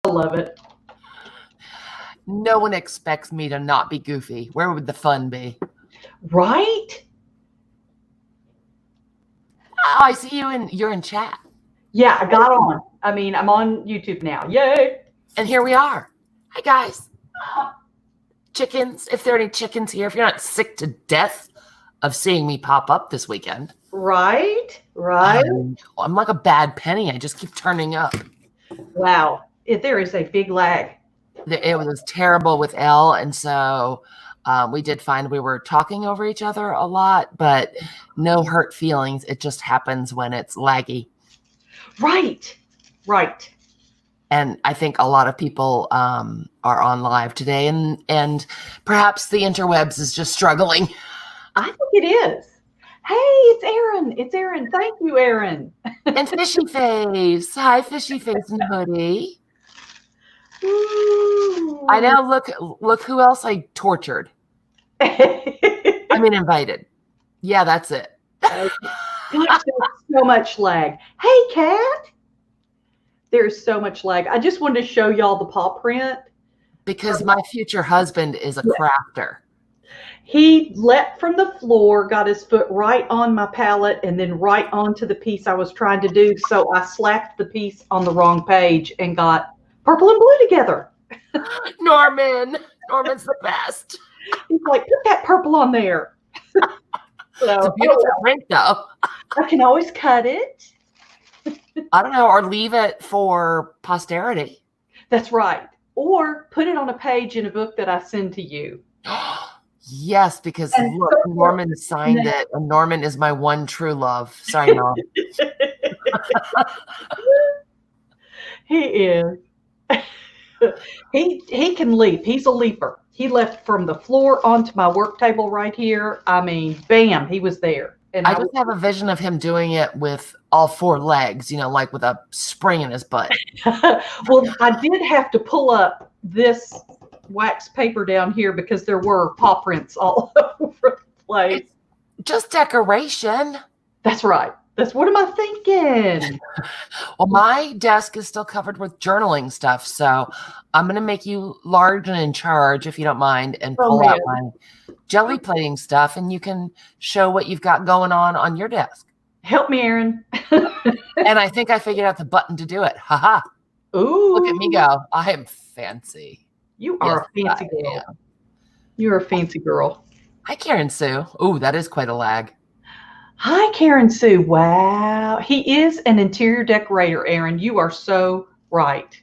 I love it. No one expects me to not be goofy. Where would the fun be? Right? Oh, I see you're in chat. Yeah, I got on. I mean, I'm on YouTube now. Yay. And here we are. Hi, guys. Chickens, if there are any chickens here, if you're not sick to death of seeing me pop up this weekend. Right. I'm like a bad penny. I just keep turning up. Wow. There is a big lag. It was terrible with Elle, and so we did find we were talking over each other a lot, but no hurt feelings. It just happens when it's laggy. Right. And I think a lot of people are on live today, and perhaps the interwebs is just struggling. I think it is. Hey, it's Erin. Thank you, Erin. And Fishy Face. Hi, Fishy Face and Hoodie. Ooh. I now look who else I tortured. I mean, invited. Yeah, that's it. Gosh, there's so much lag. Hey, Kat. There's so much lag. I just wanted to show y'all the paw print. Because my future husband is a crafter. He leapt from the floor, got his foot right on my palette, and then right onto the piece I was trying to do. So I slapped the piece on the wrong page and got purple and blue together. Norman's the best. He's like, put that purple on there. So, it's a beautiful print, though. I can always cut it. I don't know, or leave it for posterity. That's right. Or put it on a page in a book that I send to you. Yes, because look, Norman signed it, and Norman is my one true love. Sorry, Norm. He is. He can leap. He's a leaper. He left from the floor onto my work table right here. I mean, bam, he was there. And I just have a vision of him doing it with all four legs, like with a spring in his butt. Well, I did have to pull up this wax paper down here because there were paw prints all over the place. It's just decoration. That's right. What am I thinking? Well, my desk is still covered with journaling stuff, so I'm going to make you large and in charge, if you don't mind, and pull out my Gelli Plating stuff, and you can show what you've got going on your desk. Help me, Erin. And I think I figured out the button to do it. Ha-ha. Ooh. Look at me go. I am fancy. You are a fancy girl. You're a fancy girl. Hi, Karen Sue. Ooh, that is quite a lag. Hi, Karen Sue. Wow. He is an interior decorator, Erin. You are so right.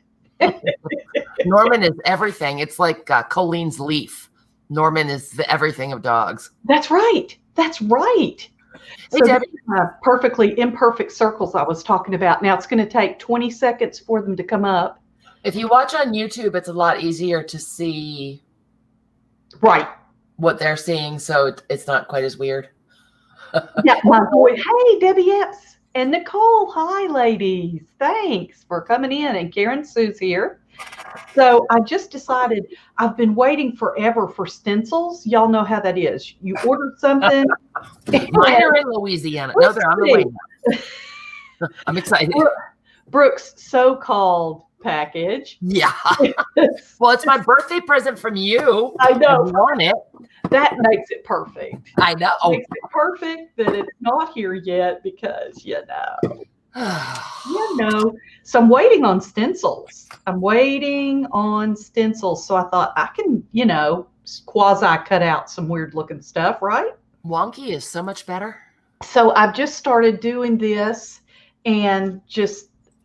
Norman is everything. It's like Colleen's leaf. Norman is the everything of dogs. That's right. Hey, So Debbie. Perfectly imperfect circles I was talking about. Now it's going to take 20 seconds for them to come up. If you watch on YouTube, it's a lot easier to see what they're seeing, so it's not quite as weird. Yeah, my boy. Hey, Debbie Epps and Nicole. Hi, ladies. Thanks for coming in. And Karen Sue's here. So I just decided I've been waiting forever for stencils. Y'all know how that is. You order something. Mine are in Louisiana. No, they're on the way now. I'm excited. Brooke's so-called package. Yeah. Well, it's my birthday present from you. I know. You want it. That makes it perfect. I know. Makes it perfect that it's not here yet because, So I'm waiting on stencils. So I thought I can, quasi cut out some weird looking stuff, right? Wonky is so much better. So I've just started doing this and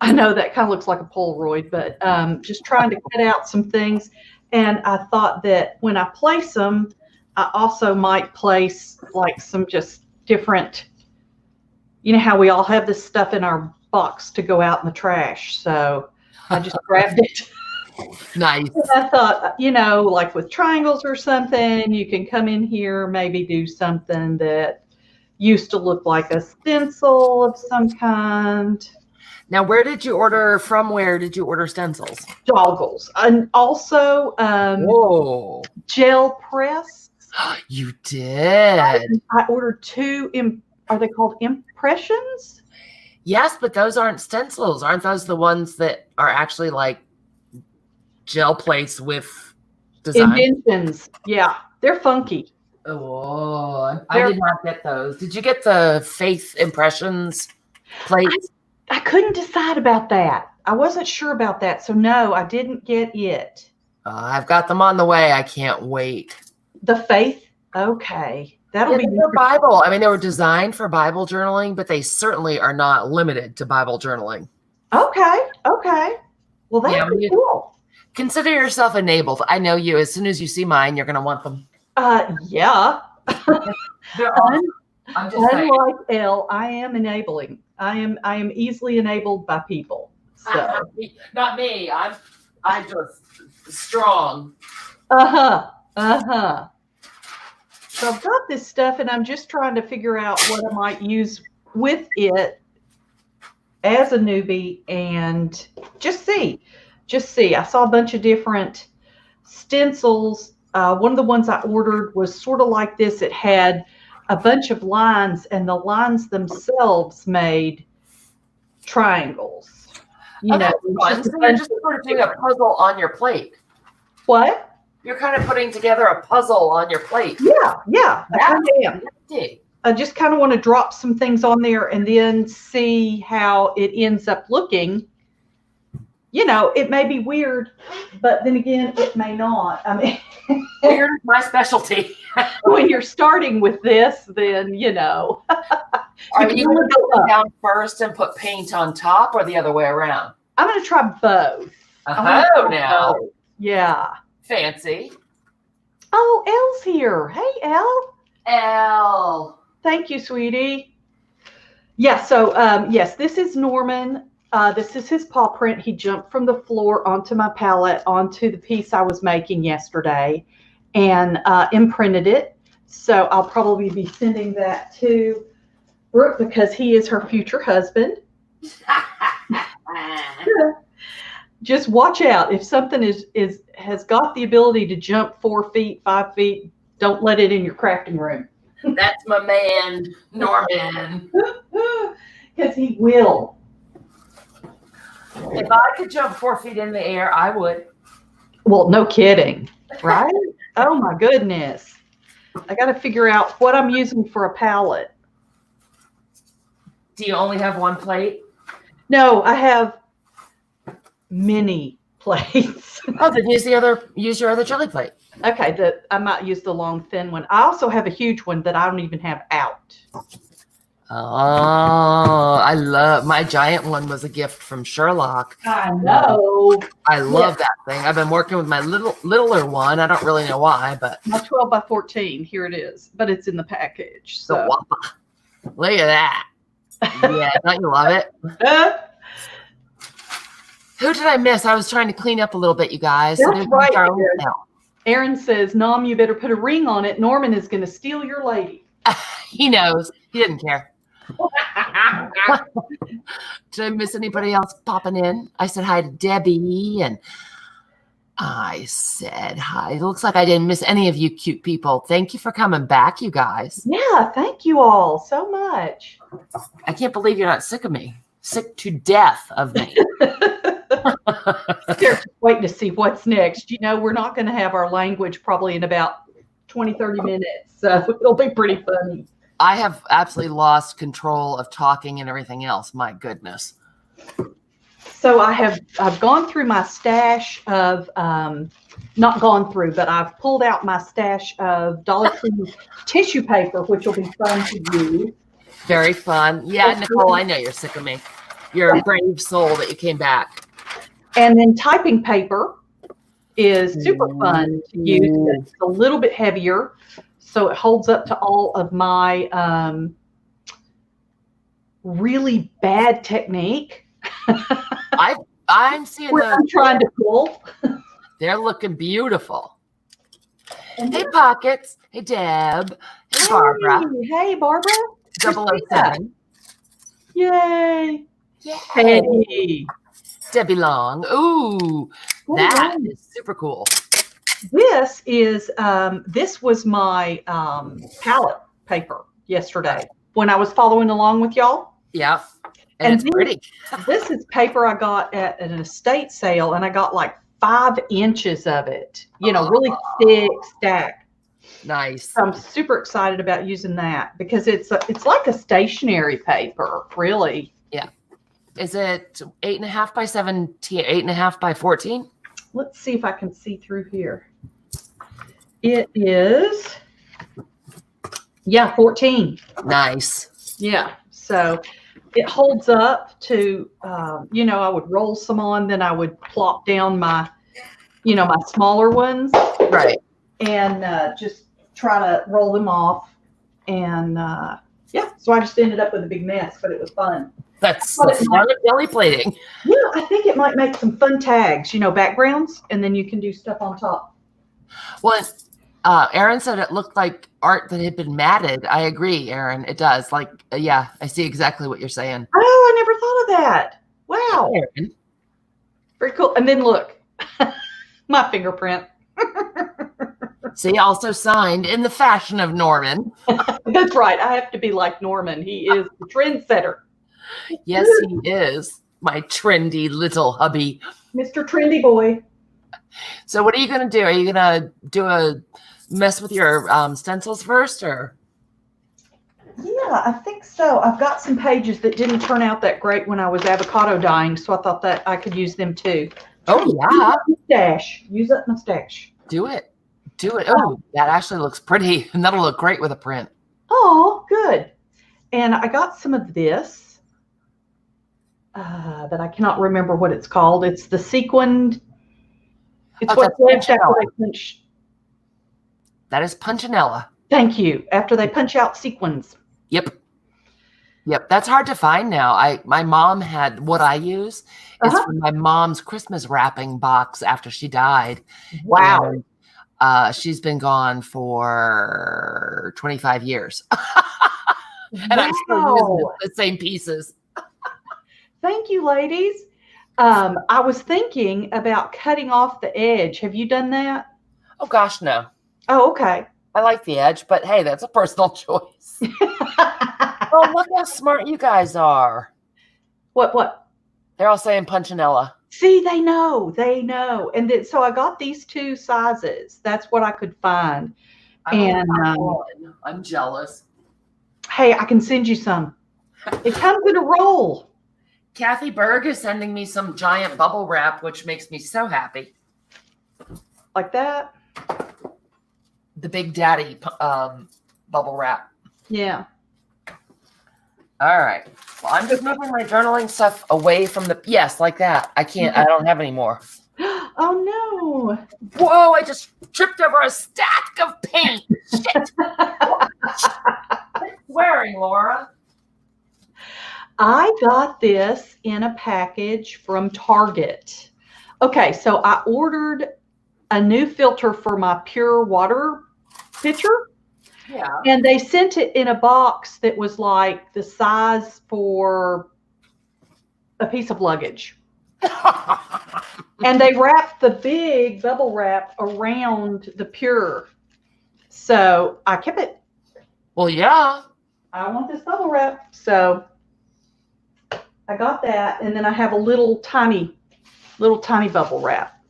I know that kind of looks like a Polaroid, but just trying to cut out some things. And I thought that when I place them, I also might place like some just different, how we all have this stuff in our box to go out in the trash. So I just grabbed it. Nice. And I thought, like with triangles or something, you can come in here, maybe do something that used to look like a stencil of some kind. Now, where did you order stencils? Doggles. And also gel press. You did. I ordered 2, are they called impressions? Yes, but those aren't stencils. Aren't those the ones that are actually like gel plates with design. Inventions. Yeah, they're funky. Oh, I did not get those. Did you get the Faith Impressions plates? I couldn't decide about that. I wasn't sure about that. So no, I didn't get it. I've got them on the way. I can't wait. The Faith? Okay. That'll be for Bible. I mean, they were designed for Bible journaling, but they certainly are not limited to Bible journaling. Okay. Okay. Well, that's cool. Consider yourself enabled. I know you. As soon as you see mine, you're going to want them. Yeah. They're awesome. I'm just saying. Unlike Elle, I am enabling. I am easily enabled by people. So not me. I'm just strong. So I've got this stuff, and I'm just trying to figure out what I might use with it as a newbie, and just see. I saw a bunch of different stencils. One of the ones I ordered was sort of like this. It had a bunch of lines, and the lines themselves made triangles. You know, so you're just sort of doing a puzzle on your plate. What? You're kind of putting together a puzzle on your plate. Yeah. I kind of am. I just kind of want to drop some things on there and then see how it ends up looking. You know, it may be weird, but then again, it may not. I mean, weird is my specialty. When you're starting with this, then, you know. Are you going to go down first and put paint on top, or the other way around? I'm going to try both. Now. Yeah. Fancy. Oh, Elle's here. Hey, Elle. Elle. Thank you, sweetie. Yeah, so, yes, this is Norman. This is his paw print. He jumped from the floor onto my palette, onto the piece I was making yesterday, and imprinted it. So I'll probably be sending that to Brooke because he is her future husband. Just watch out. If something has got the ability to jump 4 feet, 5 feet, don't let it in your crafting room. That's my man, Norman. Because he will. If I could jump 4 feet in the air, I would. Well, no kidding, right? Oh my goodness. I got to figure out what I'm using for a palette. Do you only have one plate? No, I have many plates. Oh, then use your other jelly plate. Okay, I might use the long thin one. I also have a huge one that I don't even have out. Oh, I love my giant one. Was a gift from Sherlock. I know. I love that thing. I've been working with my littler one. I don't really know why, but my 12 by 14. Here it is, but it's in the package. So look at that. Yeah, don't you love it? Who did I miss? I was trying to clean up a little bit, you guys. That's right. Aaron says, "Nom, you better put a ring on it. Norman is going to steal your lady." He knows. He didn't care. Did I miss anybody else popping in? I said hi to Debbie, and I said hi. It looks like I didn't miss any of you cute people. Thank you for coming back, you guys. Yeah, thank you all so much. I can't believe you're not sick of me. Sick to death of me. They're just waiting to see what's next. You know, we're not going to have our language probably in about 20, 30 minutes. So it'll be pretty funny. I have absolutely lost control of talking and everything else. My goodness. So I've gone through my stash of, not gone through, but I've pulled out my stash of Dollar Tree tissue paper, which will be fun to use. Very fun. Yeah, Nicole, I know you're sick of me. You're a brave soul that you came back. And then typing paper is super fun to use. It's a little bit heavier, so it holds up to all of my really bad technique. I'm seeing what I'm trying to pull. They're looking beautiful. And hey, Pockets. Hey, Deb. Hey, Barbara. Hey, Barbara. 007. Yay. Yeah. Hey. Debbie Long. Ooh, that is super cool. This was my palette paper yesterday when I was following along with y'all. Yeah. And it's pretty. This is paper I got at an estate sale, and I got like 5 inches of it, really thick stack. Nice. I'm super excited about using that because it's like a stationery paper, really. Yeah. Is it 8.5 by 17, 8.5 by 14? Let's see if I can see through here. It is, 14. Nice. Yeah. So it holds up to, I would roll some on, then I would plop down my, my smaller ones. Right. And just try to roll them off. And so I just ended up with a big mess, but it was fun. That's the fun of Gelli plating. Yeah, I think it might make some fun tags, backgrounds, and then you can do stuff on top. Well, Erin said it looked like art that had been matted. I agree, Erin. It does. Like, I see exactly what you're saying. Oh, I never thought of that. Wow. Erin. Very cool. And then look, my fingerprint. See, also signed in the fashion of Norman. That's right. I have to be like Norman. He is the trendsetter. Yes, he is. My trendy little hubby. Mr. Trendy Boy. So what are you going to do? Are you going to do a mess with your stencils first, or? Yeah, I think so. I've got some pages that didn't turn out that great when I was avocado dyeing, so I thought that I could use them too. Oh, yeah. Use up my stash. Do it. Do it. Oh, that actually looks pretty, and that'll look great with a print. Oh, good. And I got some of this, but I cannot remember what it's called. It's the sequined. It's what's left after they punch. That is Punchinella. Thank you. After they punch out sequins. Yep. That's hard to find now. My mom had what I use is from my mom's Christmas wrapping box after she died. Wow. And, she's been gone for 25 years. And I'm still using the same pieces. Thank you, ladies. I was thinking about cutting off the edge. Have you done that? Oh, gosh, no. Oh, okay. I like the edge, but hey, that's a personal choice. Oh, look how smart you guys are. What? They're all saying Punchinella. See, they know. And then, so I got these 2 sizes. That's what I could find. I'm jealous. Hey, I can send you some. It comes in a roll. Kathy Berg is sending me some giant bubble wrap, which makes me so happy. Like that? The Big Daddy bubble wrap. Yeah. All right. Well, I'm just moving my journaling stuff away from yes, like that. I don't have any more. Oh, no. Whoa, I just tripped over a stack of paint. Shit. Swearing, Laura. I got this in a package from Target. Okay, so I ordered a new filter for my pure water pitcher. Yeah. And they sent it in a box that was like the size for a piece of luggage. And they wrapped the big bubble wrap around the pure. So I kept it. Well, yeah. I want this bubble wrap. So I got that. And then I have a little tiny bubble wrap.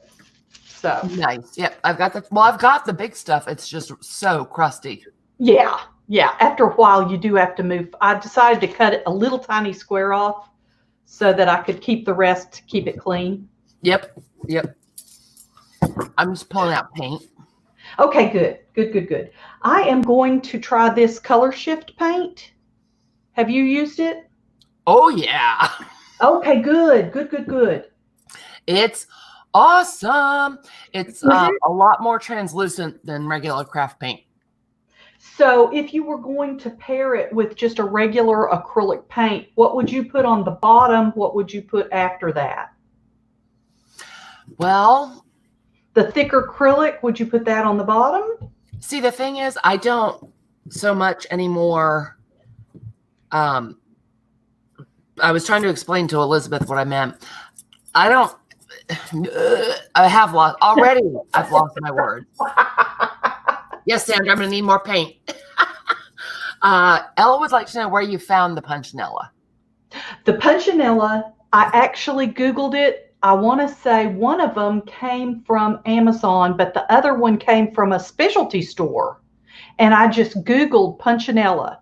So nice. Yep. I've got the big stuff. It's just so crusty. Yeah. After a while, you do have to move. I decided to cut a little tiny square off so that I could keep the rest, keep it clean. Yep. I'm just pulling out paint. Okay, good. I am going to try this color shift paint. Have you used it? Oh, yeah. Okay, good. It's awesome. It's a lot more translucent than regular craft paint. So if you were going to pair it with just a regular acrylic paint, what would you put on the bottom? What would you put after that? Well, the thicker acrylic, would you put that on the bottom? See, the thing is, I don't so much anymore. I was trying to explain to Elizabeth what I meant. I have lost already. I've lost my words. Yes, Sandra, I'm going to need more paint. Ella would like to know where you found the Punchinella. The Punchinella, I actually Googled it I want to say one of them came from Amazon, but the other one came from a specialty store. And I just Googled Punchinella,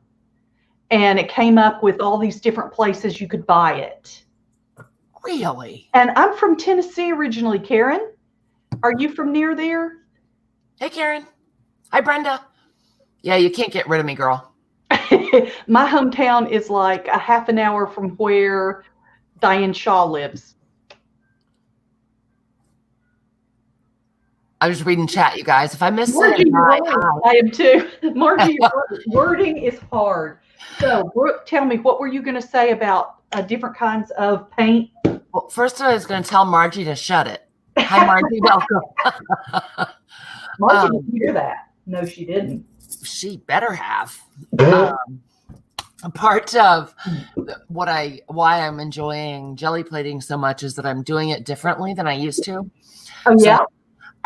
and it came up with all these different places you could buy it. Really? And I'm from Tennessee originally, Karen. Are you from near there? Hey, Karen. Hi, Brenda. Yeah, you can't get rid of me, girl. My hometown is like a half an hour from where Diane Shaw lives. I was reading chat, you guys. If I miss Margie, it, I am too. Margie, wording is hard. So, Brooke, tell me, what were you going to say about different kinds of paint? Well, first I was going to tell Margie to shut it. Hi, Margie. Welcome. Margie didn't hear that. No, she didn't. She better have. A part of why I'm enjoying jelly plating so much is that I'm doing it differently than I used to. Oh, yeah. So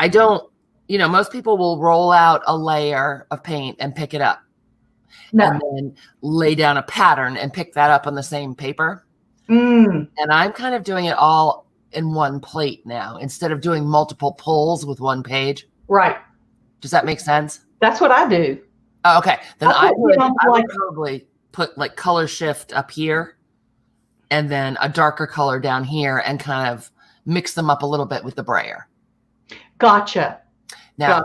I don't, most people will roll out a layer of paint and pick it up. No. And then lay down a pattern and pick that up on the same paper. Mm. And I'm kind of doing it all in one plate now instead of doing multiple pulls with one page. Right. Does that make sense? That's what I do. Oh, okay. Then I would like probably put like color shift up here and then a darker color down here and kind of mix them up a little bit with the brayer. Gotcha. Now,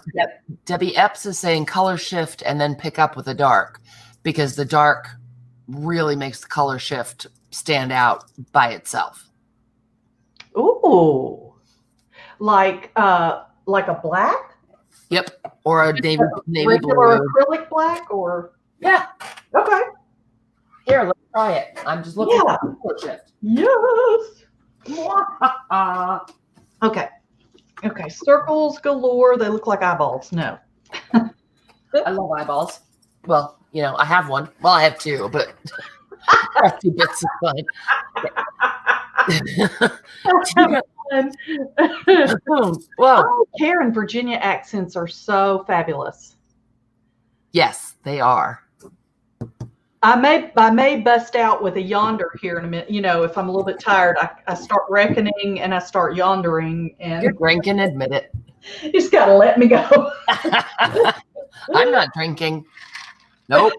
Debbie Epps is saying color shift and then pick up with the dark because the dark really makes the color shift stand out by itself. Ooh. Like a black? Yep. Or a navy blue. Acrylic black or? Yeah. Okay. Here, let's try it. I'm just looking for color shift. Yes. Okay. Okay. Circles galore. They look like eyeballs. No. I love eyeballs. Well, I have one. Well, I have two, but I have 2 bits of fun. Whoa. Oh, Karen, Virginia accents are so fabulous. Yes, they are. I may bust out with a yonder here in a minute. If I'm a little bit tired, I start reckoning and I start yondering. And you're drinking, admit it. You just got to let me go. I'm not drinking. Nope.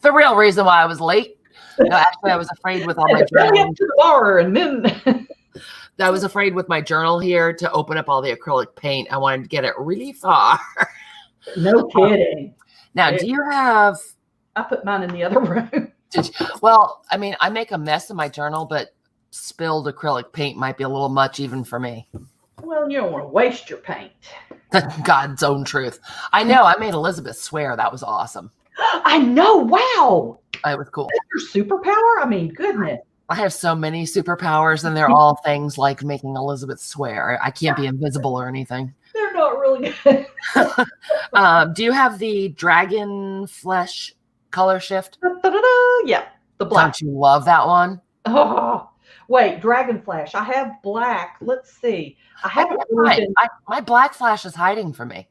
The real reason why I was late. No, actually, I was afraid with all my journal. Up to the bar and then I was afraid with my journal here to open up all the acrylic paint. I wanted to get it really far. No kidding. Now, do you have? I put mine in the other room. Well, I mean, I make a mess in my journal, but spilled acrylic paint might be a little much even for me. Well, you don't want to waste your paint. God's own truth. I know. I made Elizabeth swear. That was awesome. I know. Wow. It was cool. That's your superpower? I mean, goodness. I have so many superpowers, and they're all things like making Elizabeth swear. I can't be invisible or anything. They're not really good. Do you have the dragon flesh color shift? Yeah, the black. Don't you love that one? Oh, wait, dragon flash. I have black. Let's see. I haven't my black flash is hiding from me.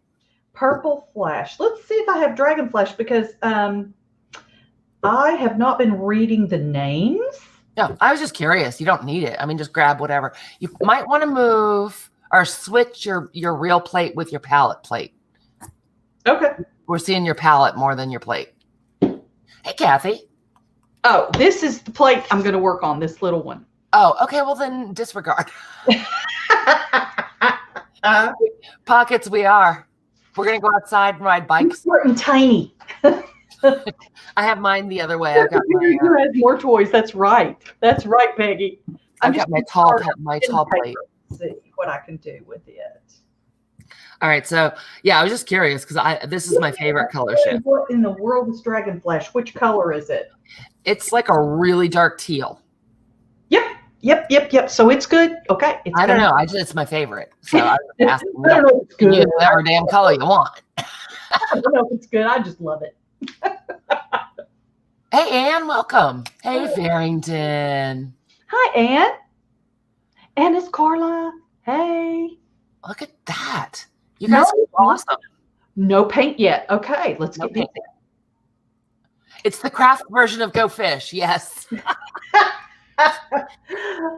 Purple flash. Let's see if I have dragon flash because I have not been reading the names. No, I was just curious. You don't need it. I mean, just grab whatever. You might want to move or switch your real plate with your palette plate. Okay. We're seeing your palette more than your plate. Hey, Kathy. Oh, this is the plate I'm going to work on, this little one. Oh, okay. Well, then disregard. Pockets we are. We're going to go outside and ride bikes. You're tiny. I have mine the other way. I've got you have more toys. That's right. That's right, Peggy. I've got my tall plate. See what I can do with it. All right. So, yeah, I was just curious because this is my favorite color shift. What in the world is Dragon Flash? Which color is it? It's like a really dark teal. Yep. So it's good. Okay. I don't know. It's my favorite. So I was asking, you can use whatever damn color you want. I don't know if it's good. I just love it. Hey, Ann, welcome. Hey, Farrington. Hi, Ann. And it's Carla. Hey. Look at that. You guys are awesome. No paint yet. Okay, let's get paint. It's the craft version of Go Fish. Yes.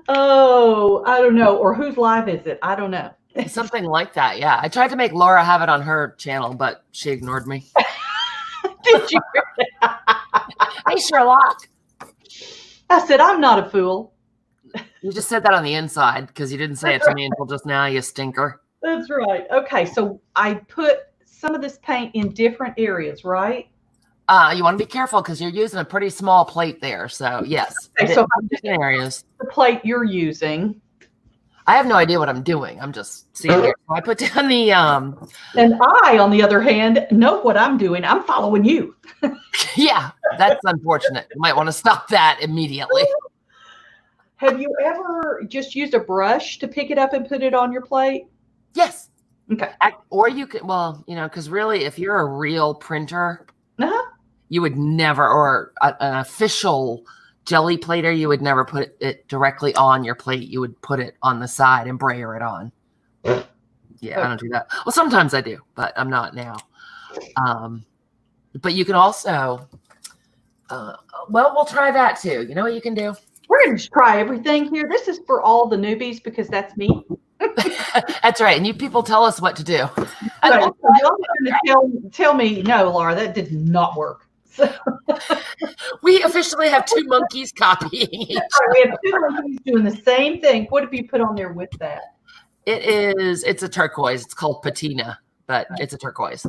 Oh, I don't know. Or whose live is it? I don't know. Something like that. Yeah. I tried to make Laura have it on her channel, but she ignored me. Did you? Hey, Sherlock. I said, I'm not a fool. You just said that on the inside because you didn't say it to me until just now, you stinker. That's right. Okay, so I put some of this paint in different areas, right? You want to be careful because you're using a pretty small plate there. So yes, Okay, so different areas. The plate you're using. I have no idea what I'm doing. I'm just seeing here. So I put down the And I, on the other hand, know what I'm doing. I'm following you. Yeah, that's unfortunate. You might want to stop that immediately. Have you ever just used a brush to pick it up and put it on your plate? Yes. Okay. Or you could, well, you know, because really, if you're a real printer, Uh-huh. you would never, or an official jelly plater, you would never put it directly on your plate. You would put it on the side and brayer it on. Yeah, I don't do that. Well, sometimes I do, but I'm not now. But you can also, well, we'll try that too. You know what you can do? We're going to just try everything here. This is for all the newbies because that's me. That's right. And you people tell us what to do. Right. So y'all are going to tell me, no, Laura, that did not work. So, we officially have two monkeys copying each other. We have two monkeys doing the same thing. What have you put on there with that? It's a turquoise. It's called patina, but it's a turquoise.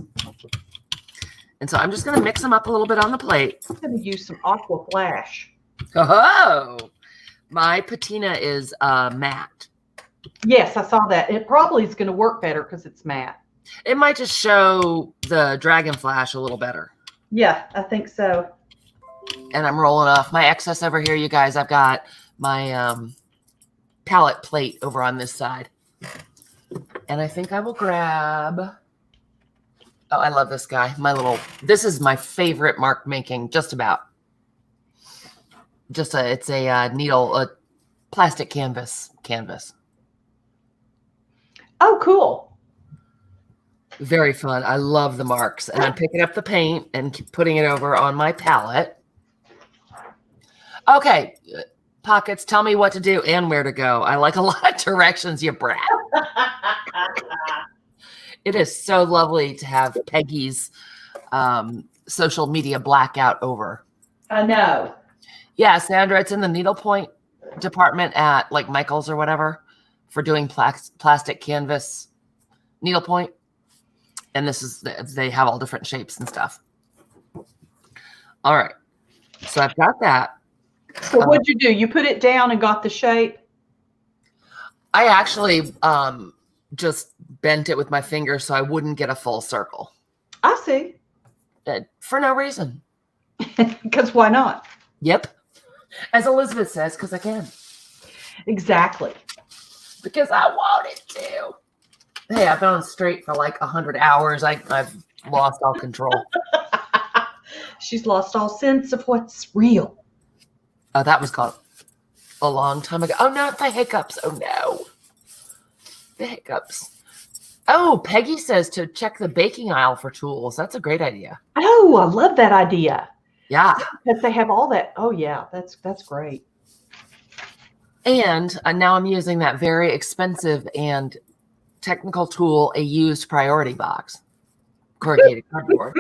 And so I'm just going to mix them up a little bit on the plate. I'm going to use some aqua flash. Oh, my patina is matte. Yes, I saw that. It probably is going to work better because it's matte. It might just show the dragon flash a little better. Yeah, I think so. And I'm rolling off my excess over here, you guys. I've got my palette plate over on this side. And I think I will grab... Oh, I love this guy. This is my favorite mark making, just about. It's a needle, a plastic canvas. Oh, cool. Very fun. I love the marks. And I'm picking up the paint and putting it over on my palette. Okay. Pockets, tell me what to do and where to go. I like a lot of directions, you brat. It is so lovely to have Peggy's social media blackout over. I know. Yeah, Sandra, it's in the needlepoint department at like Michael's or whatever for doing plastic canvas needlepoint. And they have all different shapes and stuff. All right. So I've got that. So what'd you do? You put it down and got the shape? I actually just bent it with my finger so I wouldn't get a full circle. I see. For no reason. Because why not? Yep. As Elizabeth says, because I can. Exactly. Because I wanted to. Hey, I've been on straight for like 100 hours. I've lost all control. She's lost all sense of what's real. Oh, that was called a long time ago. Oh, not the hiccups. Oh, no. The hiccups. Oh, Peggy says to check the baking aisle for tools. That's a great idea. Oh, I love that idea. Yeah. Because they have all that. Oh, yeah. That's great. And now I'm using that very expensive and technical tool, a used priority box. Corrugated cardboard.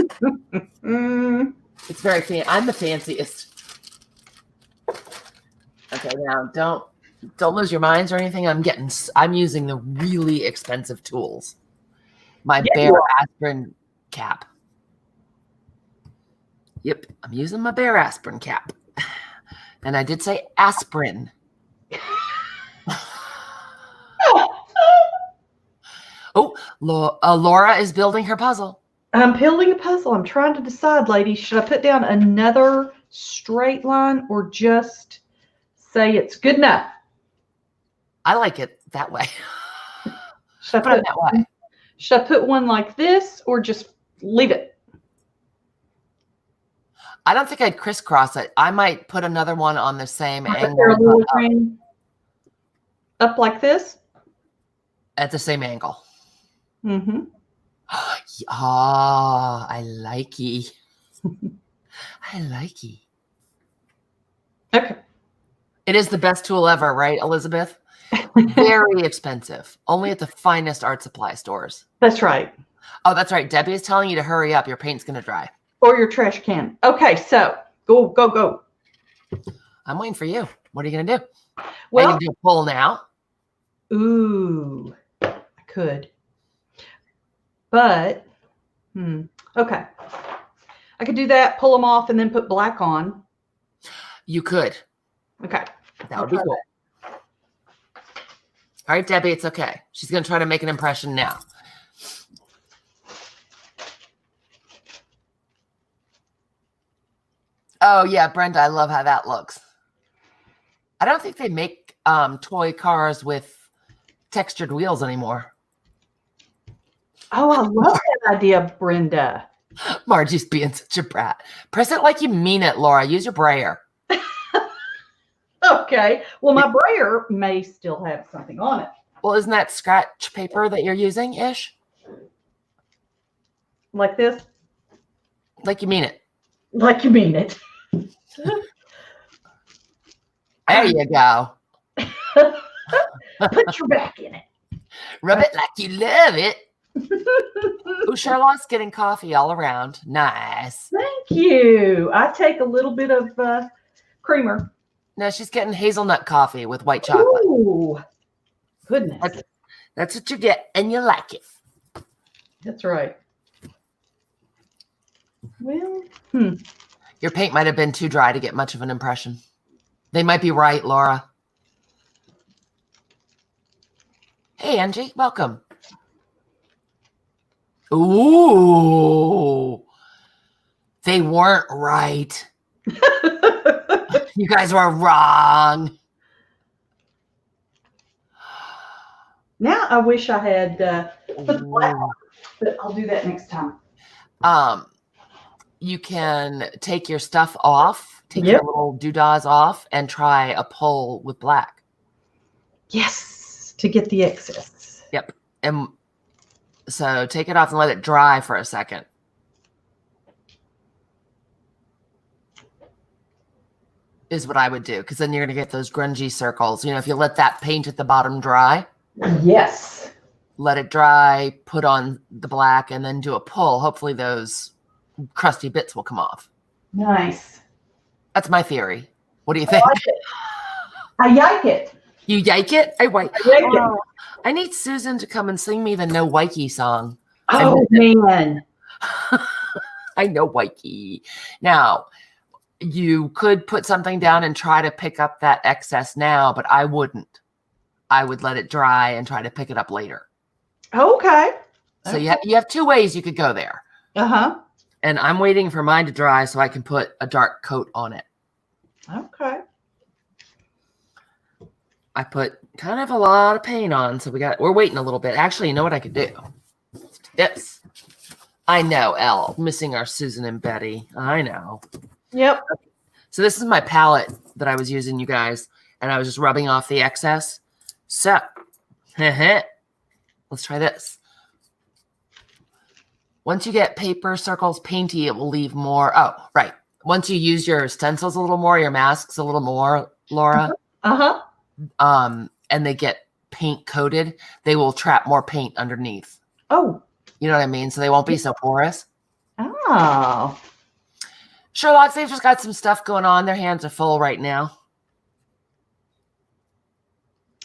It's very fancy. I'm the fanciest. Okay, now don't lose your minds or anything. I'm using the really expensive tools. My Bear aspirin cap. Yep, I'm using my Bear aspirin cap. And I did say aspirin. Oh, Laura is building her puzzle. I'm building a puzzle. I'm trying to decide, ladies, should I put down another straight line or just say it's good enough? I like it that way. Should I put one like this or just leave it? I don't think I'd crisscross it. I might put another one on the same angle. Up like this? At the same angle. Mm-hmm. I likey. I likey. Okay. It is the best tool ever, right, Elizabeth? Very expensive. Only at the finest art supply stores. That's right. Oh, that's right. Debbie is telling you to hurry up. Your paint's going to dry. Or your trash can. Okay, so go, go, go. I'm waiting for you. What are you going to do? Well, are you going to do a pull now? Ooh, I could. But, okay. I could do that, pull them off, and then put black on. You could. Okay. That would be cool. All right, Debbie, it's okay. She's going to try to make an impression now. Oh, yeah, Brenda, I love how that looks. I don't think they make toy cars with textured wheels anymore. Oh, I love that idea, Brenda. Margie's being such a brat. Press it like you mean it, Laura. Use your brayer. Okay. Well, my brayer may still have something on it. Well, isn't that scratch paper that you're using-ish? Like this? Like you mean it. Like you mean it. There you go. Put your back in it. Rub it like you love it. Oh, Charlotte's getting coffee all around. Nice. Thank you. I take a little bit of creamer. No, she's getting hazelnut coffee with white chocolate. Ooh, goodness. That's what you get, and you like it. That's right. Well, Your paint might have been too dry to get much of an impression. They might be right, Laura. Hey, Angie, welcome. Ooh, they weren't right. You guys were wrong. Now I wish I had put the black on, but I'll do that next time. You can take your stuff off, take your little doodahs off, and try a pull with black. Yes, to get the excess. Yep. And so take it off and let it dry for a second. Is what I would do, because then you're going to get those grungy circles. You know, if you let that paint at the bottom dry. Yes. Let it dry, put on the black, and then do a pull. Hopefully those crusty bits will come off. Nice. That's my theory. What do you think? I yike it. You yike it? I yike it. I need Susan to come and sing me the No Wikey song. Oh, man. I know Wikey. Now, you could put something down and try to pick up that excess now, but I wouldn't. I would let it dry and try to pick it up later. Okay. So you have two ways you could go there. Uh-huh. And I'm waiting for mine to dry so I can put a dark coat on it. Okay. I put kind of a lot of paint on, so we're waiting a little bit. Actually, you know what I could do? Yes. I know, Elle, missing our Susan and Betty. I know. Yep. So this is my palette that I was using, you guys, and I was just rubbing off the excess. So, let's try this. Once you get paper circles painty, it will leave more. Oh, right. Once you use your stencils a little more, your masks a little more, Laura. Uh-huh. And they get paint coated, they will trap more paint underneath. Oh. You know what I mean? So they won't be so porous. Oh. Charlotte, they've just got some stuff going on. Their hands are full right now.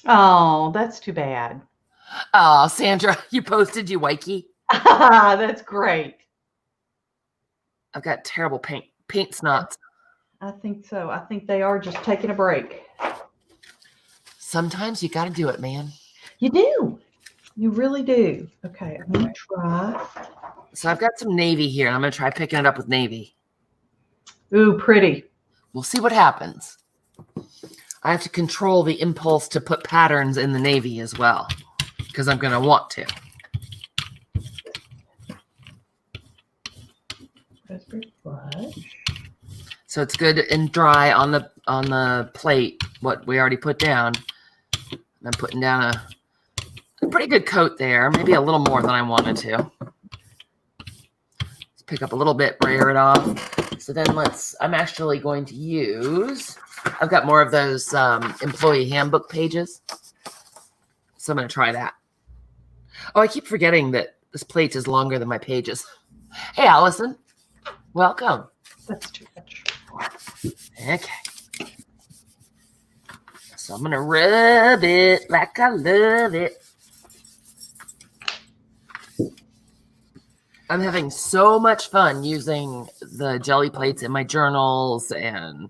Oh, that's too bad. Oh, Sandra, you posted you Wikey. That's great. I've got terrible paint snots. I think so. I think they are just taking a break. Sometimes you got to do it, man. You do. You really do. Okay, I'm going to try. So I've got some navy here, and I'm going to try picking it up with navy. Ooh, pretty. We'll see what happens. I have to control the impulse to put patterns in the navy as well, because I'm going to want to. So it's good and dry on the plate, what we already put down. And I'm putting down a pretty good coat there, maybe a little more than I wanted to. Let's pick up a little bit, brayer it off. So then I'm actually going to use I've got more of those employee handbook pages. So I'm going to try that. Oh, I keep forgetting that this plate is longer than my pages. Hey, Allison. Welcome. That's too much. Okay. So I'm going to rub it like I love it. I'm having so much fun using the jelly plates in my journals and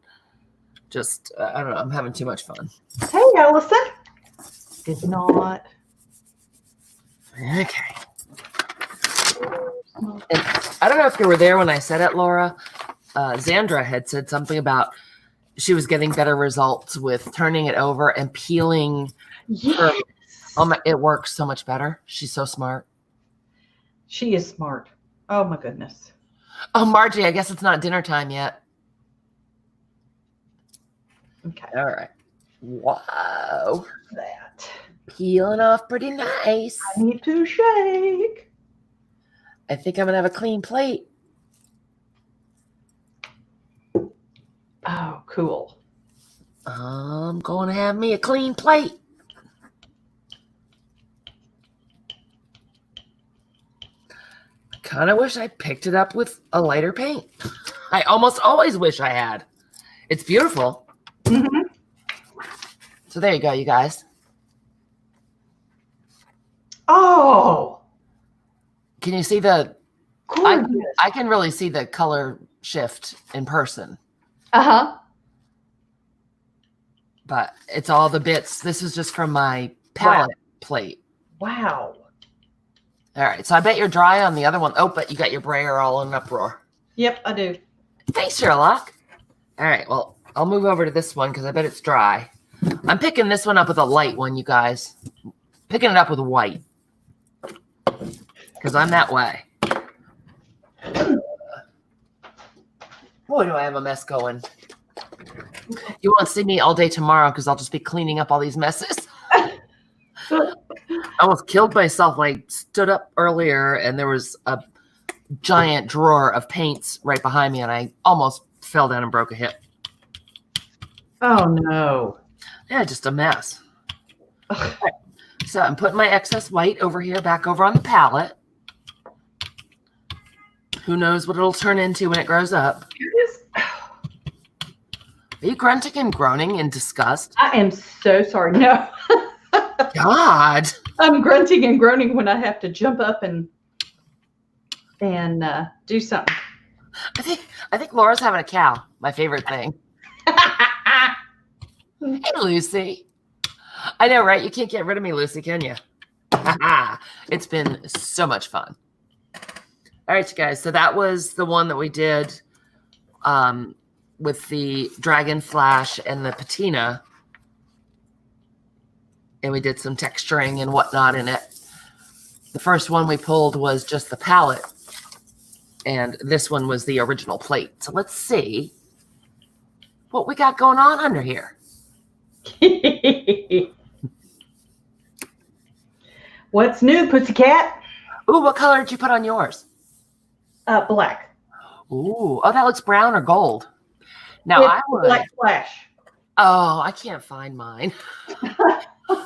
just, I don't know, I'm having too much fun. Hey, Allison. Did not. Okay. And I don't know if you were there when I said it, Laura. Zandra had said something about she was getting better results with turning it over and peeling. Yes. It works so much better. She's so smart. She is smart. Oh, my goodness. Oh, Margie, I guess it's not dinner time yet. Okay. All right. Wow. That. Peeling off pretty nice. I need to shake. I think I'm going to have a clean plate. Oh, cool. I'm going to have me a clean plate. I kind of wish I picked it up with a lighter paint. I almost always wish I had. It's beautiful. Mm-hmm. So there you go, you guys. Oh. Can you see the... Gorgeous. I can really see the color shift in person. Uh-huh. But it's all the bits. This is just from my palette plate. Wow. All right. So I bet you're dry on the other one. Oh, but you got your brayer all in uproar. Yep, I do. Thanks, Sherlock. All right. Well, I'll move over to this one because I bet it's dry. I'm picking this one up with a light one, you guys. Picking it up with white. Because I'm that way. Boy, do I have a mess going. You won't see me all day tomorrow because I'll just be cleaning up all these messes. I almost killed myself when I stood up earlier and there was a giant drawer of paints right behind me and I almost fell down and broke a hip. Oh, no. Yeah, just a mess. Right. So I'm putting my excess white over here, back over on the palette. Who knows what it'll turn into when it grows up. Are you grunting and groaning in disgust? I am so sorry. No. God. I'm grunting and groaning when I have to jump up and do something. I think Laura's having a cow. My favorite thing. Hey, Lucy. I know, right? You can't get rid of me, Lucy, can you? It's been so much fun. All right, you guys. So that was the one that we did with the Dragon Flash and the patina. And we did some texturing and whatnot in it. The first one we pulled was just the palette. And this one was the original plate. So let's see what we got going on under here. What's new, pussycat? Ooh, what color did you put on yours? Black. Ooh, oh, that looks brown or gold. Now It's I would. Black Flash. Oh, I can't find mine.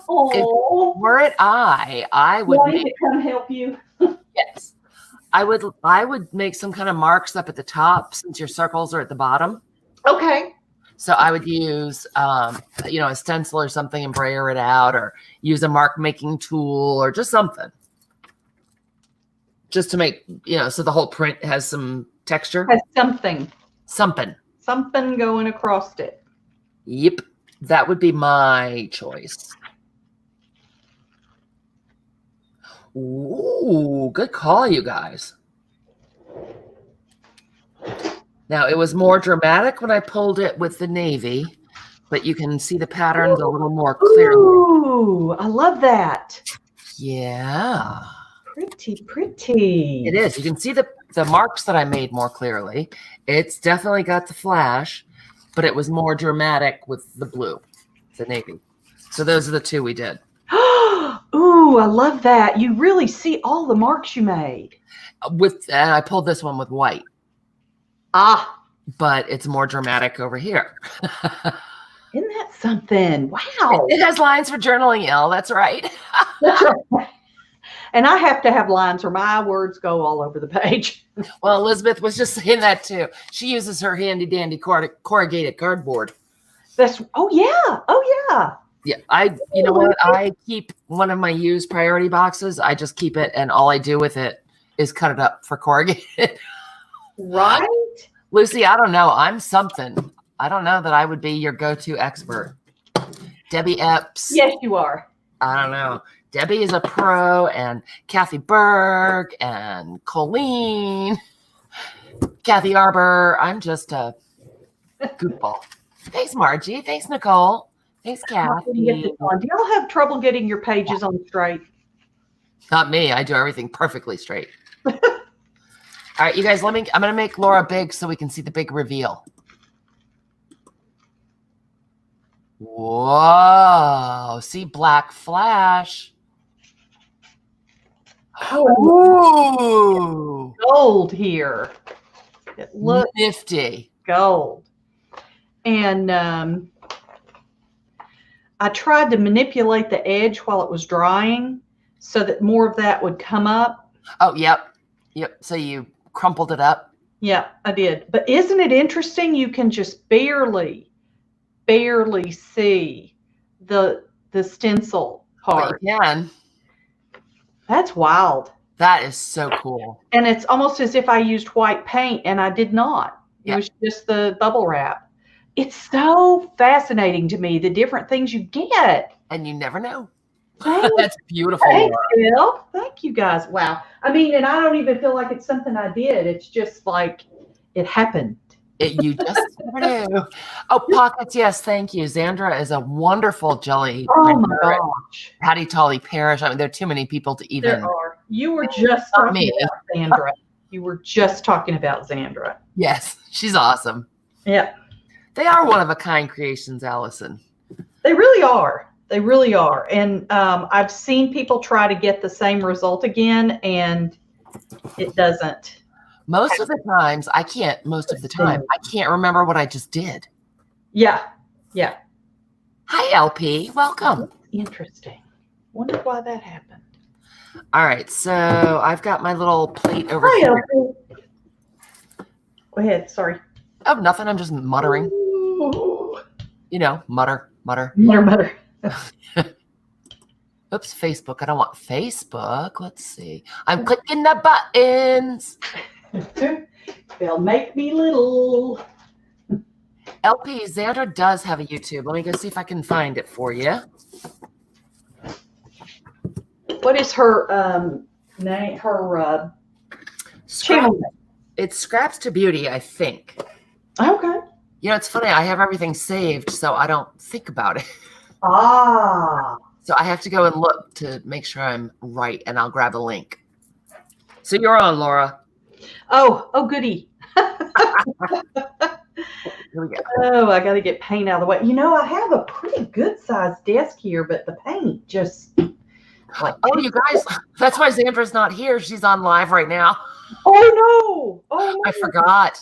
Oh, Were it I would want me make, to come help you? yes. I would make some kind of marks up at the top since your circles are at the bottom. Okay. So I would use, a stencil or something and brayer it out, or use a mark making tool or just something. Just to make, so the whole print has some texture. Has something. Something Going across it. Yep. That would be my choice. Ooh, good call, you guys. Now, it was more dramatic when I pulled it with the navy, but you can see the patterns a little more clearly. Ooh, I love that. Yeah. Pretty, pretty. It is. You can see the marks that I made more clearly. It's definitely got the flash, but it was more dramatic with the blue, the navy. So those are the two we did. Ooh, I love that. You really see all the marks you made. And I pulled this one with white. Ah. But it's more dramatic over here. Isn't that something? Wow. It has lines for journaling, Elle. That's right. That's right. And I have to have lines or my words go all over the page. Well, Elizabeth was just saying that too. She uses her handy dandy corrugated cardboard. Oh yeah. Yeah, you know what? I keep one of my used priority boxes. I just keep it, and all I do with it is cut it up for corrugated. Right? Lucy, I don't know. I'm something. I don't know that I would be your go-to expert. Debbie Epps. Yes, you are. I don't know. Debbie is a pro, and Kathy Berg, and Colleen, Kathy Arbor. I'm just a goofball. Thanks, Margie. Thanks, Nicole. Thanks, Kathy. Do y'all have trouble getting your pages on straight? Not me. I do everything perfectly straight. All right, you guys, I'm going to make Laura big so we can see the big reveal. Whoa. See black flash. Oh, gold here. It looks nifty. Gold. And I tried to manipulate the edge while it was drying so that more of that would come up. Oh, yep. Yep. So you crumpled it up. Yeah, I did. But isn't it interesting? You can just barely see the stencil part. You can. That's wild. That is so cool. And it's almost as if I used white paint, and I did not. It was just the bubble wrap. It's so fascinating to me, the different things you get. And you never know. Thanks. That's beautiful. Thanks, Bill. Thank you, guys. Wow. I mean, and I don't even feel like it's something I did. It's just like it happened. You just never knew. Oh, pockets, yes, thank you. Xandra is a wonderful jelly. Oh my gosh. Patty Tolly Parrish. I mean, there are too many people to even. There are. You were just talking about Xandra. You were just talking about Xandra. Yes, she's awesome. Yeah. They are one of a kind creations, Allison. They really are. They really are. And I've seen people try to get the same result again, and it doesn't. Most of the time, I can't remember what I just did. Yeah. Yeah. Hi, LP. Welcome. Interesting. Wonder why that happened. All right. So I've got my little plate over here. LP. Go ahead. Sorry. Oh, nothing. I'm just muttering. Ooh. You know, mutter. Mutter. Oops, Facebook. I don't want Facebook. Let's see. I'm clicking the buttons. They'll make me little. LP, Xandra does have a YouTube. Let me go see if I can find it for you. What is her name? Her channel? It's Scraps to Beauty, I think. Okay. You know, it's funny. I have everything saved, so I don't think about it. Ah. So I have to go and look to make sure I'm right, and I'll grab a link. So you're on, Laura. Oh, goody. Here we go. Oh, I got to get paint out of the way. You know, I have a pretty good sized desk here, but the paint just. Oh, you guys, that's why Xandra's not here. She's on live right now. Oh, no. Oh, no. I forgot.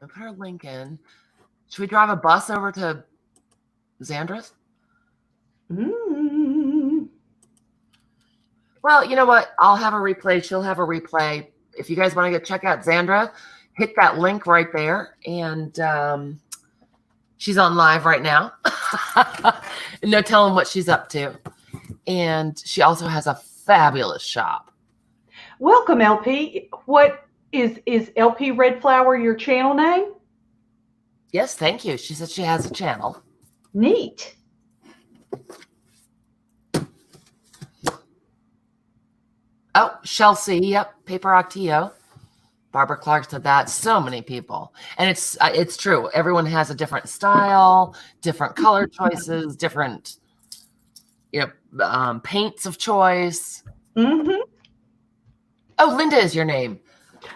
I'll put her link in. Should we drive a bus over to Xandra's? Well, you know what? I'll have a replay. She'll have a replay. If you guys want to go check out Xandra, hit that link right there. And she's on live right now. No telling what she's up to. And she also has a fabulous shop. Welcome, LP. What is LP Red Flower your channel name? Yes, thank you. She said she has a channel. Neat. Oh, Chelsea. Yep. Paper Octio. Barbara Clark said that. So many people. And it's true. Everyone has a different style, different color choices, different paints of choice. Mm-hmm. Oh, Linda is your name.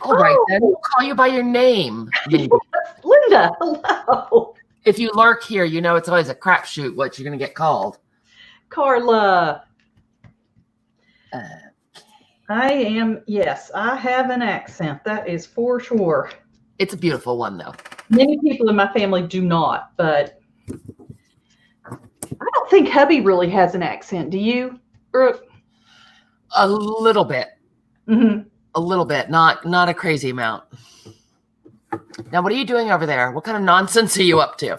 All right, then. We'll call you by your name. Maybe. Linda, hello. If you lurk here, you know it's always a crapshoot what you're going to get called. Carla. Yes, I have an accent. That is for sure. It's a beautiful one, though. Many people in my family do not, but I don't think hubby really has an accent. Do you, Brooke? A little bit. Mm-hmm. A little bit, not a crazy amount. Now, what are you doing over there? What kind of nonsense are you up to?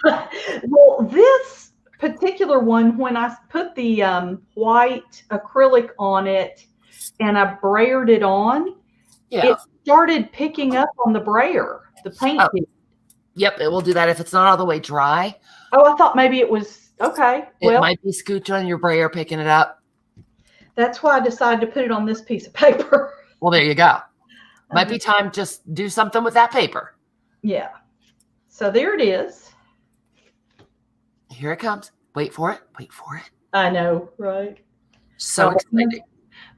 Well, this particular one, when I put the white acrylic on it and I brayered it on, it started picking up on the brayer, the paint. Oh. Yep, it will do that if it's not all the way dry. Oh, I thought maybe it was, okay. It might be scooch on your brayer picking it up. That's why I decided to put it on this piece of paper. Well, there you go. Might be time to just do something with that paper. Yeah. So there it is. Here it comes. Wait for it. Wait for it. I know, right? So exciting.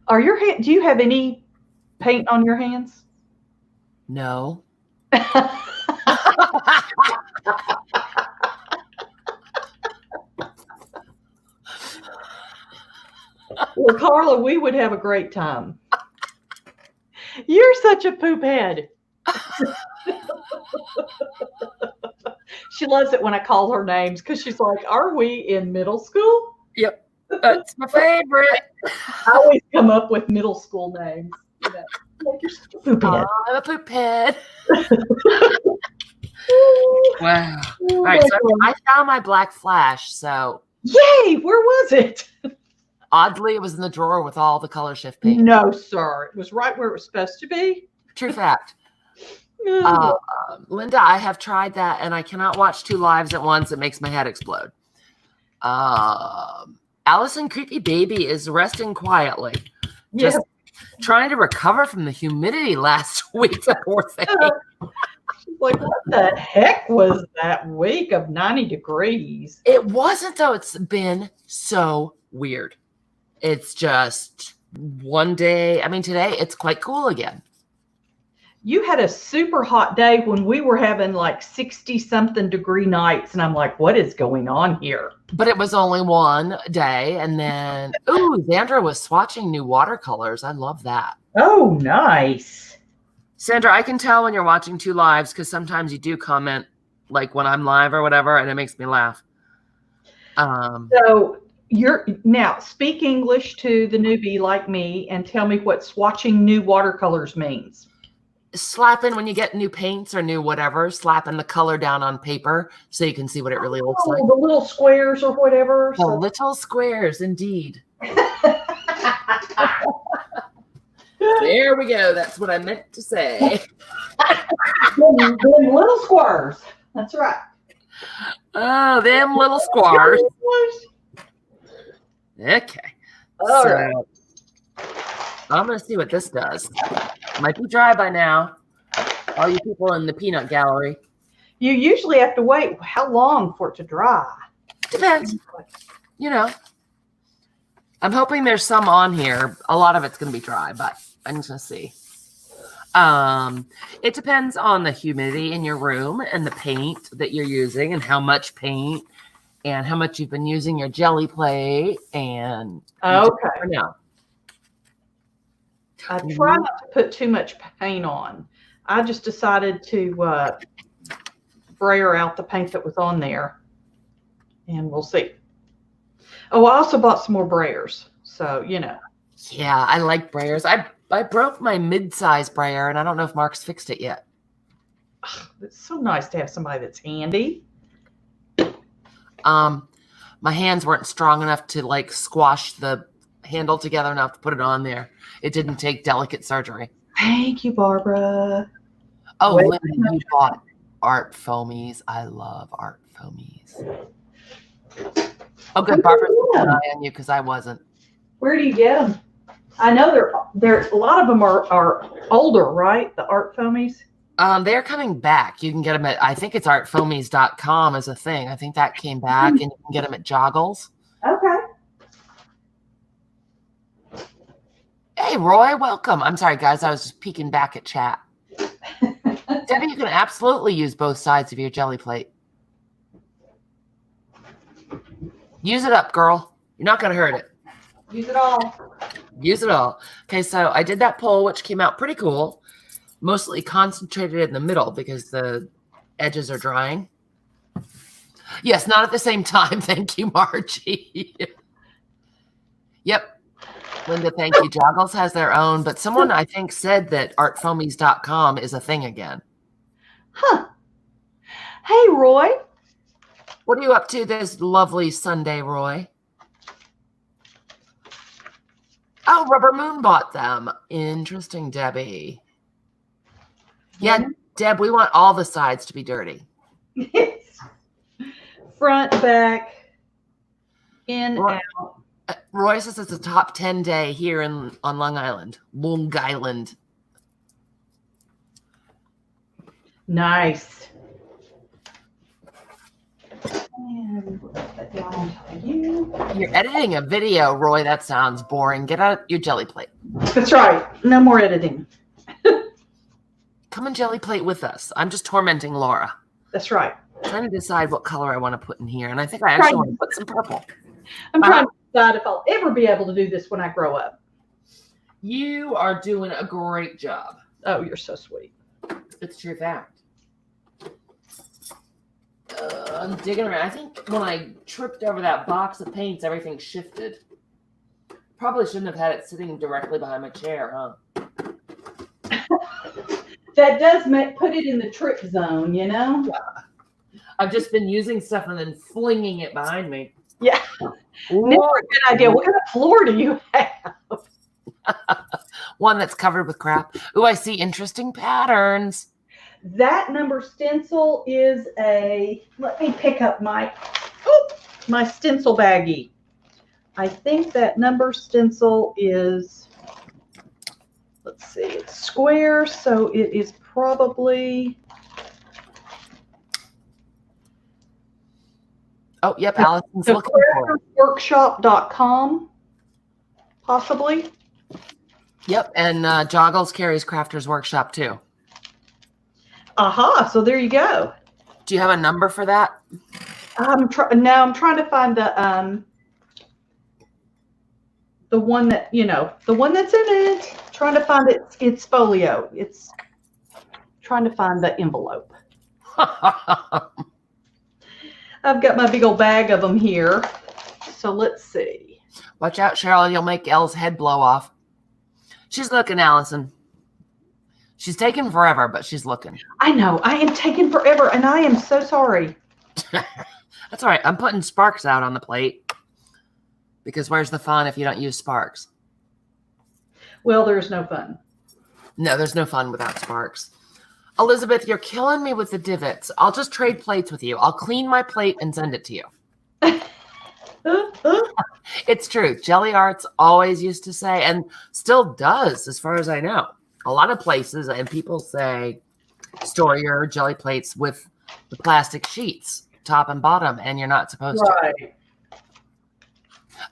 Are your hand? Do you have any paint on your hands? No. Well, Carla, we would have a great time. You're such a poop head. She loves it when I call her names because she's like, are we in middle school? Yep. That's my favorite. I always come up with middle school names. You know, like you're such a poop head. I'm a poop head. Wow. All right. So I found my black flash. So yay! Where was it? Oddly, it was in the drawer with all the color shift paint. No, sir. It was right where it was supposed to be. True fact. Linda, I have tried that, and I cannot watch 2 lives at once. It makes my head explode. Allison Creepy Baby is resting quietly. Just trying to recover from the humidity last week. The poor thing. She's like, what the heck was that week of 90 degrees? It wasn't, though. It's been so weird. It's just one day. I mean, today it's quite cool again. You had a super hot day when we were having like 60-something degree nights. And I'm like, what is going on here? But it was only one day. And then, ooh, Sandra was swatching new watercolors. I love that. Oh, nice. Sandra, I can tell when you're watching 2 lives because sometimes you do comment like when I'm live or whatever, and it makes me laugh. So now speak English to the newbie like me and tell me what swatching new watercolors means. Slapping when you get new paints or new whatever, slapping the color down on paper so you can see what it really looks like. The little squares or whatever. The little squares, indeed. There we go. That's what I meant to say. Them little squares. That's right. Oh, them little squares. Okay. All right. I'm going to see what this does. Might be dry by now. All you people in the peanut gallery. You usually have to wait how long for it to dry? Depends. You know. I'm hoping there's some on here. A lot of it's going to be dry, but I'm just going to see. It depends on the humidity in your room and the paint that you're using and how much paint and how much you've been using your Gelli plate. And okay. Now. I try not to put too much paint on. I just decided to brayer out the paint that was on there, and we'll see. Oh, I also bought some more brayers, so you know. Yeah, I like brayers. I broke my mid-size brayer, and I don't know if Mark's fixed it yet. It's so nice to have somebody that's handy. My hands weren't strong enough to like squash the handle together enough to put it on there. It didn't take delicate surgery. Thank you, Barbara. Oh, Linda, you bought art foamies. I love art foamies. Oh, good. Barbara's keeping an eye on you because I wasn't. Where do you get them? I know they're a lot of them are older, right? The art foamies. They're coming back. You can get them at, I think it's artfoamies.com as a thing. I think that came back, and you can get them at Joggles. Okay. Hey, Roy, welcome. I'm sorry, guys. I was just peeking back at chat. Debbie, you can absolutely use both sides of your Gelli plate. Use it up, girl. You're not going to hurt it. Use it all. Use it all. Okay, so I did that poll, which came out pretty cool. Mostly concentrated in the middle because the edges are drying. Yes, not at the same time. Thank you, Margie. Yep. Linda, thank you. Joggles has their own, but someone I think said that artfoamies.com is a thing again. Huh. Hey, Roy. What are you up to this lovely Sunday, Roy? Oh, Rubber Moon bought them. Interesting, Debbie. Yeah, Deb, we want all the sides to be dirty. Front, back, in, out. Roy says it's a top 10 day here on Long Island. Long Island. Nice. And we'll put that down on top of you. You're editing a video, Roy. That sounds boring. Get out your jelly plate. That's right. No more editing. Come and jelly plate with us. I'm just tormenting Laura. That's right. I'm trying to decide what color I want to put in here. And I think I actually want to put some purple. I'm trying to decide if I'll ever be able to do this when I grow up. You are doing a great job. Oh, you're so sweet. It's true fact. I'm digging around. I think when I tripped over that box of paints, everything shifted. Probably shouldn't have had it sitting directly behind my chair, huh? That does put it in the trip zone, you know? Yeah. I've just been using stuff and then flinging it behind me. Yeah. Never a good idea. What kind of floor do you have? One that's covered with crap. Ooh, I see interesting patterns. That number stencil is let me pick up my stencil baggie. I think that number stencil is, let's see, it's square, so it is probably. Oh, yep, Allison's looking for it. Workshop.com, possibly. Yep, and Joggles carries Crafter's Workshop too. Aha, so there you go. Do you have a number for that? I'm trying to find the one that, the one that's in it. Trying to find its folio. It's trying to find the envelope. I've got my big old bag of them here. So let's see. Watch out, Cheryl. You'll make Elle's head blow off. She's looking, Allison. She's taking forever, but she's looking. I know. I am taking forever, and I am so sorry. That's all right. I'm putting sparks out on the plate. Because where's the fun if you don't use sparks? Well, there's no fun. No, there's no fun without sparks. Elizabeth, you're killing me with the divots. I'll just trade plates with you. I'll clean my plate and send it to you. It's true. Jelly Arts always used to say, and still does, as far as I know. A lot of places, and people say, store your jelly plates with the plastic sheets, top and bottom, and you're not supposed to.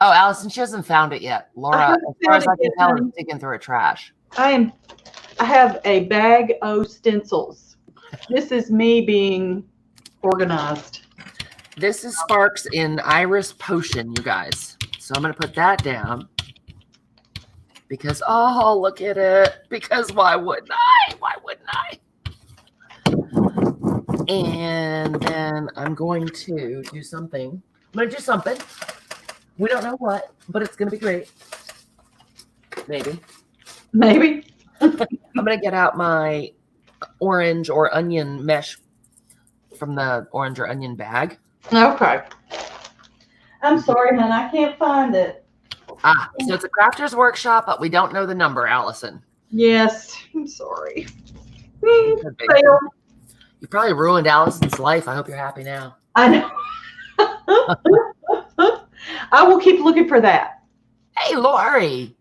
Oh, Allison, she hasn't found it yet. Laura, as far as I can tell, is digging through her trash. I have a bag of stencils. This is me being organized. This is Sparks in Iris Potion, you guys. So I'm going to put that down. Because, oh, look at it. Because why wouldn't I? Why wouldn't I? And then I'm going to do something. I'm going to do something. We don't know what, but it's going to be great. Maybe. Maybe. I'm going to get out my orange or onion mesh from the orange or onion bag. Okay. I'm sorry, hon. I can't find it. Ah, so it's a crafter's workshop, but we don't know the number, Allison. Yes. I'm sorry. You probably ruined Allison's life. I hope you're happy now. I know. I will keep looking for that. Hey, Lori.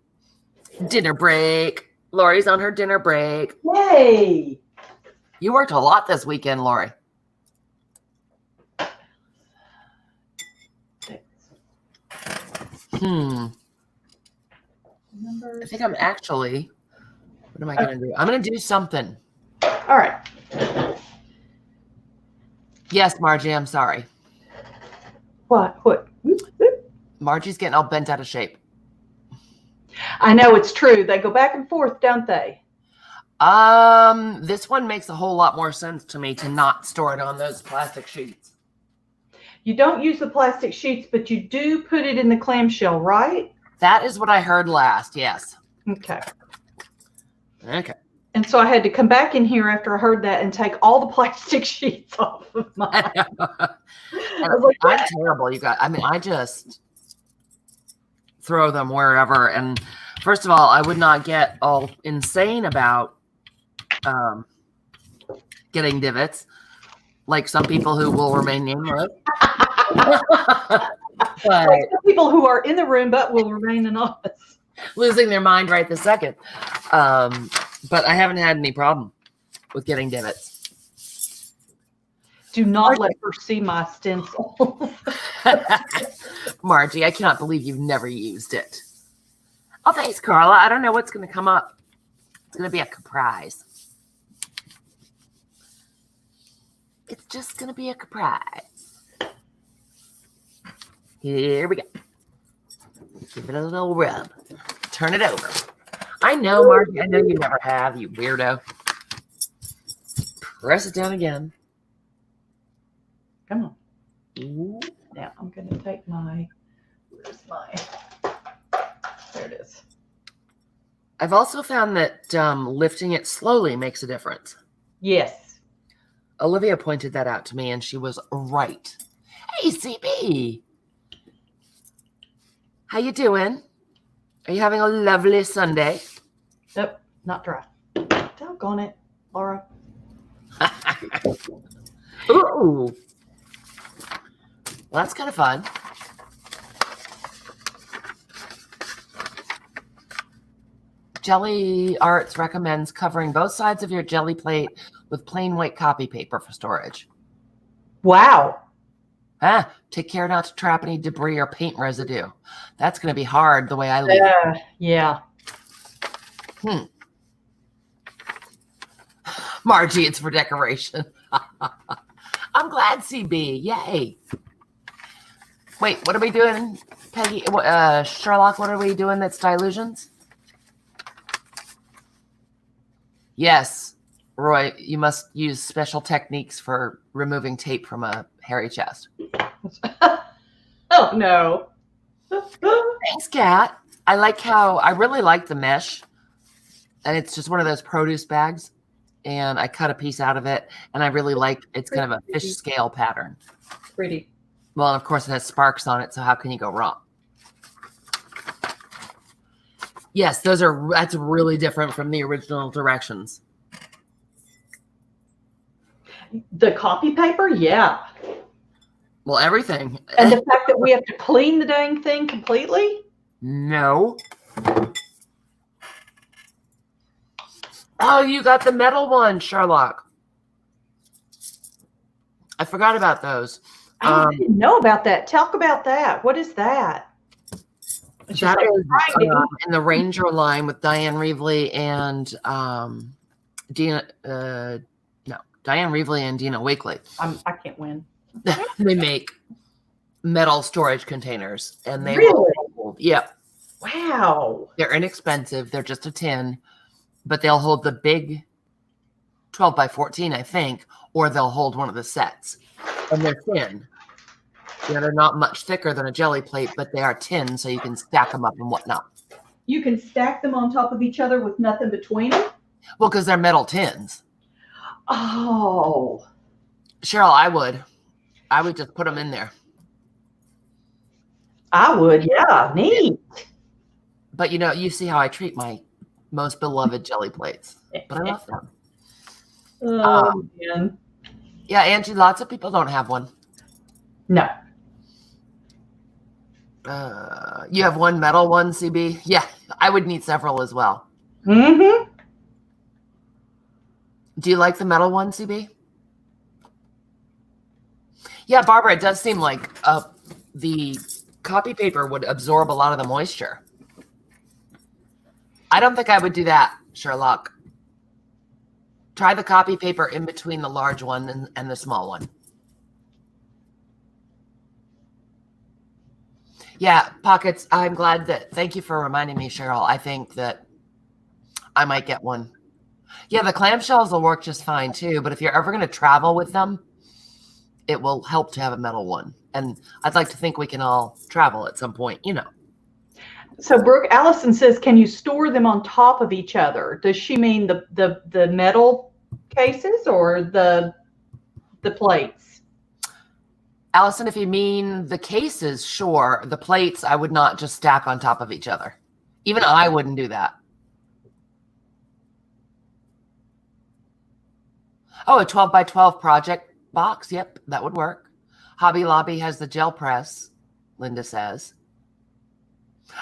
Dinner break. Lori's on her dinner break. Yay. You worked a lot this weekend, Lori. I think I'm actually, what am I going to do? I'm going to do something. All right. Yes, Margie, I'm sorry. What? Margie's getting all bent out of shape. I know, it's true. They go back and forth, don't they? This one makes a whole lot more sense to me to not store it on those plastic sheets. You don't use the plastic sheets, but you do put it in the clamshell, right? That is what I heard last, yes. Okay. Okay. And so I had to come back in here after I heard that and take all the plastic sheets off of mine. I'm terrible, you guys. I mean, I just throw them wherever. And first of all, I would not get all insane about getting divots, like some people who will remain nameless. But like some people who are in the room but will remain anonymous. Losing their mind right this second. But I haven't had any problem with getting divots. Do not let her see my stencil. Margie, I cannot believe you've never used it. Oh, thanks, Carla. I don't know what's going to come up. It's going to be a surprise. It's just going to be a surprise. Here we go. Give it a little rub. Turn it over. I know, Margie. I know you never have, you weirdo. Press it down again. Come on. Ooh. Now I'm going to take my, where's my, there it is. I've also found that lifting it slowly makes a difference. Yes. Olivia pointed that out to me, and she was right. Hey, CB. How you doing? Are you having a lovely Sunday? Nope, not dry. Doggone it, Laura. Ooh. Well, that's kind of fun. Gelli Arts recommends covering both sides of your jelly plate with plain white copy paper for storage. Wow. Take care not to trap any debris or paint residue. That's going to be hard the way I leave it. Yeah. Margie, it's for decoration. I'm glad, CB. Yay. Wait, what are we doing, Peggy? Sherlock, what are we doing that's dilutions? Yes, Roy, you must use special techniques for removing tape from a hairy chest. Oh, no. Thanks, Kat. I really like the mesh. And it's just one of those produce bags. And I cut a piece out of it. And I really like, it's kind of a fish scale pattern. Pretty. Well, and of course it has sparks on it. So how can you go wrong? Yes, that's really different from the original directions. The copy paper? Yeah. Well, everything. And the fact that we have to clean the dang thing completely? No. Oh, you got the metal one, Sherlock. I forgot about those. I didn't know about that. Talk about that. What is that? That is in the Ranger line with Diane Reevely and Diane Reevely and Dina Wakely. I can't win. They make metal storage containers, and they really? Yep. Wow. They're inexpensive. They're just a tin, but they'll hold the big 12 by 14, I think, or they'll hold one of the sets, and they're thin. You know, they're not much thicker than a jelly plate, but they are tin, so you can stack them up and whatnot. You can stack them on top of each other with nothing between them? Well, because they're metal tins. Oh. Cheryl, I would just put them in there. I would, yeah. Neat. But, you know, you see how I treat my most beloved jelly plates. But I love them. Oh, man. Yeah, Angie, lots of people don't have one. No. You have one metal one, CB? Yeah, I would need several as well. Mm-hmm. Do you like the metal one, CB? Yeah, Barbara, it does seem like the copy paper would absorb a lot of the moisture. I don't think I would do that, Sherlock. Try the copy paper in between the large one and the small one. Yeah, pockets. I'm glad that. Thank you for reminding me, Cheryl. I think that I might get one. Yeah, the clamshells will work just fine too, but if you're ever going to travel with them, it will help to have a metal one. And I'd like to think we can all travel at some point, you know. So Brooke, Allison says, can you store them on top of each other? Does she mean the metal cases or the plates? Allison, if you mean the cases, sure. The plates, I would not just stack on top of each other. Even I wouldn't do that. Oh, a 12 by 12 project box. Yep, that would work. Hobby Lobby has the gel press, Linda says.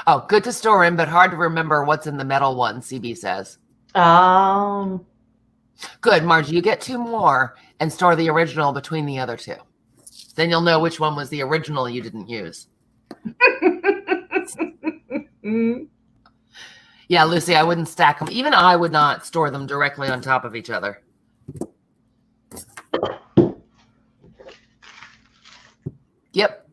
Oh, good to store in, but hard to remember what's in the metal one, CB says. Good, Margie. You get 2 more and store the original between the other 2. Then you'll know which one was the original you didn't use. Yeah, Lucy, I wouldn't stack them. Even I would not store them directly on top of each other. Yep.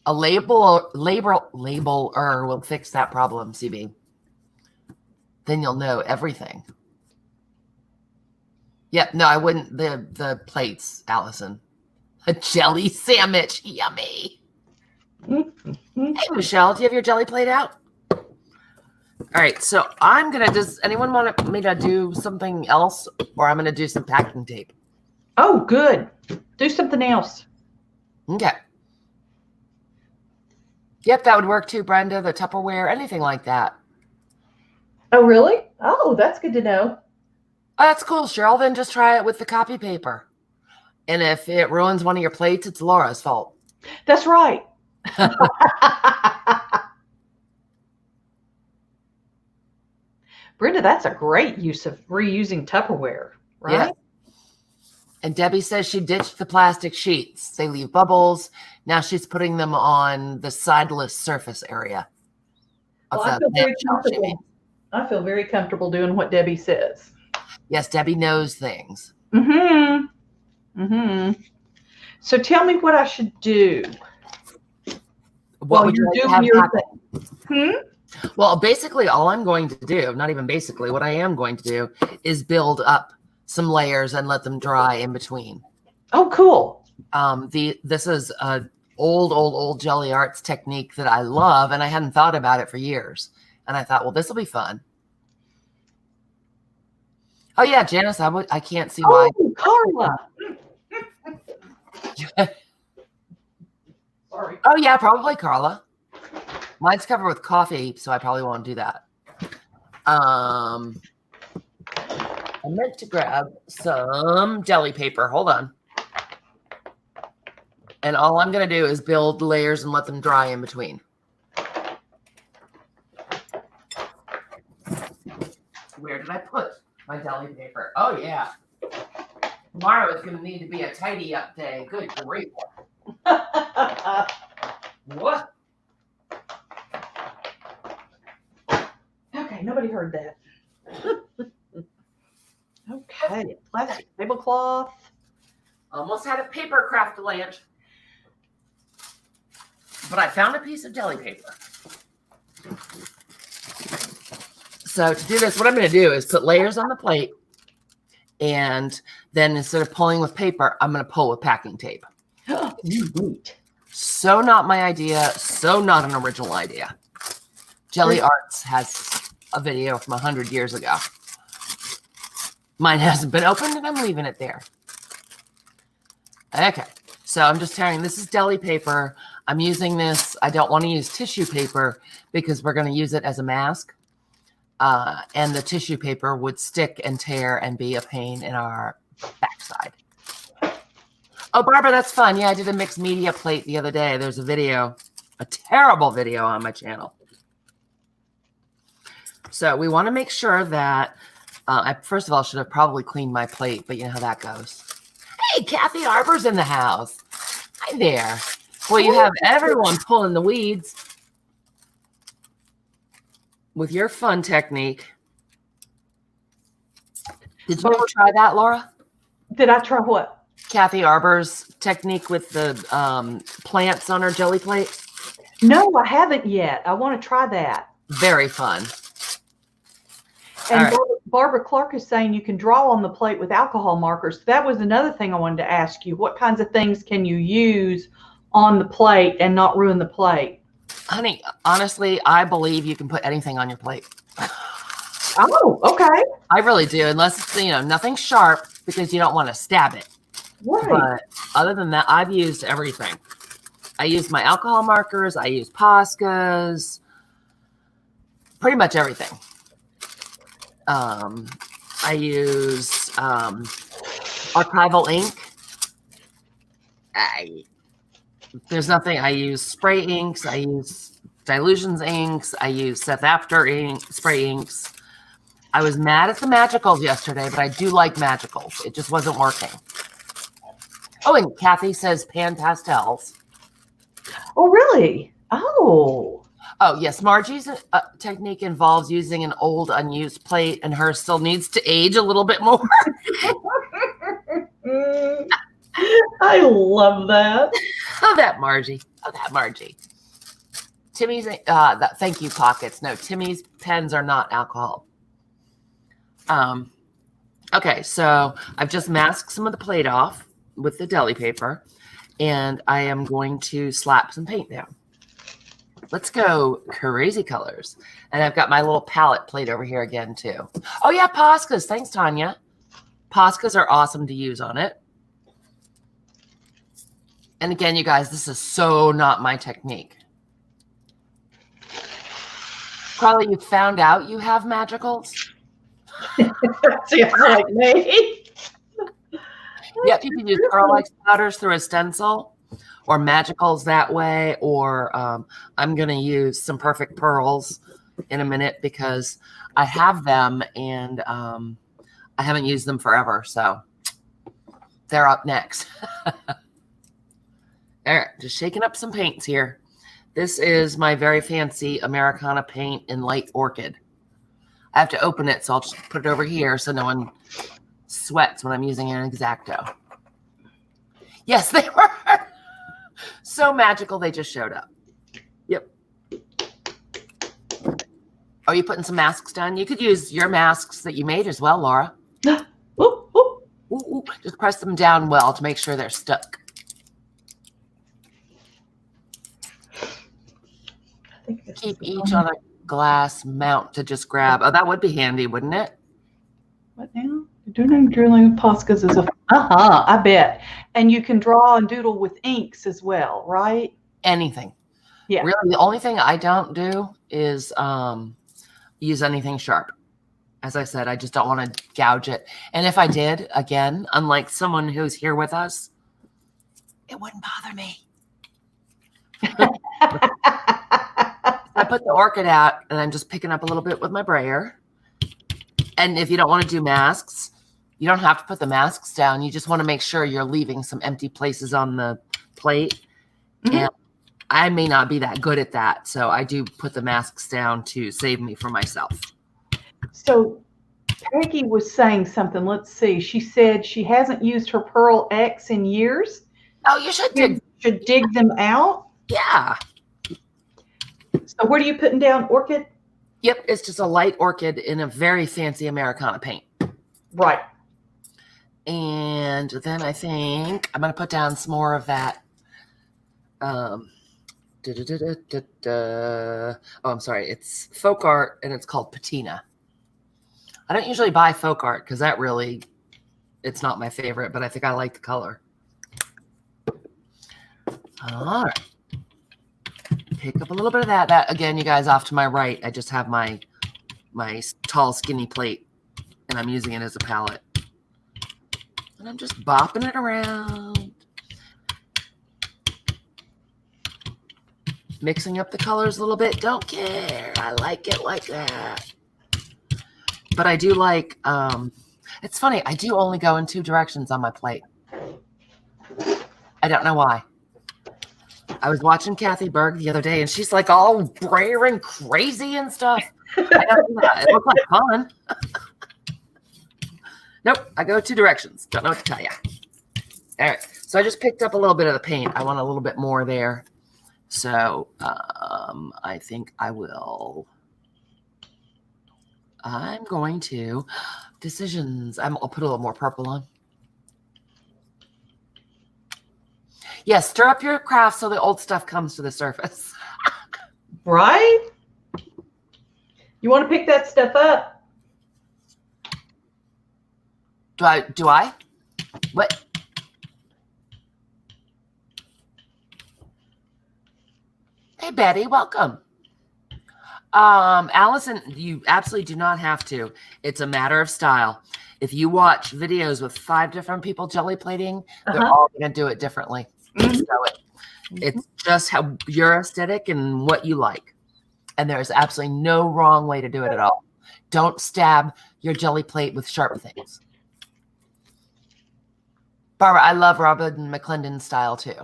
A labeler will fix that problem, CB. Then you'll know everything. Yep, no, I wouldn't. The plates, Allison. A jelly sandwich. Yummy. Hey, Michelle, do you have your jelly plate out? All right, so I'm going to, does anyone want me to do something else? Or I'm going to do some packing tape. Oh, good. Do something else. Okay. Yep, that would work too, Brenda. The Tupperware, anything like that. Oh, really? Oh, that's good to know. Oh, that's cool, Cheryl. Then just try it with the copy paper. And if it ruins one of your plates, it's Laura's fault. That's right. Brenda, that's a great use of reusing Tupperware, right? Yeah. And Debbie says she ditched the plastic sheets. They leave bubbles. Now she's putting them on the sideless surface area. Well, I feel very comfortable doing what Debbie says. Yes, Debbie knows things. Mm-hmm. Mm-hmm. So tell me what I should do. What would you doing your thing? Well, basically all I'm going to do, not even basically, what I am going to do is build up some layers and let them dry in between. Oh, cool. This is a old Gelli Arts technique that I love, and I hadn't thought about it for years. And I thought, well, this will be fun. Oh yeah, Janice, I can't see why. Oh, Carla. Sorry. Oh yeah, probably Carla. Mine's covered with coffee, so I probably won't do that. I meant to grab some jelly paper. Hold on. And all I'm going to do is build layers and let them dry in between. Where did I put my jelly paper? Oh, yeah. Tomorrow is going to need to be a tidy up day. Good grief. What? Okay, nobody heard that. Okay, plastic tablecloth. Almost had a paper craft lunch. But I found a piece of jelly paper. So to do this, what I'm going to do is put layers on the plate. And then instead of pulling with paper, I'm going to pull with packing tape. Neat. So not my idea. So not an original idea. Gelli Arts has a video from 100 years ago. Mine hasn't been opened and I'm leaving it there. Okay. So I'm just tearing, this is deli paper. I'm using this. I don't want to use tissue paper because we're going to use it as a mask. And the tissue paper would stick and tear and be a pain in our backside. Oh, Barbara, that's fun. Yeah, I did a mixed media plate the other day. There's a video, a terrible video on my channel. So we want to make sure that, I first of all should have probably cleaned my plate, but you know how that goes. Hey, Kathy Arbor's in the house. Hi there. Well, you have everyone pulling the weeds with your fun technique. Did you ever try that, Laura? Did I try what? Kathy Arbor's technique with the plants on her jelly plate? No, I haven't yet. I want to try that. Very fun. And All right. Barbara Clark is saying you can draw on the plate with alcohol markers. That was another thing I wanted to ask you. What kinds of things can you use on the plate and not ruin the plate? Honey, honestly, I believe you can put anything on your plate. Oh, okay. I really do, unless it's, nothing sharp because you don't want to stab it. Right. But other than that, I've used everything. I use my alcohol markers. I use Poscas. Pretty much everything. I use archival ink. There's nothing. I use spray inks. I use dilutions inks. I use Seth After ink, spray inks. I was mad at the magicals yesterday, but I do like magicals. It just wasn't working. Oh, and Kathy says pan pastels. Oh, really? Oh. Oh, yes. Margie's technique involves using an old unused plate, and hers still needs to age a little bit more. I love that. Oh, that Margie. Oh, that Margie. Timmy's, thank you, Pockets. No, Timmy's pens are not alcohol. Okay, so I've just masked some of the plate off with the deli paper, and I am going to slap some paint down. Let's go crazy colors. And I've got my little palette plate over here again, too. Oh, yeah, Poscas. Thanks, Tanya. Poscas are awesome to use on it. And again, you guys, this is so not my technique. Carly, you found out you have magicals? Sounds like me. Yep, you can use pearl-like powders through a stencil or magicals that way, or I'm going to use some perfect pearls in a minute because I have them and I haven't used them forever, so they're up next. All right, just shaking up some paints here. This is my very fancy Americana paint in light orchid. I have to open it, so I'll just put it over here so no one sweats when I'm using an X-Acto. Yes, they were so magical they just showed up. Yep. Are you putting some masks down? You could use your masks that you made as well, Laura. Ooh, ooh. Ooh, just press them down well to make sure they're stuck. Keep each on a glass mount to just grab. Oh, that would be handy, wouldn't it? What now? Doodling, drilling, Poscas is a I bet. And you can draw and doodle with inks as well, right? Anything. Yeah. Really, the only thing I don't do is use anything sharp. As I said, I just don't want to gouge it. And if I did, again, unlike someone who's here with us, it wouldn't bother me. I put the orchid out and I'm just picking up a little bit with my brayer. And if you don't want to do masks, you don't have to put the masks down. You just want to make sure you're leaving some empty places on the plate. Mm-hmm. And I may not be that good at that. So I do put the masks down to save me from myself. So Peggy was saying something. Let's see. She said she hasn't used her Pearl X in years. Oh, you should dig. You should dig them out. Yeah. So what are you putting down? Orchid? Yep. It's just a light orchid in a very fancy Americana paint. Right. And then I think I'm going to put down some more of that. Oh, I'm sorry. It's folk art and it's called patina. I don't usually buy folk art because that really, it's not my favorite, but I think I like the color. All right. Pick up a little bit of that. That again, you guys, off to my right, I just have my tall, skinny plate, and I'm using it as a palette. And I'm just bopping it around. Mixing up the colors a little bit. Don't care. I like it like that. But I do like, it's funny, I do only go in two directions on my plate. I don't know why. I was watching Kathy Berg the other day, and she's like all brayer crazy and stuff. I don't do that. It looked like fun. Nope, I go two directions. Don't know what to tell you. All right, so I just picked up a little bit of the paint. I want a little bit more there. So I think I will I'm going to decisions. I'll put a little more purple on. Yes, stir up your craft so the old stuff comes to the surface. Right? You want to pick that stuff up? Do I? What? Hey, Betty, welcome. Allison, you absolutely do not have to. It's a matter of style. If you watch videos with 5 different people jelly plating, they're all going to do it differently. So it's just how your aesthetic and what you like. And there's absolutely no wrong way to do it at all. Don't stab your jelly plate with sharp things. Barbara, I love Robin McClendon's style too.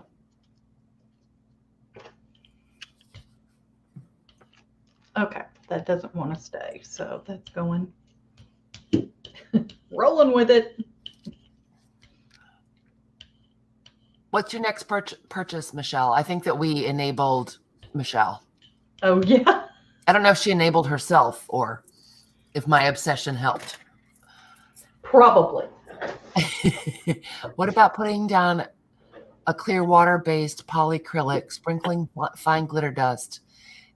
Okay, that doesn't want to stay, so that's going. Rolling with it. What's your next purchase, Michelle? I think that we enabled Michelle. Oh, yeah. I don't know if she enabled herself or if my obsession helped. Probably. What about putting down a clear water-based polyacrylic, sprinkling fine glitter dust,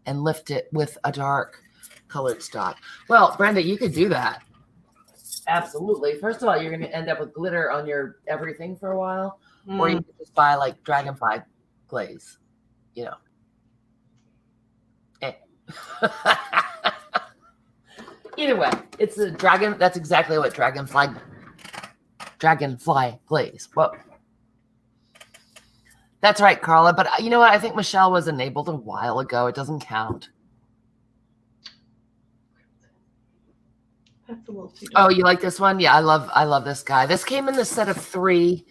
and lift it with a dark colored stock? Well, Brenda, you could do that. Absolutely. First of all, you're going to end up with glitter on your everything for a while. Or you could just buy like dragonfly glaze, you know. Either way, it's a dragon. That's exactly what dragonfly glaze. Whoa. That's right, Carla. But you know what? I think Michelle was enabled a while ago. It doesn't count. That's a little too dark. Oh, you like this one? Yeah, I love this guy. This came in the set of 3.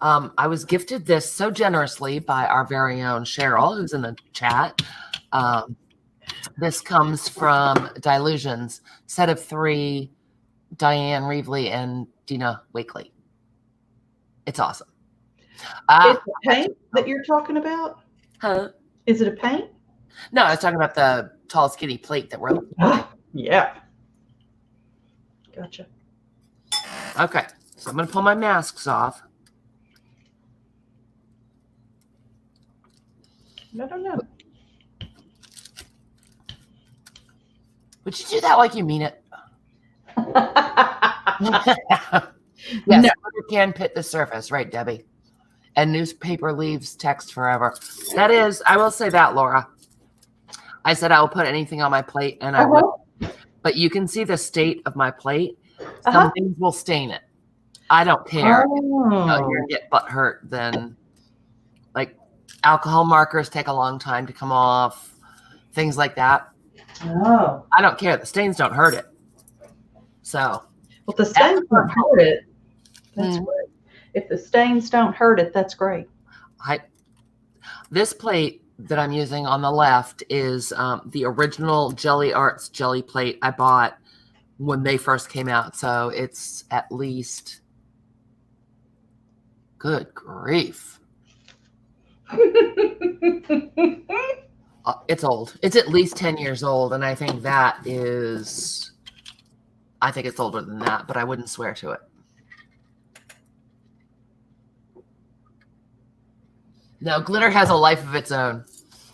I was gifted this so generously by our very own Cheryl, who's in the chat. This comes from Dilutions, set of 3, Diane Reevely and Dina Wakely. It's awesome. Is it paint that you're talking about? Huh? Is it a paint? No, I was talking about the tall, skinny plate that we're. Yeah. Gotcha. Okay, so I'm going to pull my masks off. I don't know. Would you do that like you mean it? Yes, No. you can pit the surface, right, Debbie? And newspaper leaves text forever. That is, I will say that, Laura. I said I will put anything on my plate, and I will. But you can see the state of my plate. Some things will stain it. I don't care. If you're going to get butt hurt, then like alcohol markers take a long time to come off, things like that. Oh. I don't care. The stains don't hurt it. So. Well, the stains don't hurt it. That's great. If the stains don't hurt it, that's great. This plate that I'm using on the left is the original Jelly Arts jelly plate I bought when they first came out. So it's at least, good grief. It's old. It's at least 10 years old. And I think that is, I think it's older than that, but I wouldn't swear to it. No, glitter has a life of its own,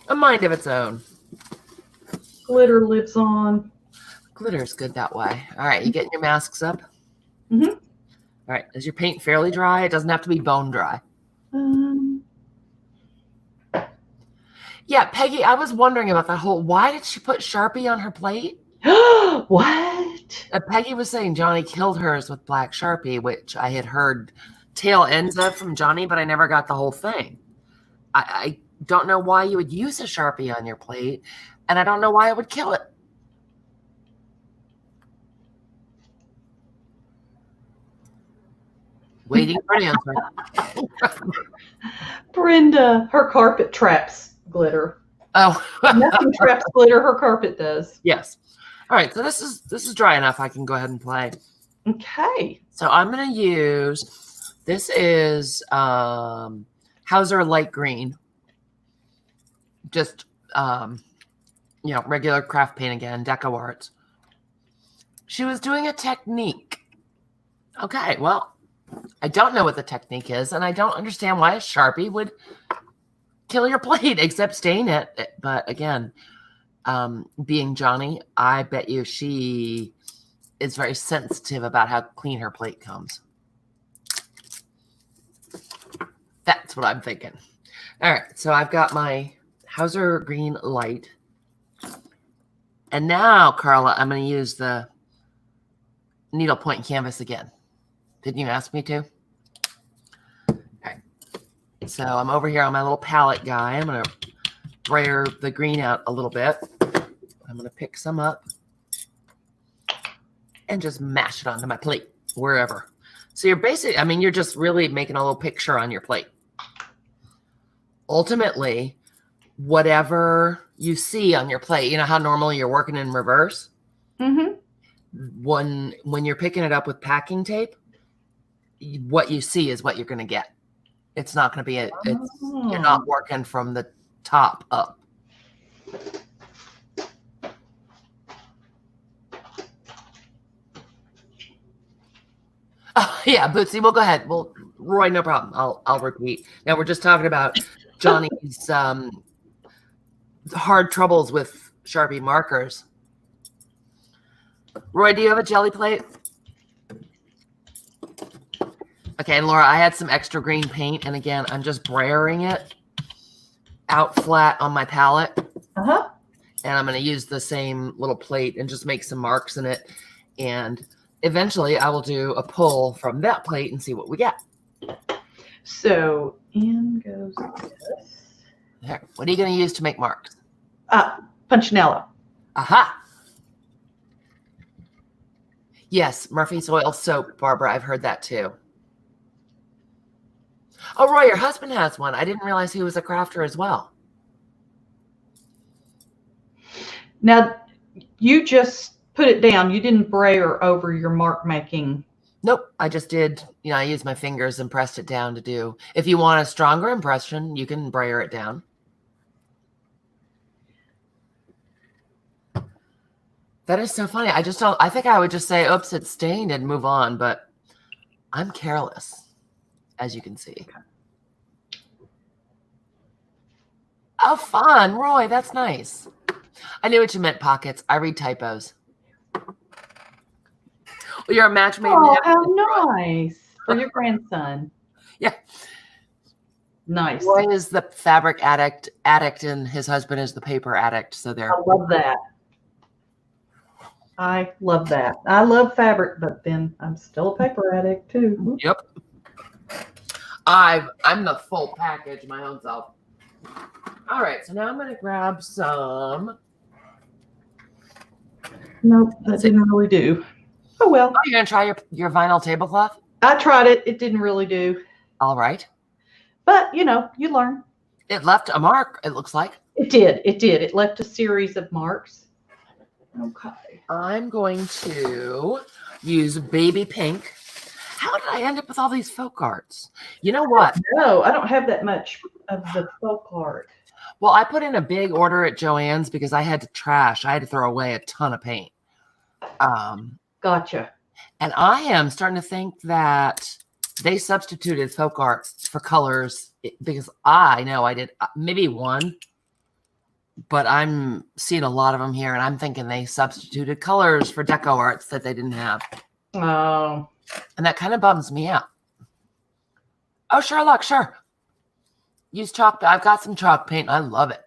a mind of its own. Glitter lives on. Glitter's good that way. All right, you getting your masks up? Mm-hmm. All right, is your paint fairly dry? It doesn't have to be bone dry. Yeah, Peggy, I was wondering about that whole, why did she put Sharpie on her plate? What? Peggy was saying Johnny killed hers with black Sharpie, which I had heard tail ends of from Johnny, but I never got the whole thing. I don't know why you would use a Sharpie on your plate, and I don't know why it would kill it. Waiting for an answer. Brenda, her carpet traps glitter. Oh. Nothing traps glitter, her carpet does. Yes. All right, so this is dry enough. I can go ahead and play. Okay. So I'm going to use, this is Hauser Light Green. Just, regular craft paint again, Deco Arts. She was doing a technique. Okay, well, I don't know what the technique is, and I don't understand why a Sharpie would kill your plate except stain it. But again, being Johnny, I bet you she is very sensitive about how clean her plate comes. That's what I'm thinking. All right, so I've got my Hauser green light. And now, Carla, I'm going to use the needlepoint canvas again. Didn't you ask me to? All right. So I'm over here on my little palette guy. I'm going to brayer the green out a little bit. I'm going to pick some up and just mash it onto my plate, wherever. So you're basically, I mean, you're just really making a little picture on your plate. Ultimately, whatever you see on your plate, you know how normally you're working in reverse? Mm-hmm. When you're picking it up with packing tape, what you see is what you're going to get. It's not going to be you're not working from the top up. Oh, yeah, Bootsy, we'll go ahead. Well, Roy, no problem. I'll repeat. Now we're just talking about Johnny's hard troubles with Sharpie markers. Roy, do you have a jelly plate? Okay, and Laura, I had some extra green paint, and again, I'm just brayering it out flat on my palette. Uh-huh. And I'm going to use the same little plate and just make some marks in it. And eventually I will do a pull from that plate and see what we get. So in goes this. There. What are you going to use to make marks? Punchinello. Aha. Yes, Murphy's Oil Soap, Barbara. I've heard that too. Oh, Roy, your husband has one. I didn't realize he was a crafter as well. Now, you just put it down. You didn't brayer over your mark making. Nope. I just did, I used my fingers and pressed it down to do. If you want a stronger impression, you can brayer it down. That is so funny. I think I would just say, oops, it's stained and move on, but I'm careless, as you can see. Oh, fun. Roy, that's nice. I knew what you meant, pockets. I read typos. Well, you're a match made in heaven. How nice. For your grandson. Yeah. Nice. Roy is the fabric addict, and his husband is the paper addict. So they're. I love that. I love that. I love fabric, but then I'm still a paper addict too. Yep. I'm the full package my own self. All right, so now I'm going to grab some. Nope, that didn't really do. Oh, well. Oh, you're going to try your vinyl tablecloth? I tried it. It didn't really do. All right. But, you learn. It left a mark, it looks like. It did. It did. It left a series of marks. Okay. I'm going to use baby pink. How did I end up with all these folk arts? You know what? No, I don't have that much of the folk art. Well, I put in a big order at Joann's because I had to trash. I had to throw away a ton of paint. Gotcha. And I am starting to think that they substituted folk art for colors because I know I did maybe one, but I'm seeing a lot of them here, and I'm thinking they substituted colors for deco arts that they didn't have. Oh. And that kind of bums me out. Oh, Sherlock, sure. Use chalk. I've got some chalk paint. I love it.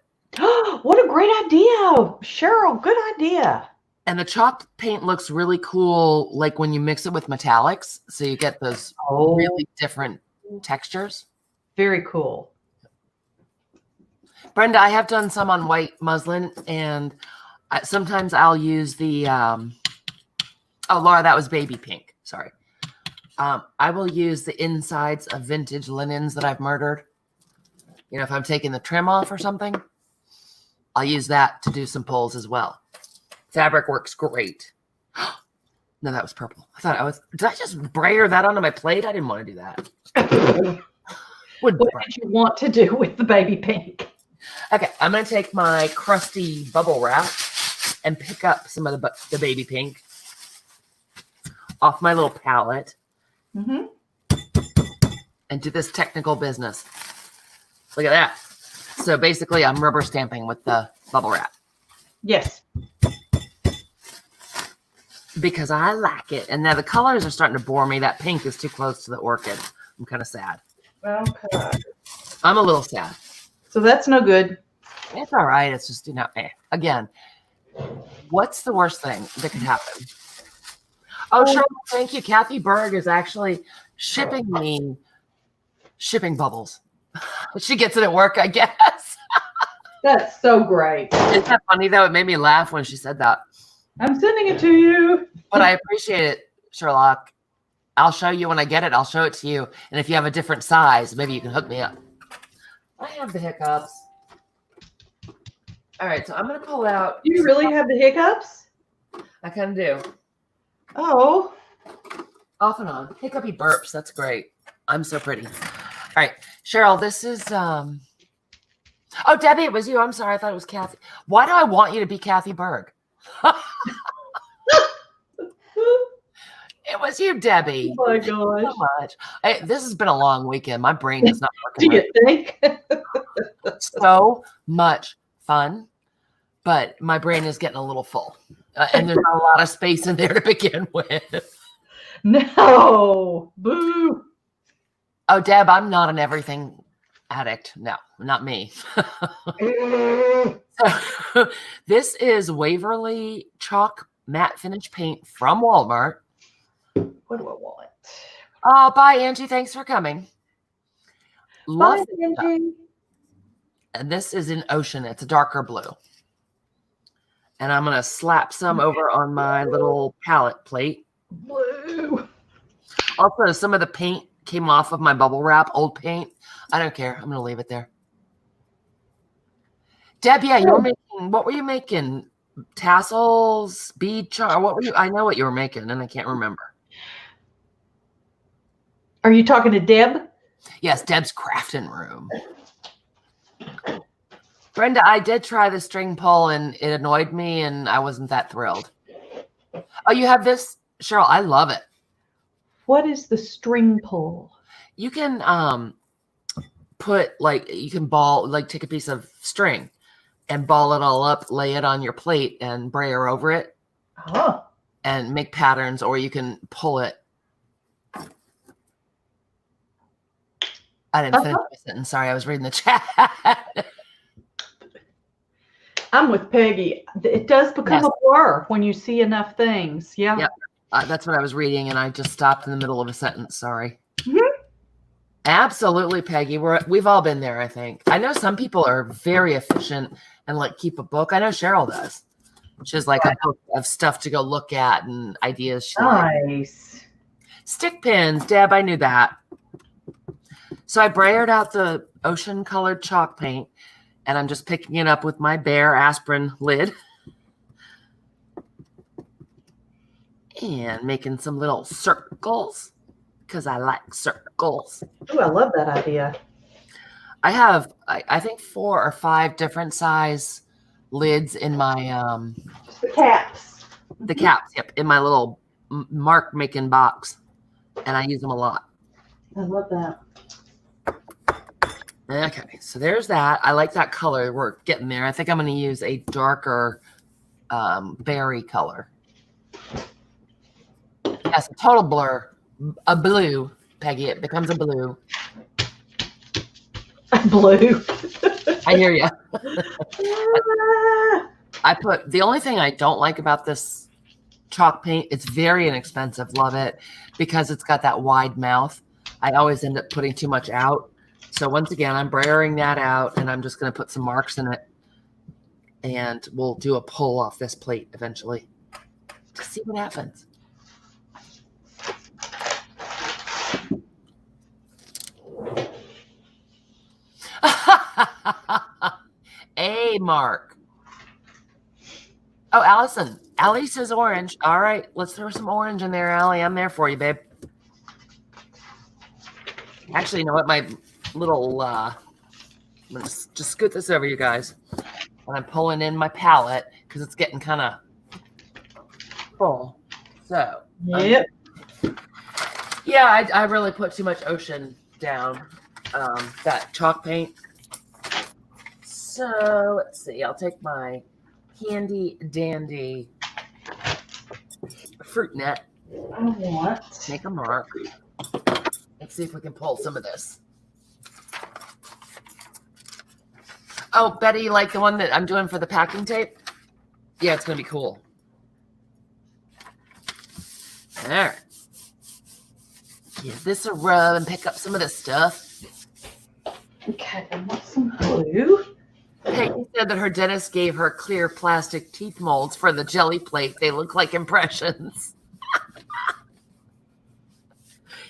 What a great idea, Cheryl. Good idea. And the chalk paint looks really cool, like when you mix it with metallics. So you get those really different textures. Very cool. Brenda, I have done some on white muslin, and sometimes I'll use the, oh, Laura, that was baby pink. Sorry. I will use the insides of vintage linens that I've murdered. If I'm taking the trim off or something, I'll use that to do some pulls as well. Fabric works great. No, that was purple. Did I just brayer that onto my plate? I didn't want to do that. What did you want to do with the baby pink? Okay, I'm going to take my crusty bubble wrap and pick up some of the baby pink off my little palette Mm-hmm. and do this technical business. Look at that. So basically I'm rubber stamping with the bubble wrap. Yes. Because I like it. And now the colors are starting to bore me. That pink is too close to the orchid. I'm kind of sad. Okay. I'm a little sad. So that's no good. It's all right. It's just, again, what's the worst thing that could happen? Oh, sure. Thank you. Kathy Berg is actually shipping me shipping bubbles. She gets it at work, I guess. That's so great. Isn't that funny, though? It made me laugh when she said that. I'm sending it to you. But I appreciate it, Sherlock. I'll show you when I get it. I'll show it to you. And if you have a different size, maybe you can hook me up. I have the hiccups. All right, so I'm going to pull out. You really have the hiccups? I kind of do. Oh. Off and on. Hiccupy burps. That's great. I'm so pretty. All right, Cheryl, this is... Oh, Debbie, it was you. I'm sorry. I thought it was Kathy. Why do I want you to be Kathy Berg? It was you, Debbie. Oh my gosh. So much. Hey, this has been a long weekend. My brain is not working. Do you think? So much fun, but my brain is getting a little full. And there's not a lot of space in there to begin with. No. Boo. Oh, Deb, I'm not an everything addict. No, not me. So, this is Waverly Chalk Matte Finish Paint from Walmart. What do I want? Oh, bye, Angie. Thanks for coming. Bye, Love it. Angie. And this is in Ocean. It's a darker blue. And I'm going to slap some over on my little palette plate. Blue. Also, some of the paint came off of my bubble wrap, old paint. I don't care. I'm going to leave it there. Deb, yeah, you were making, what were you making? Tassels, bead charm? What were you? I know what you were making, and I can't remember. Are you talking to Deb? Yes, Deb's crafting room. Brenda, I did try the string pull, and it annoyed me, and I wasn't that thrilled. Oh, you have this? Cheryl, I love it. What is the string pull? You can put, like, you can ball, like, take a piece of string and ball it all up, lay it on your plate, and brayer over it. Oh. And make patterns, or you can pull it. I didn't finish my sentence. Sorry, I was reading the chat. I'm with Peggy. It does become a blur when you see enough things. Yeah. Yep. That's what I was reading, and I just stopped in the middle of a sentence. Sorry. Mm-hmm. Absolutely, Peggy. We've all been there, I think. I know some people are very efficient and like keep a book. I know Cheryl does. She has like a book of stuff to go look at and ideas. Nice. Stick pins, Deb. I knew that. So I brayered out the ocean colored chalk paint, and I'm just picking it up with my bare aspirin lid and making some little circles because I like circles. Oh, I love that idea. I have, I think 4 or 5 different size lids in my the caps. The caps, yep, in my little mark making box, and I use them a lot. I love that. Okay, so there's that. I like that color. We're getting there. I think I'm going to use a darker berry color. Yes, a total blur. A blue, Peggy. It becomes a blue. Blue. I hear you. The only thing I don't like about this chalk paint, it's very inexpensive. Love it because it's got that wide mouth. I always end up putting too much out. So once again, I'm brayering that out, and I'm just going to put some marks in it, and we'll do a pull off this plate eventually to see what happens. Hey, Mark. Oh, Allison. Allie says orange. All right, let's throw some orange in there, Allie. I'm there for you, babe. Actually, you know what? My little, I'm going to just scoot this over, you guys. And I'm pulling in my palette because it's getting kind of full. So, yep. Yeah, I really put too much ocean down, that chalk paint. So let's see. I'll take my handy dandy fruit net. I want. Make a mark. Let's see if we can pull some of this. Oh, Betty, like the one that I'm doing for the packing tape? Yeah, it's going to be cool. All right. Give this a rub and pick up some of this stuff. Okay, I want some glue. Peggy said that her dentist gave her clear plastic teeth molds for the jelly plate. They look like impressions.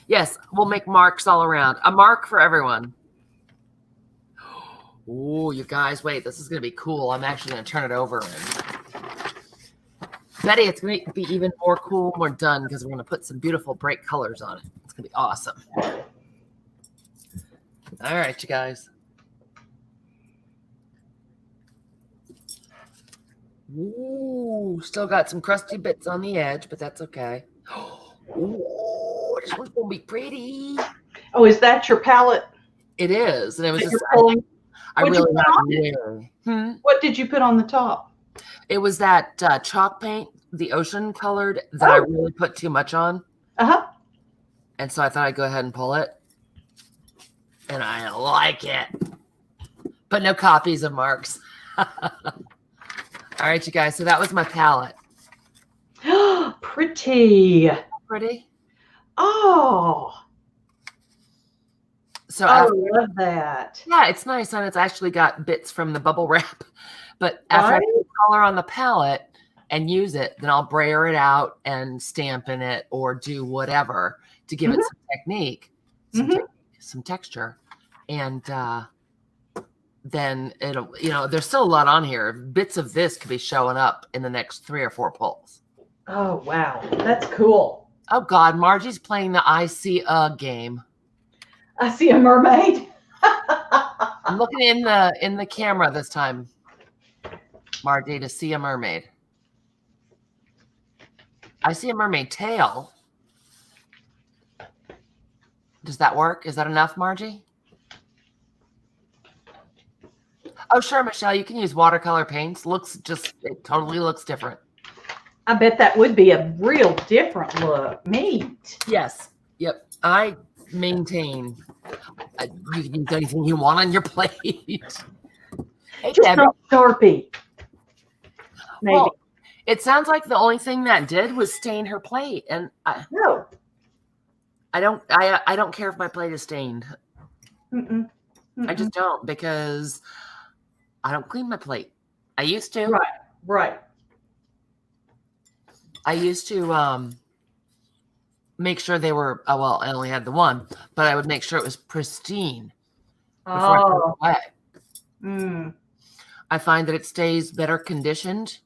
Yes, we'll make marks all around. A mark for everyone. Oh, you guys, wait. This is going to be cool. I'm actually going to turn it over. Betty, it's going to be even more cool when we're done because we're going to put some beautiful bright colors on it. It's going to be awesome. All right, you guys. Ooh, still got some crusty bits on the edge, but that's okay. Ooh, this one's going to be pretty. Oh, is that your palette? It is. And it was just, I What'd really you put got it. What did you put on the top? It was that chalk paint, the ocean colored, that I really put too much on. Uh-huh. And so I thought I'd go ahead and pull it. And I like it. But no copies of marks. All right, you guys. So that was my palette. Pretty. Pretty? Oh. So I love that. Yeah, it's nice. And it's actually got bits from the bubble wrap. But after I put color on the palette and use it, then I'll brayer it out and stamp in it or do whatever to give it some technique, some texture. And then it'll, there's still a lot on here. Bits of this could be showing up in the next 3 or 4 pulls. Oh, wow. That's cool. Oh, God. Margie's playing the I See a game. I see a mermaid. I'm looking in the camera this time, Margie, to see a mermaid. I see a mermaid tail. Does that work? Is that enough, Margie? Oh, sure, Michelle. You can use watercolor paints. It totally looks different. I bet that would be a real different look. Neat. Yes. Yep. I maintain you can use anything you want on your plate. Hey, just not Sharpie. Maybe. Well, it sounds like the only thing that did was stain her plate, and I don't care if my plate is stained. I just don't, because I don't clean my plate. I used to. Right. I used to make sure they were, well, I only had the one, but I would make sure it was pristine before I threw it away. I find that it stays better conditioned,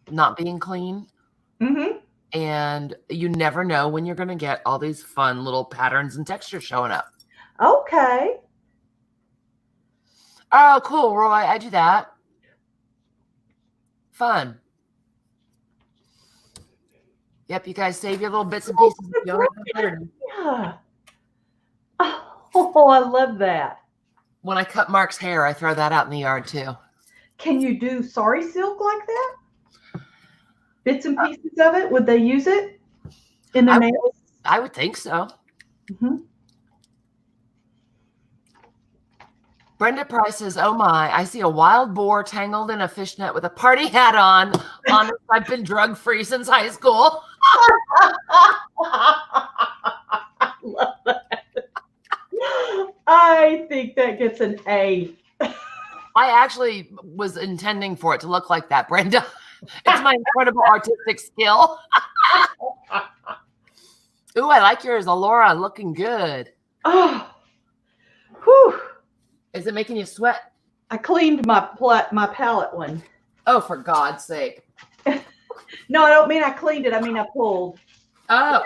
not being clean. And you never know when you're going to get all these fun little patterns and textures showing up. Okay. Oh, cool, Roy. I do that. Fun. Yep, you guys save your little bits and pieces. Yeah. Oh, I love that. When I cut Mark's hair, I throw that out in the yard too. Can you do sari silk like that? Bits and pieces of it? Would they use it in their nails? I would think so. Brenda Price says, "Oh my, I see a wild boar tangled in a fishnet with a party hat on. Honest, I've been drug-free since high school." I love that. I think that gets an A. I actually was intending for it to look like that, Brenda. It's my incredible artistic skill. Ooh, I like yours, Alora. Looking good. Oh, whew. Is it making you sweat? I cleaned my palette one. Oh, for God's sake. No, I don't mean I cleaned it. I mean I pulled. Oh.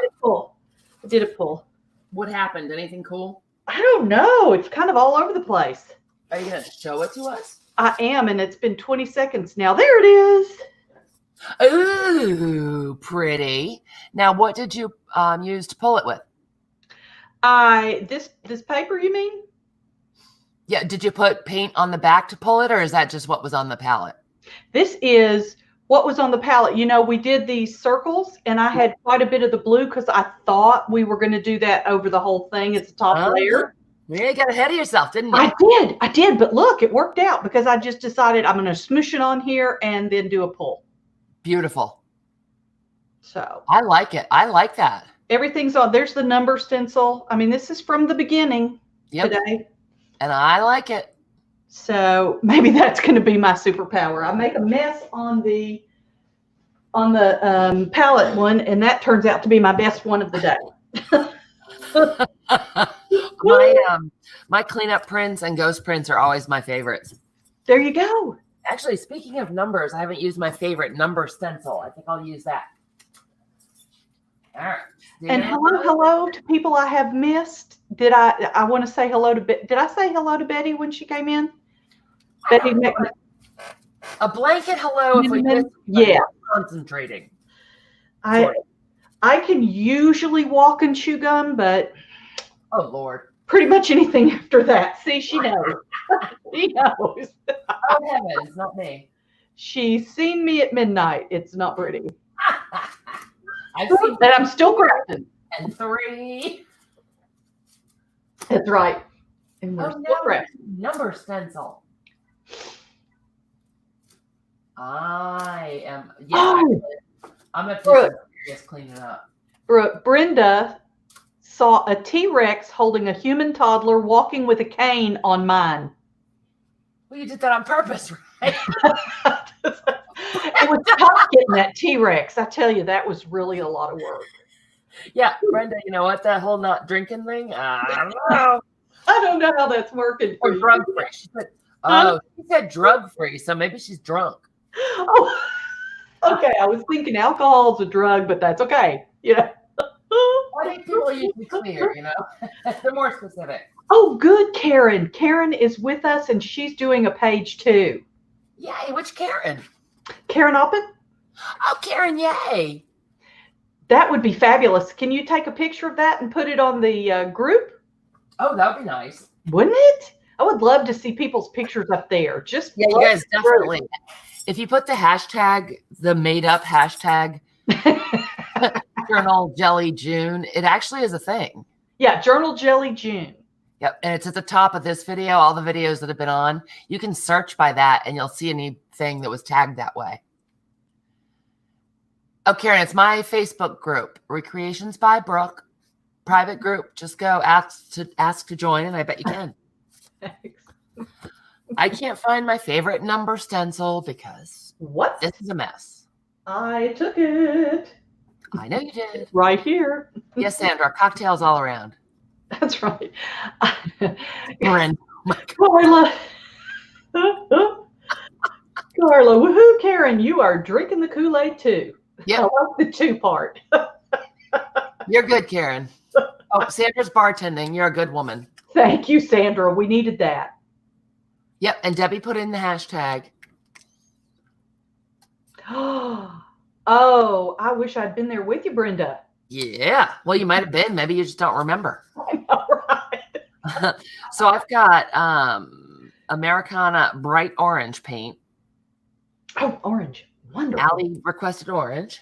I did a pull. What happened? Anything cool? I don't know. It's kind of all over the place. Are you going to show it to us? I am, and it's been 20 seconds now. There it is. Ooh, Ooh, pretty. Now, what did you use to pull it with? This paper, you mean? Yeah, did you put paint on the back to pull it, or is that just what was on the palette? This is what was on the palette. You know, we did these circles, and I had quite a bit of the blue because I thought we were going to do that over the whole thing as a top layer. Yeah, you got ahead of yourself, didn't you? I did, but look, it worked out because I just decided I'm going to smoosh it on here and then do a pull. Beautiful. So I like it. I like that. Everything's on. There's the number stencil. I mean, this is from the beginning today. And I like it. So maybe that's going to be my superpower. I make a mess on the palette one, and that turns out to be my best one of the day. My cleanup prints and ghost prints are always my favorites. There you go. Actually, speaking of numbers, I haven't used my favorite number stencil. I think I'll use that. All right. And hello to people I have missed. I want to say hello to did I say hello to Betty when she came in? Betty, a blanket hello if we missed. Yeah, concentrating. I can usually walk and chew gum, but oh Lord, pretty much anything after that. See, she knows. She knows. Oh heavens, not me. She's seen me at midnight. It's not pretty. I've seen that. I'm still crafting. And 3. That's right. And we're still crafting. Number stencil. I am. Yeah, I'm a just cleaning up. Brenda saw a T-Rex holding a human toddler walking with a cane on mine. Well, you did that on purpose, right? It was tough getting that T-Rex. I tell you, that was really a lot of work. Yeah, Brenda, you know what? That whole not drinking thing? I don't know. I don't know how that's working. Or drug-free. She said drug-free, so maybe she's drunk. Oh, okay. I was thinking alcohol is a drug, but that's okay. You know. Why do people usually clear, you know? They're more specific. Oh, good, Karen. Karen is with us, and she's doing a page 2. Yay, which Karen? Karen Oppen? Oh, Karen, yay. That would be fabulous. Can you take a picture of that and put it on the group? Oh, that would be nice. Wouldn't it? I would love to see people's pictures up there. Just yeah, you guys definitely. If you put the hashtag, the made-up hashtag, journalgellijune, it actually is a thing. Yeah, journalgellijune. Yep, and it's at the top of this video, all the videos that have been on. You can search by that, and you'll see anything that was tagged that way. Oh, Karen, it's my Facebook group, Recreations by Brooke, private group. Just go ask to join, and I bet you can. Thanks. I can't find my favorite number stencil because this is a mess. I took it. I know you did. Right here. Yes, Sandra, cocktails all around. That's right. Karen. Carla. Carla, woohoo, Karen, you are drinking the Kool-Aid too. Yeah. I like the 2 part. You're good, Karen. Oh, Sandra's bartending. You're a good woman. Thank you, Sandra. We needed that. Yep, and Debbie put in the hashtag. Oh, I wish I'd been there with you, Brenda. Yeah. Well, you might have been. Maybe you just don't remember. I know, right? So I've got Americana bright orange paint. Oh, orange. Wonderful. Allie requested orange.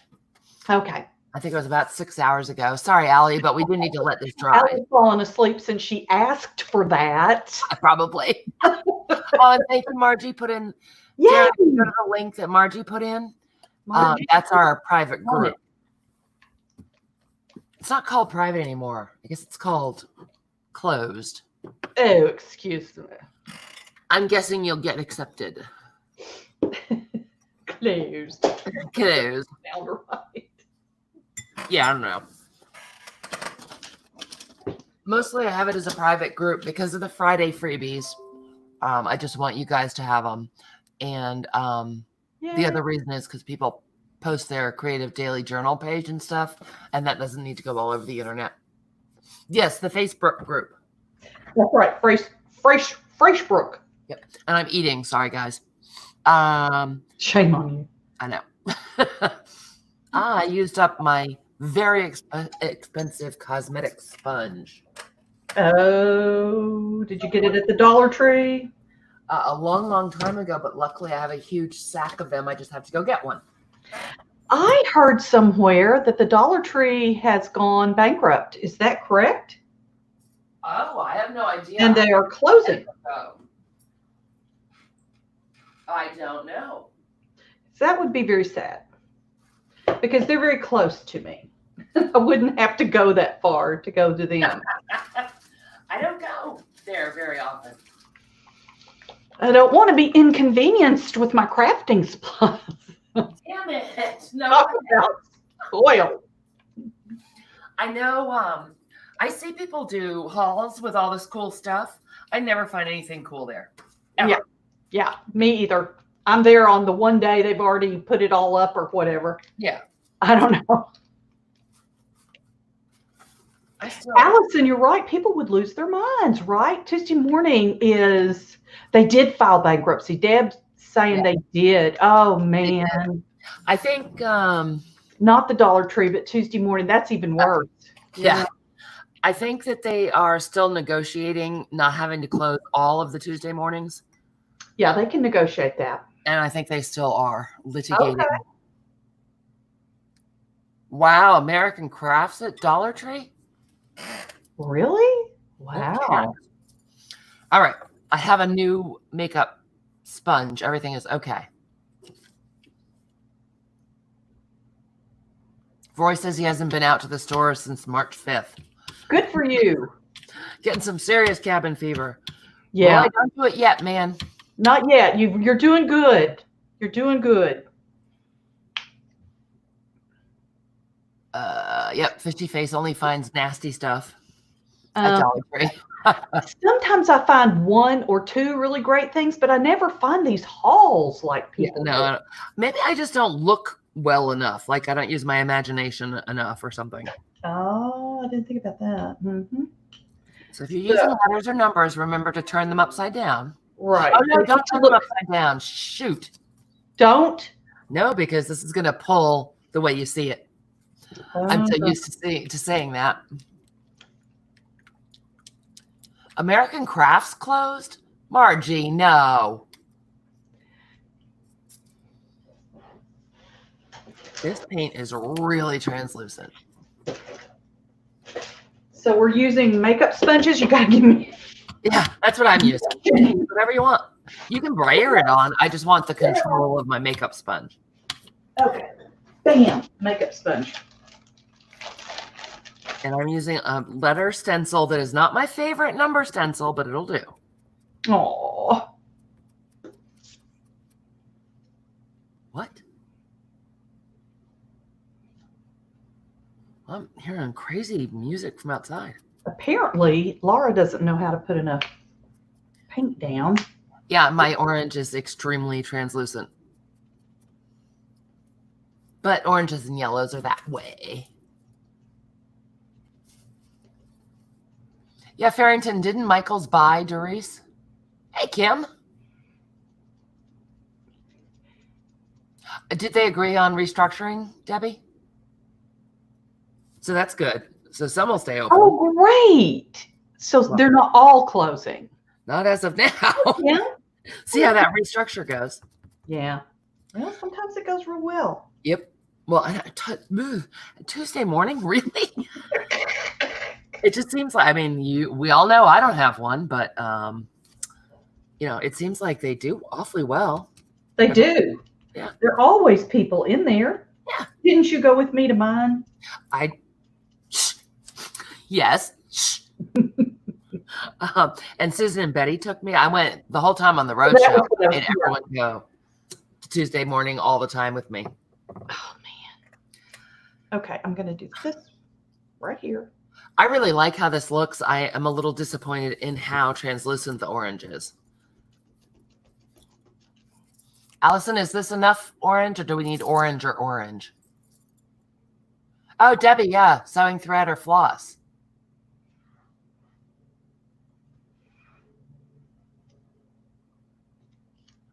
Okay. I think it was about 6 hours ago. Sorry, Allie, but we do need to let this dry. Allie's fallen asleep since she asked for that. Probably. Oh, and thank you, Margie put in. Yeah. Go to the link that Margie put in. That's our private group. It's not called private anymore. I guess it's called closed. Oh, excuse me. I'm guessing you'll get accepted. Closed. Closed. Sound right. Yeah, I don't know. Mostly I have it as a private group because of the Friday freebies. I just want you guys to have them. And the other reason is because people post their creative daily journal page and stuff, and that doesn't need to go all over the internet. Yes, the Facebook group. That's right. Freshbrook. Yep. And I'm eating. Sorry, guys. Shame on you. I know. I used up my very expensive cosmetic sponge. Oh, did you get it at the Dollar Tree? A long time ago, but luckily I have a huge sack of them. I just have to go get one. I heard somewhere that the Dollar Tree has gone bankrupt. Is that correct? Oh, I have no idea. And they are closing. I don't know. That would be very sad because they're very close to me. I wouldn't have to go that far to go to them. I don't go there very often. I don't want to be inconvenienced with my crafting supplies. Damn it. No. Talk about oil. I know I see people do hauls with all this cool stuff. I never find anything cool there. Ever. Yeah, me either. I'm there on the one day they've already put it all up or whatever. Yeah. I don't know. Allison, you're right. People would lose their minds, right? Tuesday morning they did file bankruptcy. Deb's saying they did. Oh, man. I think not the Dollar Tree, but Tuesday morning. That's even worse. Yeah. I think that they are still negotiating not having to close all of the Tuesday mornings. Yeah, they can negotiate that. And I think they still are litigating. Okay. Wow, American Crafts at Dollar Tree? Really? Wow. Okay. All right. I have a new makeup sponge. Everything is okay. Roy says he hasn't been out to the store since March 5th. Good for you. Getting some serious cabin fever. Yeah. Roy, don't do it yet, man. Not yet. You're doing good. You're doing good. Yep. Fishy Face only finds nasty stuff at Dollar Tree. Sometimes I find one or two really great things, but I never find these hauls like people. No, maybe I just don't look well enough. Like I don't use my imagination enough or something. Oh, I didn't think about that. Mm-hmm. So if you're using letters or numbers, remember to turn them upside down. Right. Oh, no, don't turn them upside down. Shoot. Don't? No, because this is going to pull the way you see it. I'm so used to saying that. American Crafts closed? Margie, no. This paint is really translucent. So we're using makeup sponges. You got to give me. Yeah, that's what I'm using. Whatever you want. You can brayer it on. I just want the control of my makeup sponge. Okay. Bam. Makeup sponge. And I'm using a letter stencil that is not my favorite number stencil, but it'll do. Oh. What? I'm hearing crazy music from outside. Apparently, Laura doesn't know how to put enough paint down. Yeah, my orange is extremely translucent. But oranges and yellows are that way. Yeah, Farrington, didn't Michaels buy Doris? Hey, Kim. Did they agree on restructuring, Debbie? So that's good. So some will stay open. Oh, great. So they're not all closing. Not as of now. Yeah. See how that restructure goes. Yeah. Well, sometimes it goes real well. Yep. Well, Tuesday morning, really? It just seems like, I mean, we all know I don't have one, but, it seems like they do awfully well. They do. Yeah. There are always people in there. Yeah. Didn't you go with me to mine? Yes. And Susan and Betty took me. I went the whole time on the road show, and everyone go to Tuesday morning all the time with me. Oh, man. Okay, I'm going to do this right here. I really like how this looks. I am a little disappointed in how translucent the orange is. Allison, is this enough orange, or do we need orange or orange? Oh, Debbie, yeah, sewing thread or floss.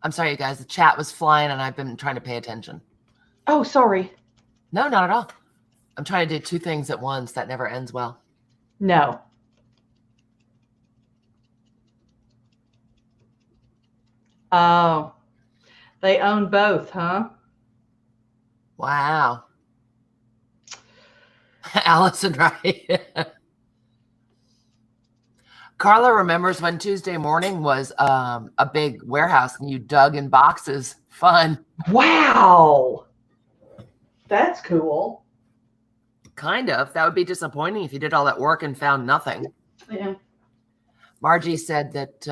I'm sorry, you guys. The chat was flying, and I've been trying to pay attention. Oh, sorry. No, not at all. I'm trying to do two things at once. That never ends well. No. Oh, they own both, huh? Wow. Allison, right? Carla remembers when Tuesday morning was a big warehouse and you dug in boxes. Fun. Wow. That's cool. Kind of. That would be disappointing if you did all that work and found nothing. Yeah. Margie said that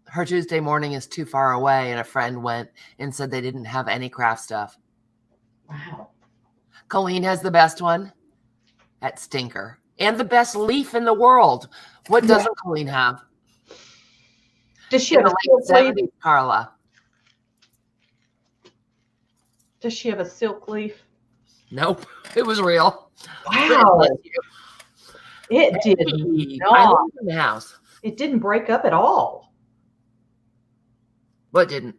her Tuesday morning is too far away, and a friend went and said they didn't have any craft stuff. Wow. Colleen has the best one at Stinker and the best leaf in the world. What doesn't Colleen have? Does she have a silk leaf? Carla. Does she have a silk leaf? Nope. It was real. Wow. It did not. I lived in the house. It didn't break up at all. What didn't?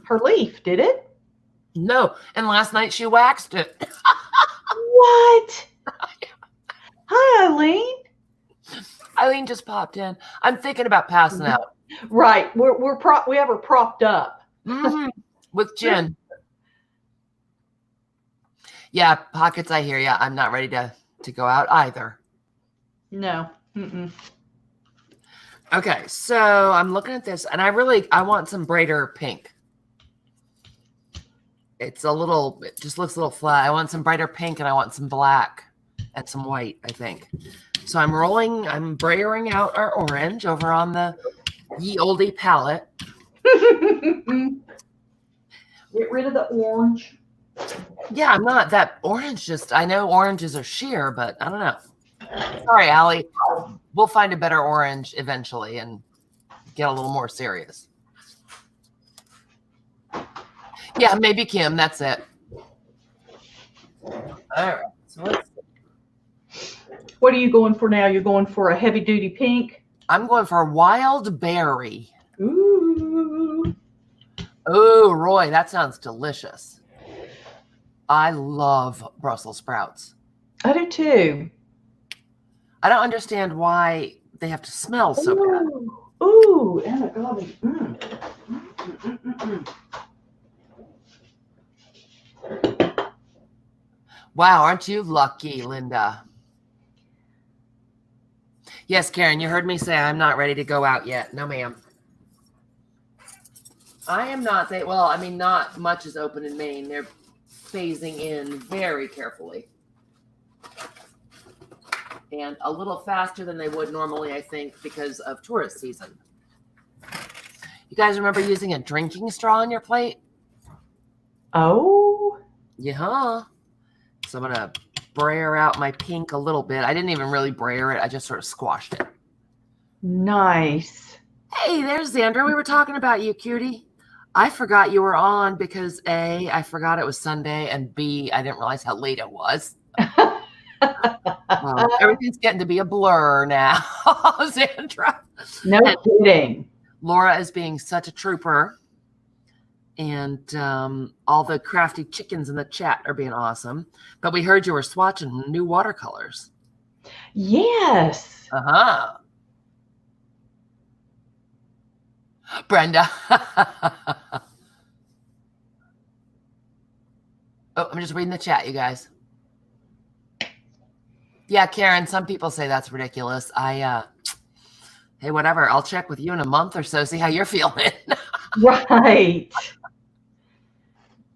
Her leaf, did it? No. And last night she waxed it. What? Hi, Eileen. Eileen just popped in. I'm thinking about passing out. Right. We have her propped up. With gin. Yeah, Pockets, I hear ya. I'm not ready to go out either. No. Mm-mm. Okay, so I'm looking at this, and I want some brighter pink. It just looks a little flat. I want some brighter pink, and I want some black and some white, I think. So I'm brayering out our orange over on the Ye Olde palette. Get rid of the orange. Yeah, I'm not that orange. I know oranges are sheer, but I don't know. Sorry, Allie. We'll find a better orange eventually and get a little more serious. Yeah, maybe Kim. That's it. All right. So what are you going for now? You're going for a heavy duty pink? I'm going for a wild berry. Ooh. Oh, Roy, that sounds delicious. I love Brussels sprouts. I do too. I don't understand why they have to smell so bad. Ooh, and a golly. Wow, aren't you lucky, Linda? Yes, Karen, you heard me say I'm not ready to go out yet. No, ma'am. I am not. Not much is open in Maine. They're phasing in very carefully. And a little faster than they would normally, I think, because of tourist season. You guys remember using a drinking straw on your plate? Oh. Yeah. So I'm going to brayer out my pink a little bit. I didn't even really brayer it. I just sort of squashed it. Nice. Hey, there's Xandra. We were talking about you, cutie. I forgot you were on because A, I forgot it was Sunday, and B, I didn't realize how late it was. Everything's getting to be a blur now, Xandra. No kidding. Laura is being such a trooper. And all the crafty chickens in the chat are being awesome. But we heard you were swatching new watercolors. Yes. Uh-huh. Brenda. Oh, I'm just reading the chat, you guys. Yeah, Karen, some people say that's ridiculous. Hey, whatever. I'll check with you in a month or so, see how you're feeling. Right.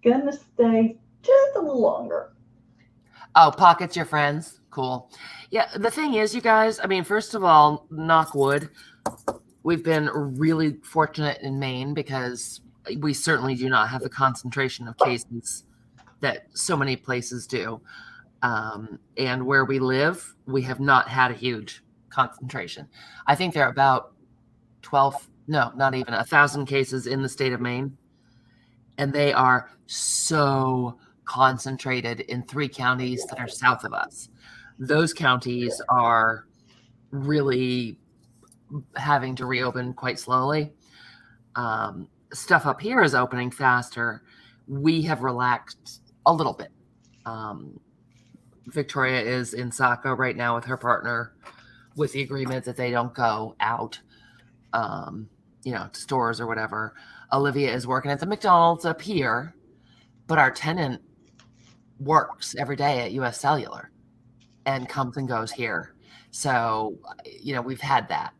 Gonna stay just a little longer. Oh, Pockets, your friends. Cool. Yeah, the thing is, you guys, first of all, knock wood, we've been really fortunate in Maine because we certainly do not have the concentration of cases that so many places do. And where we live, we have not had a huge concentration. I think there are about 1,000 cases in the state of Maine. And they are so concentrated in 3 counties that are south of us. Those counties are really having to reopen quite slowly. Stuff up here is opening faster. We have relaxed a little bit. Victoria is in Saco right now with her partner with the agreement that they don't go out, to stores or whatever. Olivia is working at the McDonald's up here, but our tenant works every day at US Cellular and comes and goes here. So, we've had that.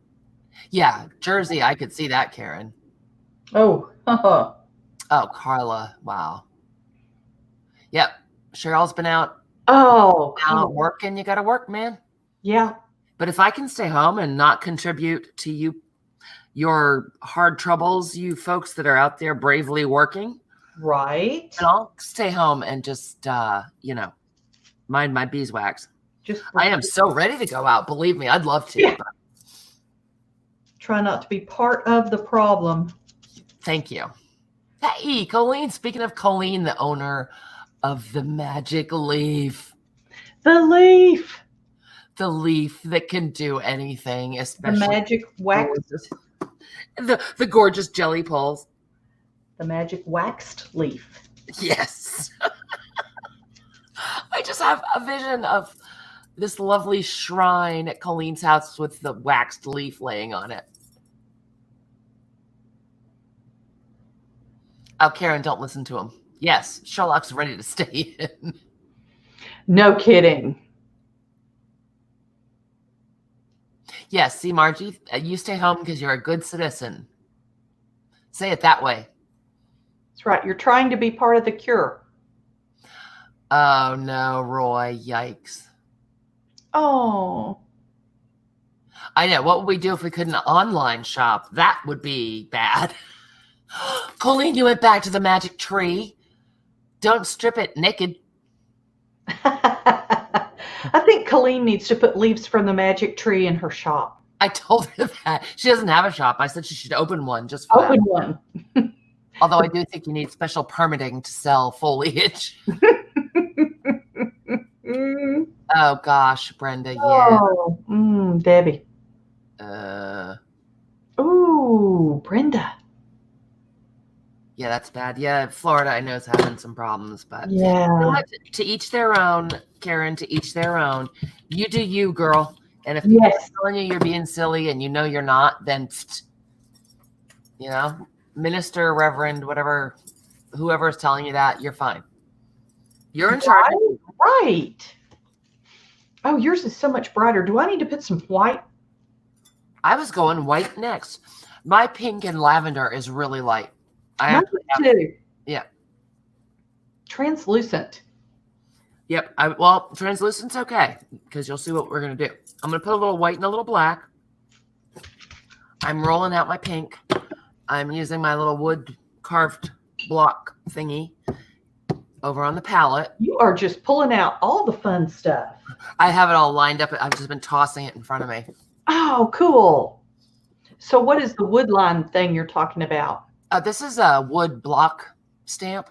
Yeah, Jersey, I could see that, Karen. Oh, Oh, Carla, wow. Yep, Cheryl's been out. Oh, Out working. You got to work, man. Yeah. But if I can stay home and not contribute to your hard troubles, you folks that are out there bravely working, right? And I'll stay home and just, mind my beeswax. I am so ready to go out. Believe me, I'd love to. Yeah. Try not to be part of the problem. Thank you. Hey, Colleen. Speaking of Colleen, the owner of the magic leaf. The leaf. The leaf that can do anything, especially the magic wax. The gorgeous jelly pulls. The magic waxed leaf. Yes. I just have a vision of this lovely shrine at Colleen's house with the waxed leaf laying on it. Oh, Karen, don't listen to him. Yes, Sherlock's ready to stay in. No kidding. Yes, see, Margie, you stay home because you're a good citizen. Say it that way. That's right. You're trying to be part of the cure. Oh, no, Roy. Yikes. Oh. I know. What would we do if we couldn't online shop? That would be bad. Colleen, you went back to the magic tree. Don't strip it naked. I think Colleen needs to put leaves from the magic tree in her shop. I told her that. She doesn't have a shop. I said she should open one just for Open that. one. Although I do think you need special permitting to sell foliage. Oh, gosh, Brenda, yeah. Oh, Debbie. Ooh, Brenda. Yeah, that's bad. Yeah, Florida, I know, is having some problems, but yeah. You know what? To each their own, Karen, to each their own. You do you, girl. And if people are telling you you're being silly and you know you're not, then, minister, reverend, whatever, whoever is telling you that, you're fine. You're in charge. Right. Oh, yours is so much brighter. Do I need to put some white? I was going white next. My pink and lavender is really light. Mine too. Yeah. Translucent. Yep. Translucent's okay because you'll see what we're going to do. I'm going to put a little white and a little black. I'm rolling out my pink. I'm using my little wood carved block thingy over on the palette. You are just pulling out all the fun stuff. I have it all lined up. I've just been tossing it in front of me. Oh, cool. So what is the wood line thing you're talking about? This is a wood block stamp.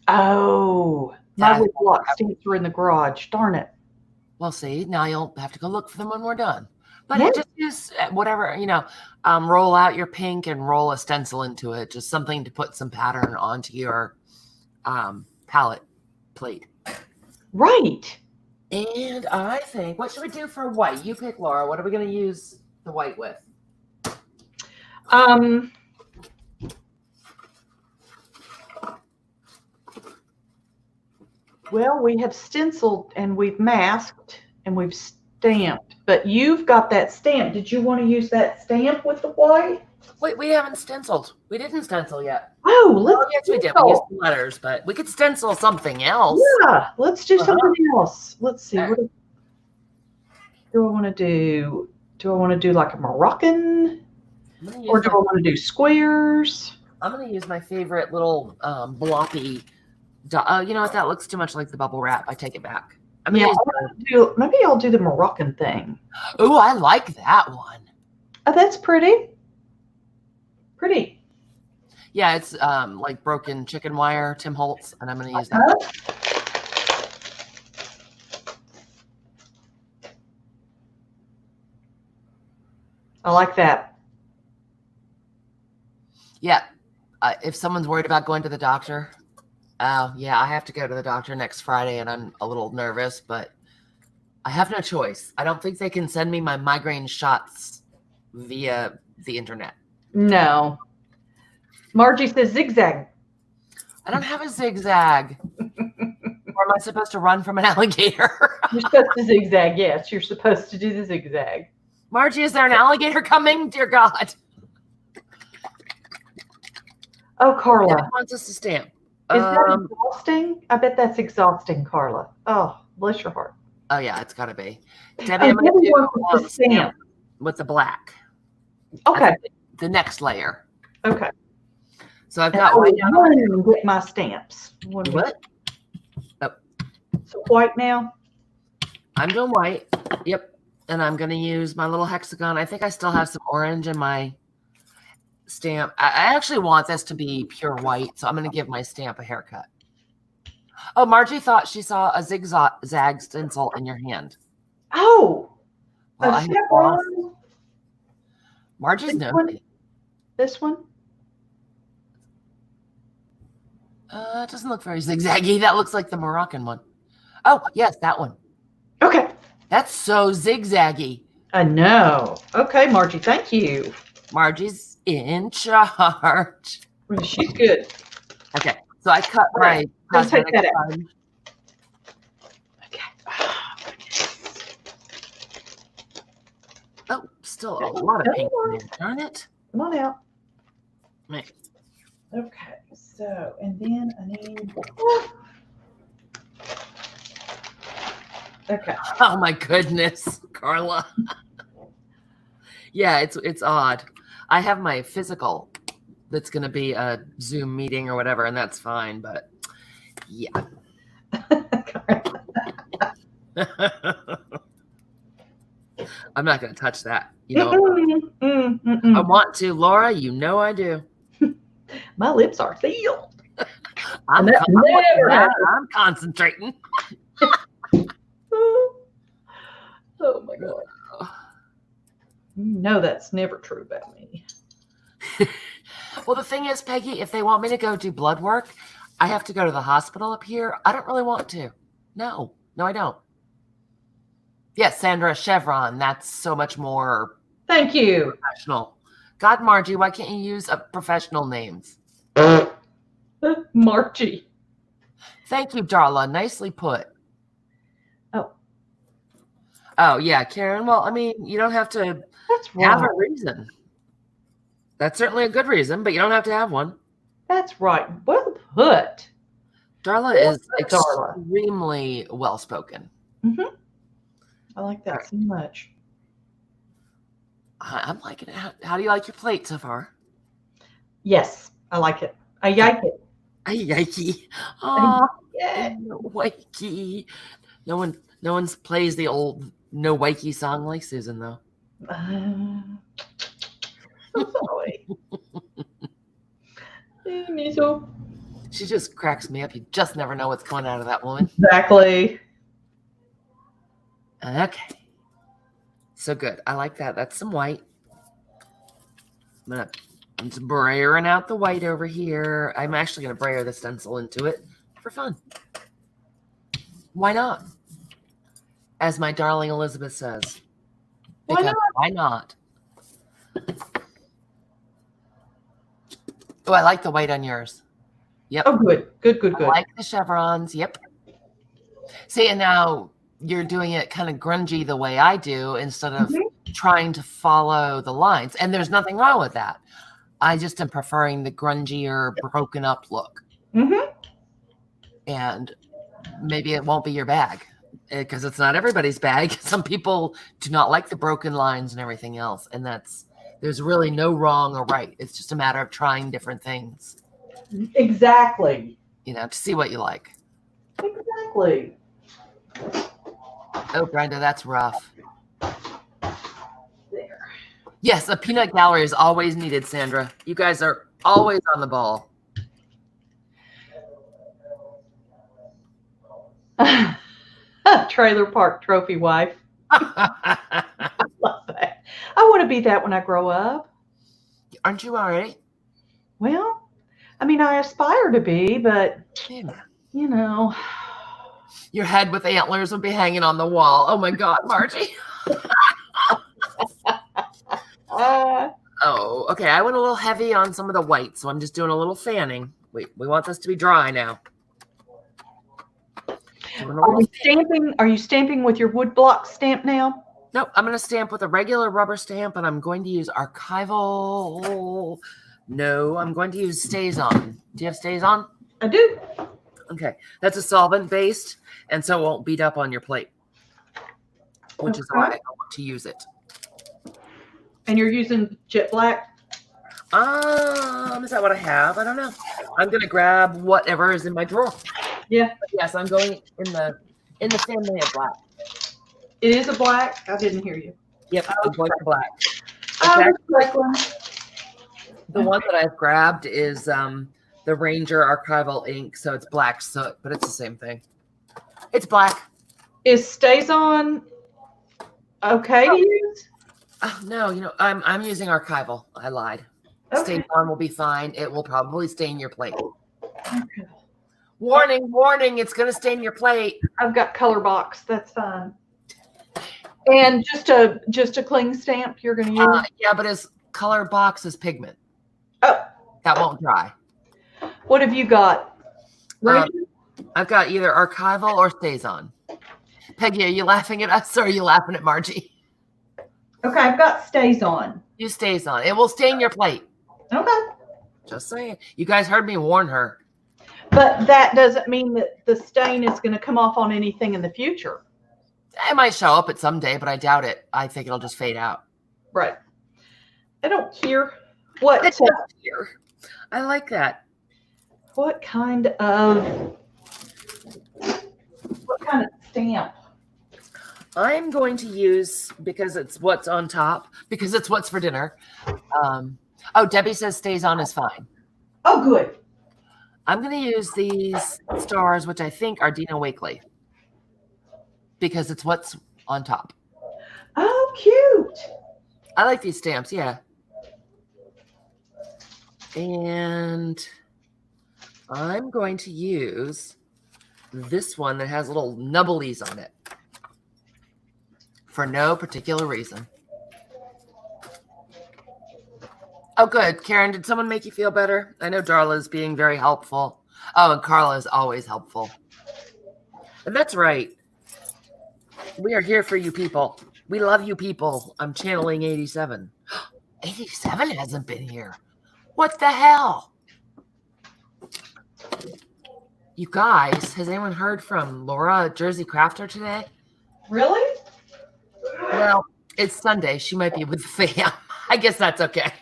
Oh, my wood block stamps were in the garage. Darn it. Well, see, now you'll have to go look for them when we're done. But just use whatever, roll out your pink and roll a stencil into it. Just something to put some pattern onto your palette plate. Right. And I think, what should we do for white? You pick, Laura. What are we going to use the white with? Well, we have stenciled and we've masked and we've stamped, but you've got that stamp. Did you want to use that stamp with the white? Wait, we haven't stenciled. We didn't stencil yet. Oh, yes, we did. We used the letters, but we could stencil something else. Yeah, let's do something else. Let's see. What do I want to do? Do I want to do like a Moroccan? Or do I want to do squares? I'm going to use my favorite little bloppy. You know what? That looks too much like the bubble wrap. I take it back. Maybe I'll do the Moroccan thing. Oh, I like that one. Oh, that's pretty. Pretty. Yeah, it's like broken chicken wire, Tim Holtz, and I'm going to use that. I like that. Yeah. If someone's worried about going to the doctor, Oh, yeah, I have to go to the doctor next Friday, and I'm a little nervous, but I have no choice. I don't think they can send me my migraine shots via the internet. No. Margie says zigzag. I don't have a zigzag. Or am I supposed to run from an alligator? You're supposed to zigzag. Yes, you're supposed to do the zigzag. Margie, is there an alligator coming? Dear God. Oh, Carla. It wants us to stamp. Is that exhausting? I bet that's exhausting, Carla. Oh, bless your heart. Oh, yeah, it's got to be. Debbie, I'm going to do stamp with the black. Okay. The next layer. Okay. So I've got white now. I'm going to get my stamps. What? Oh. So white now? I'm doing white. Yep. And I'm going to use my little hexagon. I think I still have some orange in my stamp. I actually want this to be pure white, so I'm going to give my stamp a haircut. Oh, Margie thought she saw a zigzag stencil in your hand. Oh. Well, Margie's nosy. This one? It doesn't look very zigzaggy. That looks like the Moroccan one. Oh, yes, that one. Okay. That's so zigzaggy. I know. Okay, Margie, thank you. Margie's in charge. She's good. Okay, so I cut my cosmetic sponge. Okay. Oh, still a lot of paint in there. Darn it. Come on out. Right. Okay, so, and then I need... Okay. Oh my goodness, Carla. Yeah, it's odd. I have my physical that's going to be a Zoom meeting or whatever, and that's fine, but yeah. I'm not going to touch that. You know, I want to, Laura. You know I do. My lips are sealed. I'm concentrating. Oh my God. No, that's never true about me. Well, the thing is, Peggy, if they want me to go do blood work, I have to go to the hospital up here. I don't really want to. No, I don't. Yes, Sandra, Chevron. That's so much more. Thank you. Professional. God, Margie, why can't you use professional names? Margie. Thank you, Darla. Nicely put. Oh, yeah, Karen. Well, I mean, you don't have to have a reason. That's certainly a good reason, but you don't have to have one. That's right. Well put. Darla is extremely well-spoken. Mm-hmm. I like that so much. I'm liking it. How do you like your plate so far? Yes, I like it. I like it. I yikey. Oh, yeah. No wakey. No one plays the old No Wakey song like Susan, though. So sorry. She just cracks me up. You just never know what's coming out of that woman. Exactly. Okay. So good. I like that. That's some white. I'm just brayering out the white over here. I'm actually going to brayer the stencil into it for fun. Why not? As my darling Elizabeth says. Because why not? Oh, I like the white on yours. Yep. Oh, good. I like the chevrons. Yep. See, and now you're doing it kind of grungy the way I do instead of trying to follow the lines. And there's nothing wrong with that. I just am preferring the grungier, broken up look. Mm-hmm. And maybe it won't be your bag because it's not everybody's bag. Some people do not like the broken lines and everything else. And there's really no wrong or right. It's just a matter of trying different things. Exactly. You know, to see what you like. Exactly. Oh, Brenda, that's rough. There. Yes, a peanut gallery is always needed, Sandra. You guys are always on the ball. Trailer park trophy wife. I love that. I want to be that when I grow up. Aren't you already? Well, I mean, I aspire to be, but Yeah. you know. Your head with antlers would be hanging on the wall. Oh my God, Margie. Oh, okay. I went a little heavy on some of the white, so I'm just doing a little fanning. We want this to be dry now. Are you stamping with your wood block stamp now? Nope, I'm going to stamp with a regular rubber stamp, and I'm going to use archival. No, I'm going to use StazOn. Do you have StazOn? I do. Okay, that's a solvent-based, and so it won't beat up on your plate, which is why I don't want to use it. And you're using jet black? Is that what I have? I don't know. I'm going to grab whatever is in my drawer. Yeah. But yes, I'm going in the family of black. It is a black? I didn't hear you. Yep, I'm going for black. The one that I've grabbed is the Ranger Archival ink, so it's black soot, but it's the same thing. It's black. Is StazOn okay to use? No, I'm using Archival. I lied. Okay. StazOn will be fine. It will probably stain your plate. Okay. Warning, it's going to stain your plate. I've got color box. That's fine. And just a cling stamp you're going to use? Yeah, but his color box is pigment. Oh. That won't dry. What have you got? I've got either Archival or StazOn. Peggy, are you laughing at us or are you laughing at Margie? Okay, I've got StazOn. Use StazOn. It will stain your plate. Okay. Just saying. You guys heard me warn her. But that doesn't mean that the stain is going to come off on anything in the future. It might show up at some day, but I doubt it. I think it'll just fade out. Right. I don't care what. I don't care. I like that. What kind of stamp? I'm going to use, because it's what's on top, because it's what's for dinner. Debbie says StazOn is fine. Oh, good. I'm going to use these stars, which I think are Dina Wakley, because it's what's on top. Oh, cute. I like these stamps, yeah. And I'm going to use this one that has little nubblies on it for no particular reason. Oh, good. Karen, did someone make you feel better? I know Darla's being very helpful. Oh, and Carla is always helpful. And that's right. We are here for you people. We love you people. I'm channeling 87. 87 hasn't been here. What the hell? You guys, has anyone heard from Laura at Jersey Crafter today? Really? Well, it's Sunday. She might be with the fam. I guess that's okay.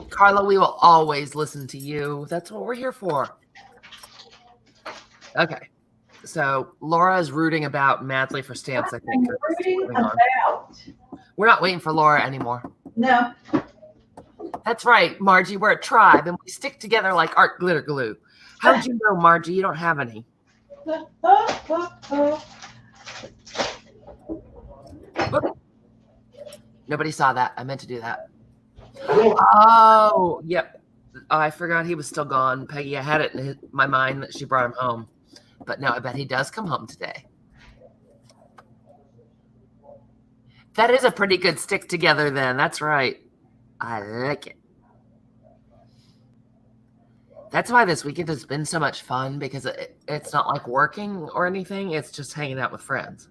Carla, we will always listen to you. That's what we're here for. Okay. So Laura is rooting about madly for stamps, I think. We're not waiting for Laura anymore. No. That's right, Margie. We're a tribe, and we stick together like art glitter glue. How did you know, Margie? You don't have any. Nobody saw that. I meant to do that. Oh, yep. Oh, I forgot he was still gone. Peggy, I had it in my mind that she brought him home. But no, I bet he does come home today. That is a pretty good stick together then. That's right. I like it. That's why this weekend has been so much fun, because it's not like working or anything. It's just hanging out with friends.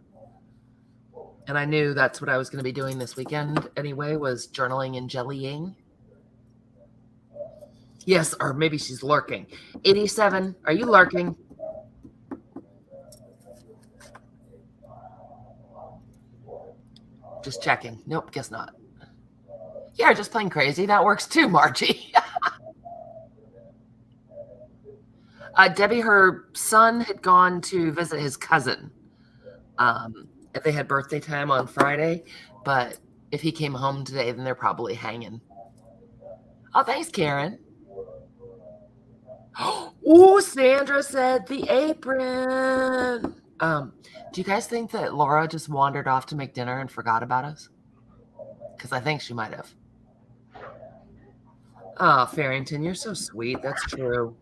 And I knew that's what I was going to be doing this weekend anyway, was journaling and jellying. Yes, or maybe she's lurking. 87, are you lurking? Just checking. Nope, guess not. Yeah, just playing crazy. That works too, Margie. Debbie, her son had gone to visit his cousin. They had birthday time on Friday, but if he came home today, then they're probably hanging. Oh, thanks, Karen. Oh, Sandra said the apron. Do you guys think that Laura just wandered off to make dinner and forgot about us? because I think she might have. Oh, Farrington, you're so sweet. That's true.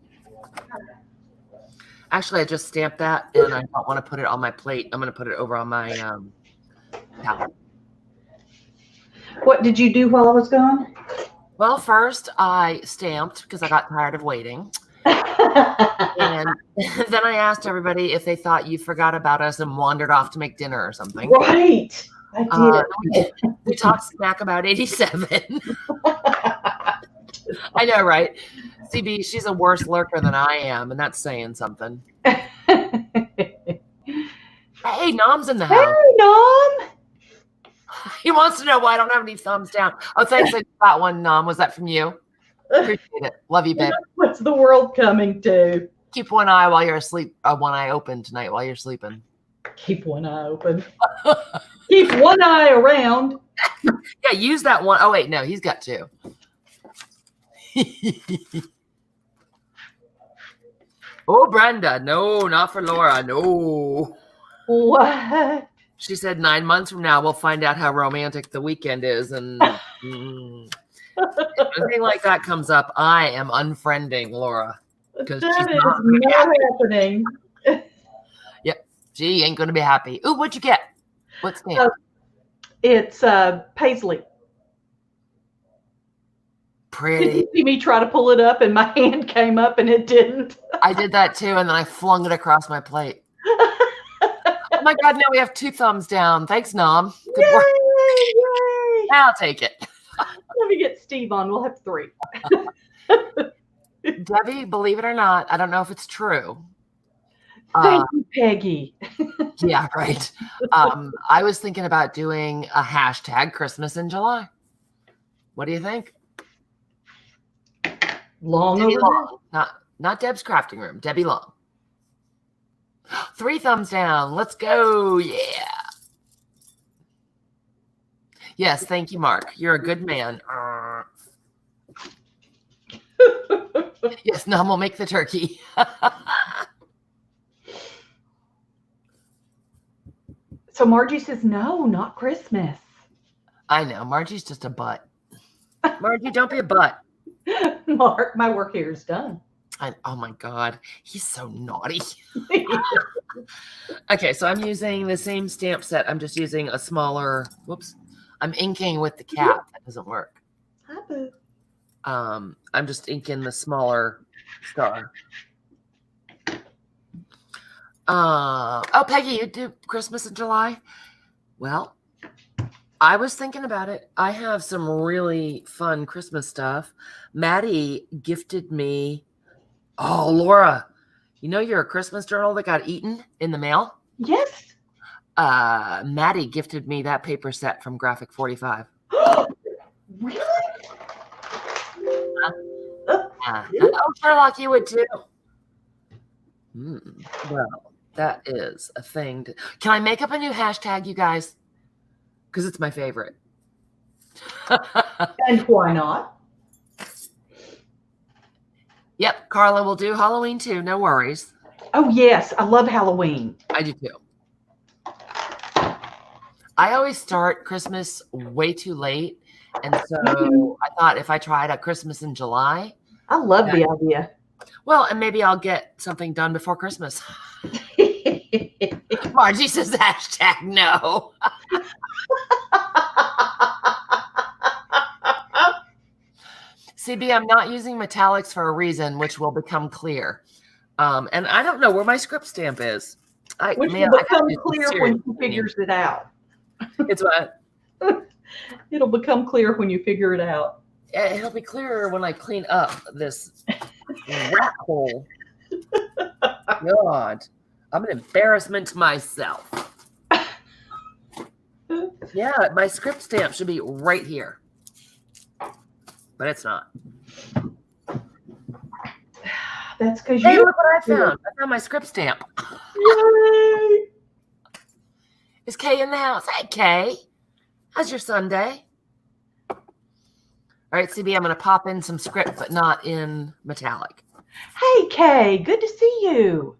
Actually, I just stamped that, and I don't want to put it on my plate. I'm going to put it over on my palette. What did you do while I was gone? Well, first I stamped because I got tired of waiting. And then I asked everybody if they thought you forgot about us and wandered off to make dinner or something. Right. I did. We talked smack about 87. I know, right? CB, she's a worse lurker than I am, and that's saying something. Hey, Nom's in the house. Hey, Nom. He wants to know why I don't have any thumbs down. Oh, thanks. I got one, Nom. Was that from you? Appreciate it. Love you, babe. What's the world coming to? Keep one eye while you're asleep. One eye open tonight while you're sleeping. Keep one eye open. Keep one eye around. Yeah, use that one. Oh, wait. No, he's got two. Oh, Brenda. No, not for Laura. No. What? She said 9 months from now, we'll find out how romantic the weekend is. And if anything like that comes up, I am unfriending Laura. Because she's not happening. Yep. She ain't going to be happy. Ooh, what'd you get? What's that? It's Paisley. Pretty. Did you see me try to pull it up and my hand came up and it didn't? I did that too, and then I flung it across my plate. Oh my God, now we have 2 thumbs down. Thanks, Nom. Good work. Yay. I'll take it. Let me get Steve on. We'll have 3. Debbie, believe it or not, I don't know if it's true. Thank you, Peggy. Yeah, right. I was thinking about doing a hashtag Christmas in July. What do you think? Long Debbie over Long. Not Deb's crafting room. Debbie Long. 3 thumbs down. Let's go. Yeah. Yes, thank you, Mark. You're a good man. Yes, Nom will make the turkey. So Margie says, no, not Christmas. I know. Margie's just a butt. Margie, don't be a butt. Mark, my work here is done. Oh my God. He's so naughty. Okay, so I'm using the same stamp set. I'm just using a smaller, whoops. I'm inking with the cap. That doesn't work. Hi, boo. I'm just inking the smaller star. Oh, Peggy, you do Christmas in July? Well, I was thinking about it. I have some really fun Christmas stuff. Maddie gifted me. Oh, Laura, you know your Christmas journal that got eaten in the mail? Yes. Maddie gifted me that paper set from Graphic 45. Really? Oh, Sherlock, you would too. Well, that is a thing. Can I make up a new hashtag, you guys? Because it's my favorite. And why not? Yep, Carla will do Halloween too. No worries. Oh, yes. I love Halloween. I do too. I always start Christmas way too late. And so I thought if I tried a Christmas in July. I love the idea. Well, and maybe I'll get something done before Christmas. Margie says hashtag no. CB, I'm not using metallics for a reason, which will become clear. And I don't know where my script stamp is. Which will become clear when she figures it out. It's what? It'll become clear when you figure it out. It'll be clearer when I clean up this rat hole. God, I'm an embarrassment to myself. Yeah, my script stamp should be right here. But it's not. That's because Hey, look what I found. I found my script stamp. Yay! Is Kay in the house? Hey, Kay. How's your Sunday? All right, CB, I'm going to pop in some script, but not in metallic. Hey, Kay. Good to see you.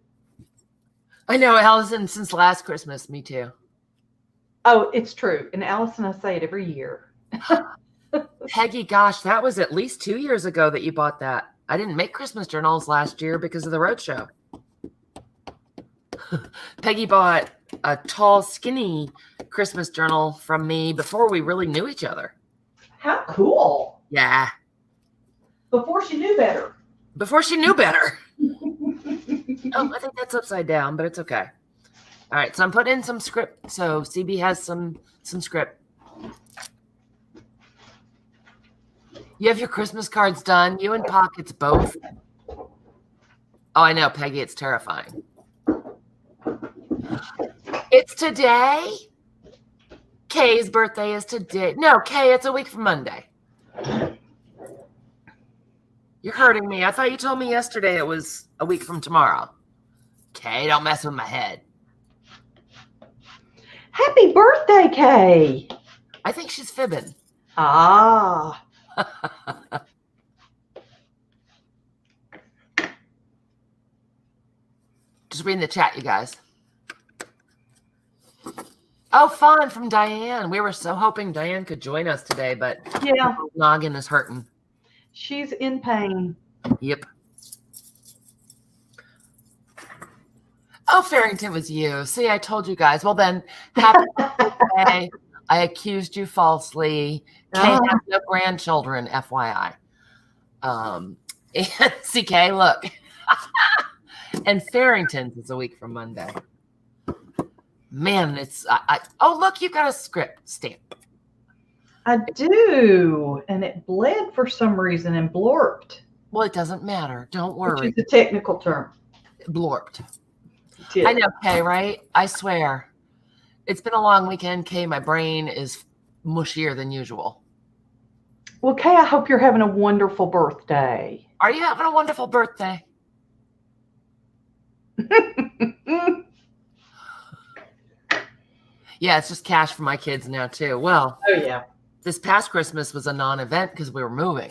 I know, Allison, since last Christmas. Me too. Oh, it's true. And Allison, I say it every year. Peggy, gosh, that was at least 2 years ago that you bought that. I didn't make Christmas journals last year because of the roadshow. Peggy bought a tall, skinny Christmas journal from me before we really knew each other. How cool. Yeah. Before she knew better. Before she knew better. Oh, I think that's upside down, but it's okay. All right, so I'm putting in some script. So CB has some script. You have your Christmas cards done. You and Pockets both. Oh, I know, Peggy. It's terrifying. It's today. Kay's birthday is today. No, Kay, it's a week from Monday. You're hurting me. I thought you told me yesterday it was a week from tomorrow. Kay, don't mess with my head. Happy birthday, Kay. I think she's fibbing. Ah. Just reading the chat, you guys. Oh, fun from Diane. We were so hoping Diane could join us today, but yeah, noggin is hurting. She's in pain. Yep. Oh, Farrington was you. See, I told you guys. Well, then, happy birthday. I accused you falsely. Kay has no grandchildren, FYI. And CK, look. And Farrington's is a week from Monday. Man, it's oh, look, you got a script stamp. I do, and it bled for some reason and blorped. Well, it doesn't matter. Don't worry. Which is a technical term. Blorped. I know, Kay, right? I swear. It's been a long weekend, Kay. My brain is mushier than usual. Well, Kay, I hope you're having a wonderful birthday. Are you having a wonderful birthday? Yeah, it's just cash for my kids now, too. Well, oh, yeah. This past Christmas was a non-event because we were moving.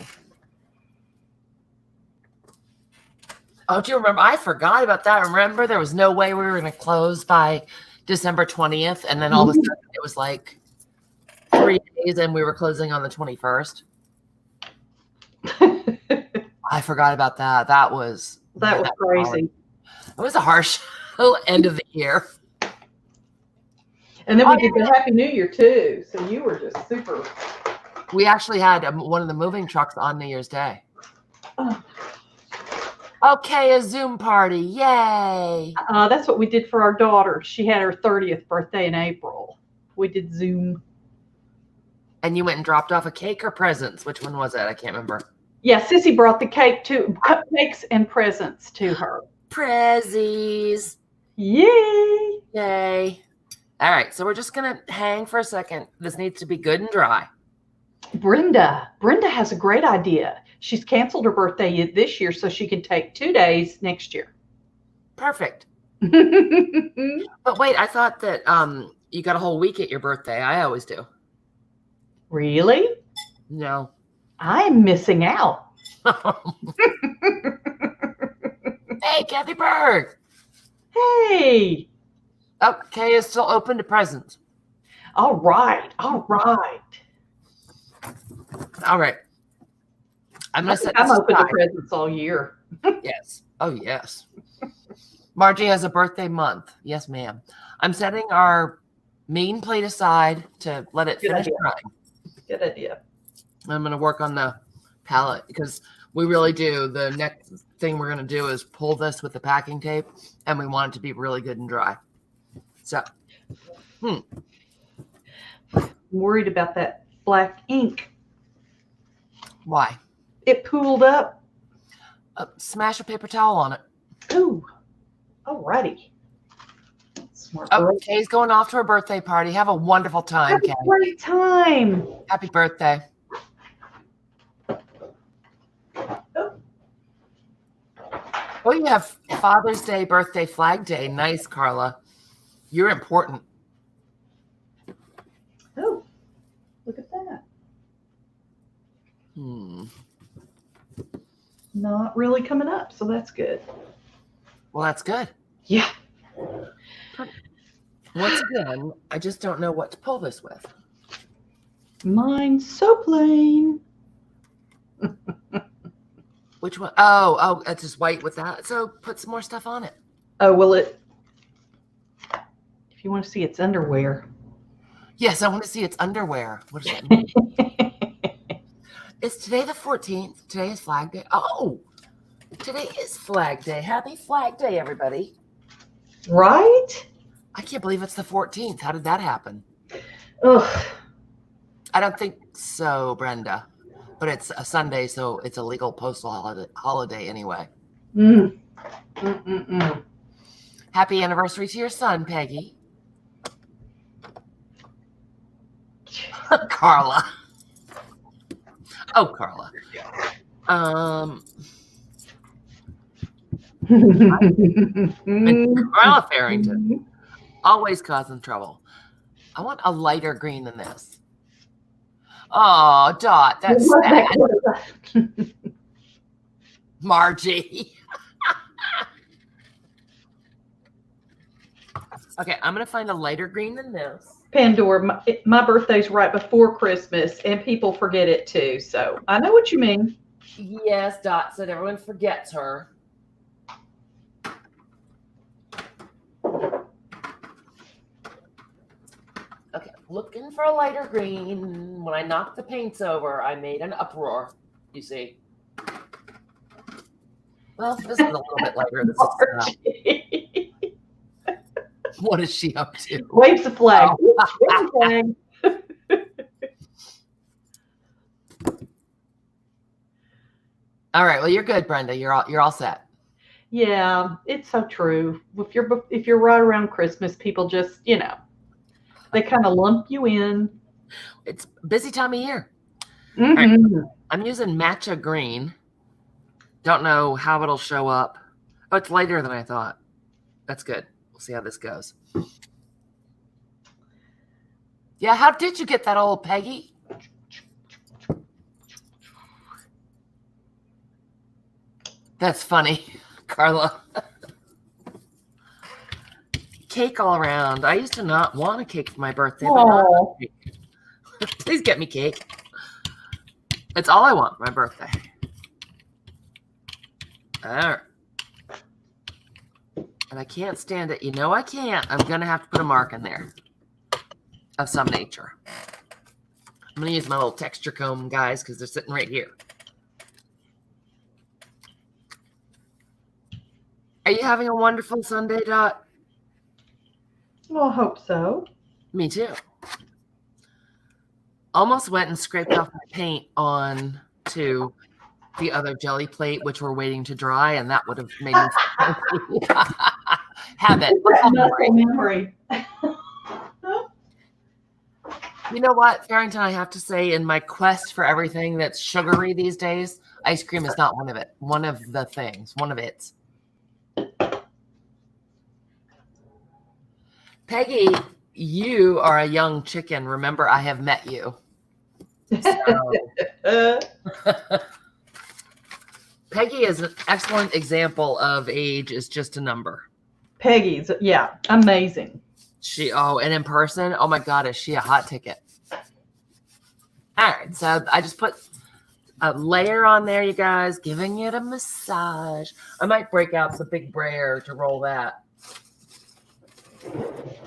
Oh, do you remember? I forgot about that. Remember, there was no way we were going to close by December 20th. And then all of a sudden, it was like 3 days and we were closing on the 21st. I forgot about that. That was crazy. It was a harsh end of the year. And then we did the Happy New Year, too. So you were just super. We actually had one of the moving trucks on New Year's Day. Oh. Okay, a Zoom party. Yay. That's what we did for our daughter. She had her 30th birthday in April. We did Zoom. And you went and dropped off a cake or presents? Which one was it? I can't remember. Yeah, Sissy brought the cupcakes and presents to her. Prezzies. Yay. Yay. All right, so we're just going to hang for a second. This needs to be good and dry. Brenda has a great idea. She's canceled her birthday this year so she can take 2 days next year. Perfect. But wait, I thought that you got a whole week at your birthday. I always do. Really? No. I'm missing out. Hey, Kathy Berg. Hey. Okay, it's still open to presents. All right. I'm going to set I'm open to presents all year. Yes. Oh, yes. Margie has a birthday month. Yes, ma'am. I'm setting our main plate aside to let it finish drying. Good idea. I'm going to work on the palette because we really do. The next thing we're going to do is pull this with the packing tape, and we want it to be really good and dry. So, I'm worried about that black ink. Why? It pooled up. Smash a paper towel on it. Ooh. Alrighty. Smart. Oh, Kay's going off to her birthday party. Have a wonderful time, Kay. Great time. Happy birthday. Oh, you have Father's Day, birthday, Flag Day. Nice, Carla. You're important. Oh, look at that. Not really coming up, so that's good. Well, that's good. Yeah. Once again, I just don't know what to pull this with. Mine's so plain. Which one? Oh, it's just white with that. So put some more stuff on it. Oh, will it? If you want to see its underwear. Yes, I want to see its underwear. What does that mean? Is today the 14th? Today is Flag Day. Oh, today is Flag Day. Happy Flag Day, everybody. Right? I can't believe it's the 14th. How did that happen? Ugh. I don't think so, Brenda. But it's a Sunday, so it's a legal postal holiday anyway. Happy anniversary to your son, Peggy. Carla. Oh, Carla. Carla Farrington. Always causing trouble. I want a lighter green than this. Oh, Dot, that's sad. Margie. Okay, I'm going to find a lighter green than this. Pandora, my birthday's right before Christmas, and people forget it too. So I know what you mean. Yes, Dot said everyone forgets her. Okay, looking for a lighter green. When I knocked the paints over, I made an uproar. You see. Well, this is a little bit lighter. This is, what is she up to? Waves the flag. Oh. Flag. All right. Well, you're good, Brenda. You're all set. Yeah, it's so true. If you're right around Christmas, people just, they kind of lump you in. It's a busy time of year. Right. I'm using matcha green. Don't know how it'll show up. Oh, it's lighter than I thought. That's good. We'll see how this goes. Yeah, how did you get that old, Peggy? That's funny, Carla. Cake all around. I used to not want a cake for my birthday. But please get me cake. It's all I want for my birthday. All right. And I can't stand it. You know I can't. I'm going to have to put a mark in there of some nature. I'm going to use my little texture comb, guys, because they're sitting right here. Are you having a wonderful Sunday, Dot? Well, I hope so. Me too. Almost went and scraped off my paint on to the other jelly plate, which we're waiting to dry, and that would have made me have it. Memory. You know what, Farrington, I have to say, in my quest for everything that's sugary these days, ice cream is not one of it. One of the things. One of it. Peggy, you are a young chicken. Remember, I have met you. So. Peggy is an excellent example of age is just a number. Peggy's, yeah, amazing. And in person, oh my God, is she a hot ticket? All right, so I just put a layer on there, you guys, giving it a massage. I might break out some big brayer to roll that.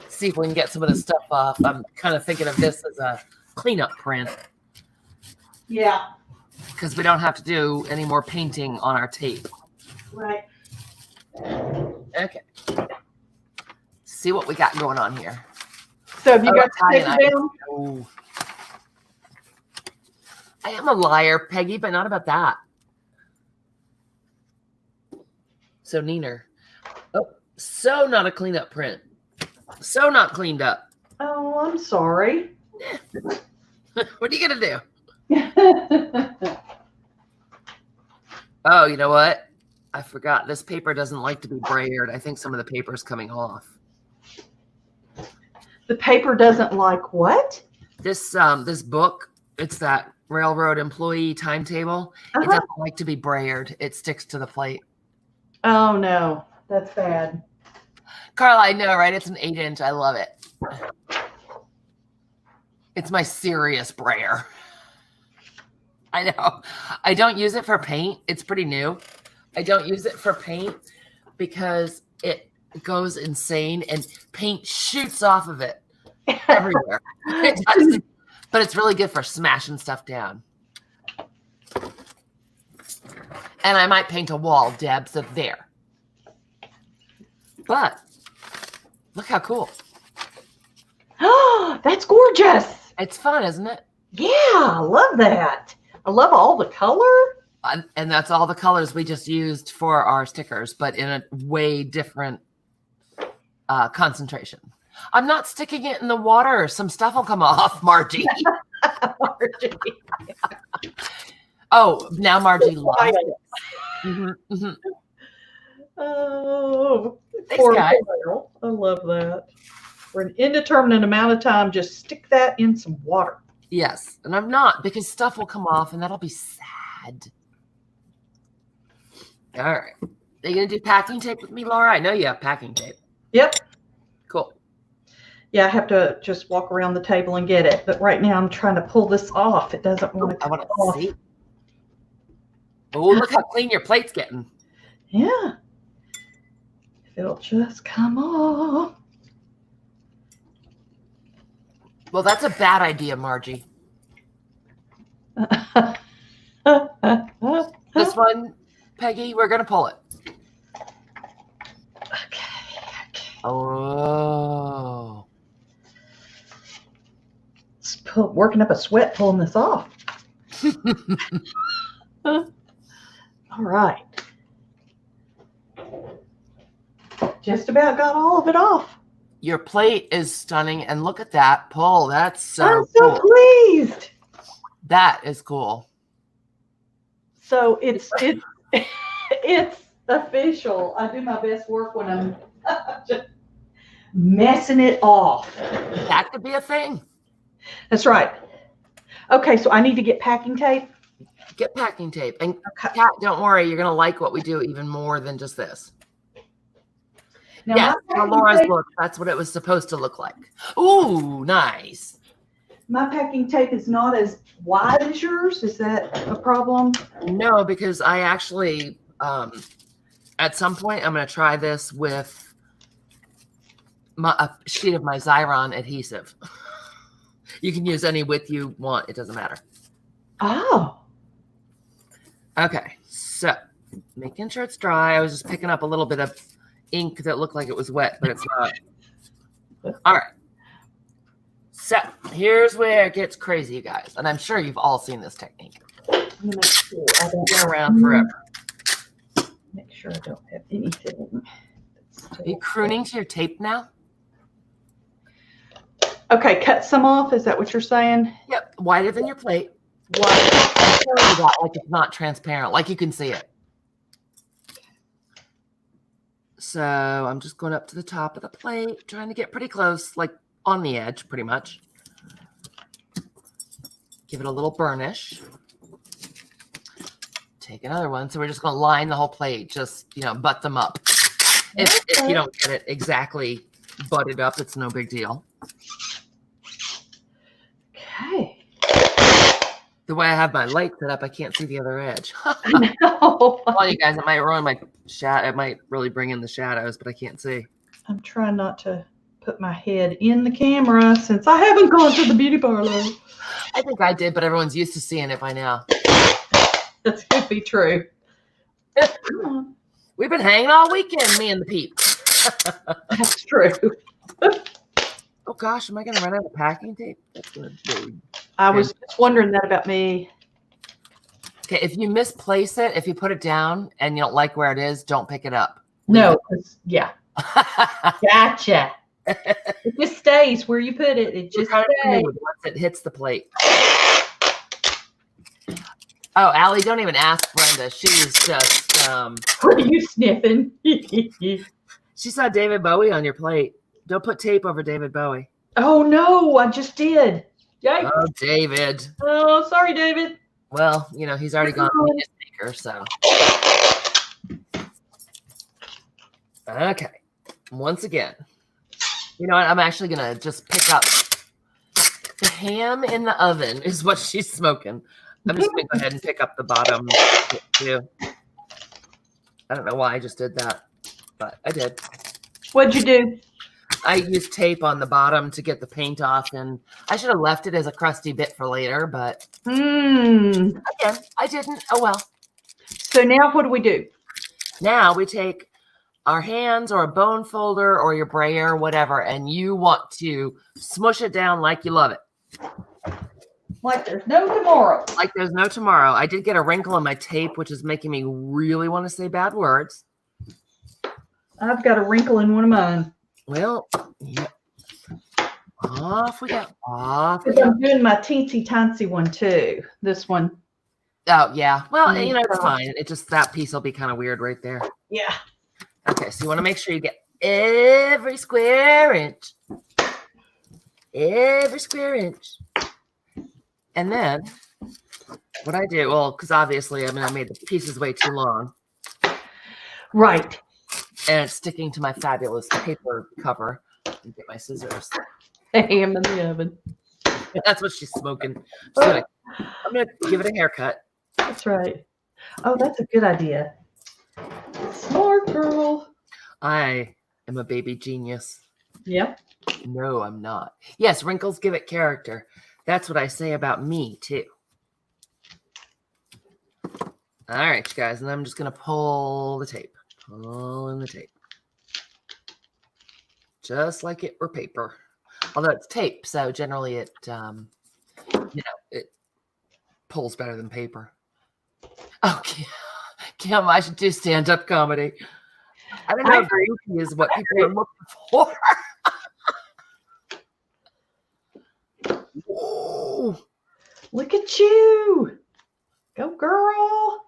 See if we can get some of the stuff off. I'm kind of thinking of this as a cleanup print. Yeah. Because we don't have to do any more painting on our tape. Right. Okay. See what we got going on here. So have you got to take it down? Oh. I am a liar, Peggy, but not about that. So Neener. Oh, so not a cleanup print. So not cleaned up. Oh, I'm sorry. What are you going to do? Oh, you know what? I forgot. This paper doesn't like to be brayered. I think some of the paper is coming off. The paper doesn't like what? This book, it's that railroad employee timetable. It doesn't like to be brayered. It sticks to the plate. Oh, no. That's bad. Carla, I know, right? It's an 8-inch. I love it. It's my serious brayer. I know. I don't use it for paint. It's pretty new. I don't use it for paint because it goes insane and paint shoots off of it everywhere. It does. But it's really good for smashing stuff down. And I might paint a wall, Deb, so there. But look how cool. Oh, that's gorgeous. It's fun, isn't it? Yeah, I love that. I love all the color. And that's all the colors we just used for our stickers, but in a way different concentration. I'm not sticking it in the water. Some stuff will come off, Margie. Margie. Oh, now Margie loves it. Oh, thanks, guys. I love that. For an indeterminate amount of time, just stick that in some water. Yes, and I'm not, because stuff will come off, and that'll be sad. All right. Are you going to do packing tape with me, Laura? I know you have packing tape. Yep. Cool. Yeah, I have to just walk around the table and get it. But right now I'm trying to pull this off. It doesn't want to come off. I want to see. Oh, look how clean your plate's getting. Yeah. If it'll just come off. Well, that's a bad idea, Margie. This one, Peggy, we're going to pull it. Okay. Oh. Working up a sweat pulling this off. All right. Just about got all of it off. Your plate is stunning, and look at that pull. That's so I'm so cool. pleased. That is cool. So it's official. I do my best work when I'm just messing it off. That could be a thing. That's right. Okay, so I need to get packing tape. Get packing tape. And Okay. Kat, don't worry, you're going to like what we do even more than just this. Now, Yeah, my how packing Laura's tape- look. That's what it was supposed to look like. Ooh, nice. My packing tape is not as wide as yours. Is that a problem? No, because I actually, at some point, I'm going to try this with a sheet of my Xyron adhesive. You can use any width you want. It doesn't matter. Oh. Okay, so making sure it's dry. I was just picking up a little bit of ink that looked like it was wet, but it's not. All right. So here's where it gets crazy, you guys. And I'm sure you've all seen this technique. I'm gonna make sure I don't Been around forever. Make sure I don't have anything. Are you crooning to your tape now? Okay, cut some off. Is that what you're saying? Yep, wider than your plate. What? Like it's not transparent, like you can see it. So I'm just going up to the top of the plate, trying to get pretty close, like on the edge, pretty much. Give it a little burnish. Take another one. So we're just going to line the whole plate, just, butt them up. If you don't get it exactly butted up, it's no big deal. Okay. The way I have my light set up, I can't see the other edge. No. Well, you guys, it might ruin my shadow. It might really bring in the shadows, but I can't see. I'm trying not to put my head in the camera since I haven't gone to the beauty parlor. I think I did, but everyone's used to seeing it by now. That could be true. We've been hanging all weekend, me and the peeps. That's true. Oh gosh, am I going to run out of packing tape? That's good. I was just wondering that about me. Okay, if you misplace it, if you put it down and you don't like where it is, don't pick it up. No, yeah. Gotcha. It just stays where you put it. It just stays. Once it hits the plate. Oh, Allie, don't even ask Brenda. She's just What are you sniffing? she saw David Bowie on your plate. Don't put tape over David Bowie. Oh no, I just did. Yikes. Oh, David. Oh, sorry, David. Well, he's already gone media speaker, so. Okay. Once again. You know what? I'm actually going to just pick up the ham in the oven is what she's smoking. I'm just going to go ahead and pick up the bottom too. I don't know why I just did that, but I did. What'd you do? I used tape on the bottom to get the paint off, and I should have left it as a crusty bit for later, but again, I didn't. Oh, well. So now what do we do? Now we take our hands or a bone folder or your brayer, whatever, and you want to smush it down like you love it. Like there's no tomorrow. Like there's no tomorrow. I did get a wrinkle in my tape, which is making me really want to say bad words. I've got a wrinkle in one of mine. Well, yeah. Off we go. Off we go. I'm doing my teensy tiny one too. This one. Oh, yeah. Well, you know, it's fine. It just, that piece will be kind of weird right there. Yeah. Okay, so you want to make sure you get every square inch. Every square inch. And then what I do, well, because obviously, I mean, I made the pieces way too long. Right. And it's sticking to my fabulous paper cover. Let me get my scissors. Ham in the oven. That's what she's smoking. I'm gonna give it a haircut. That's right. Oh, that's a good idea. Smart girl. I am a baby genius. Yep. No, I'm not. Yes, wrinkles give it character. That's what I say about me, too. All right, you guys, and I'm just going to pull the tape. Pulling the tape. Just like it were paper. Although it's tape, so generally it, it pulls better than paper. Oh, Kim, I should do stand-up comedy. I don't know if goofy is what people are looking for. Whoa. Look at you. Go, girl.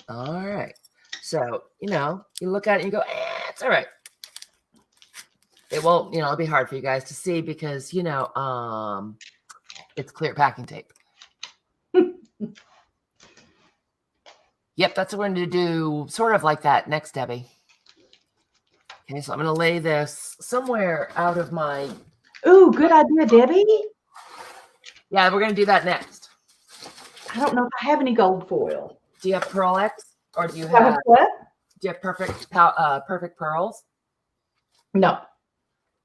All right. So, you look at it and you go, it's all right. It won't, it'll be hard for you guys to see because, it's clear packing tape. Yep, that's what we're going to do, sort of like that next, Debbie. Okay, so I'm going to lay this somewhere out of my... Ooh, good idea, Debbie. Yeah, we're going to do that next. I don't know if I have any gold foil. Do you have Pearl X? Or do you have what? Do you have perfect pearls? No.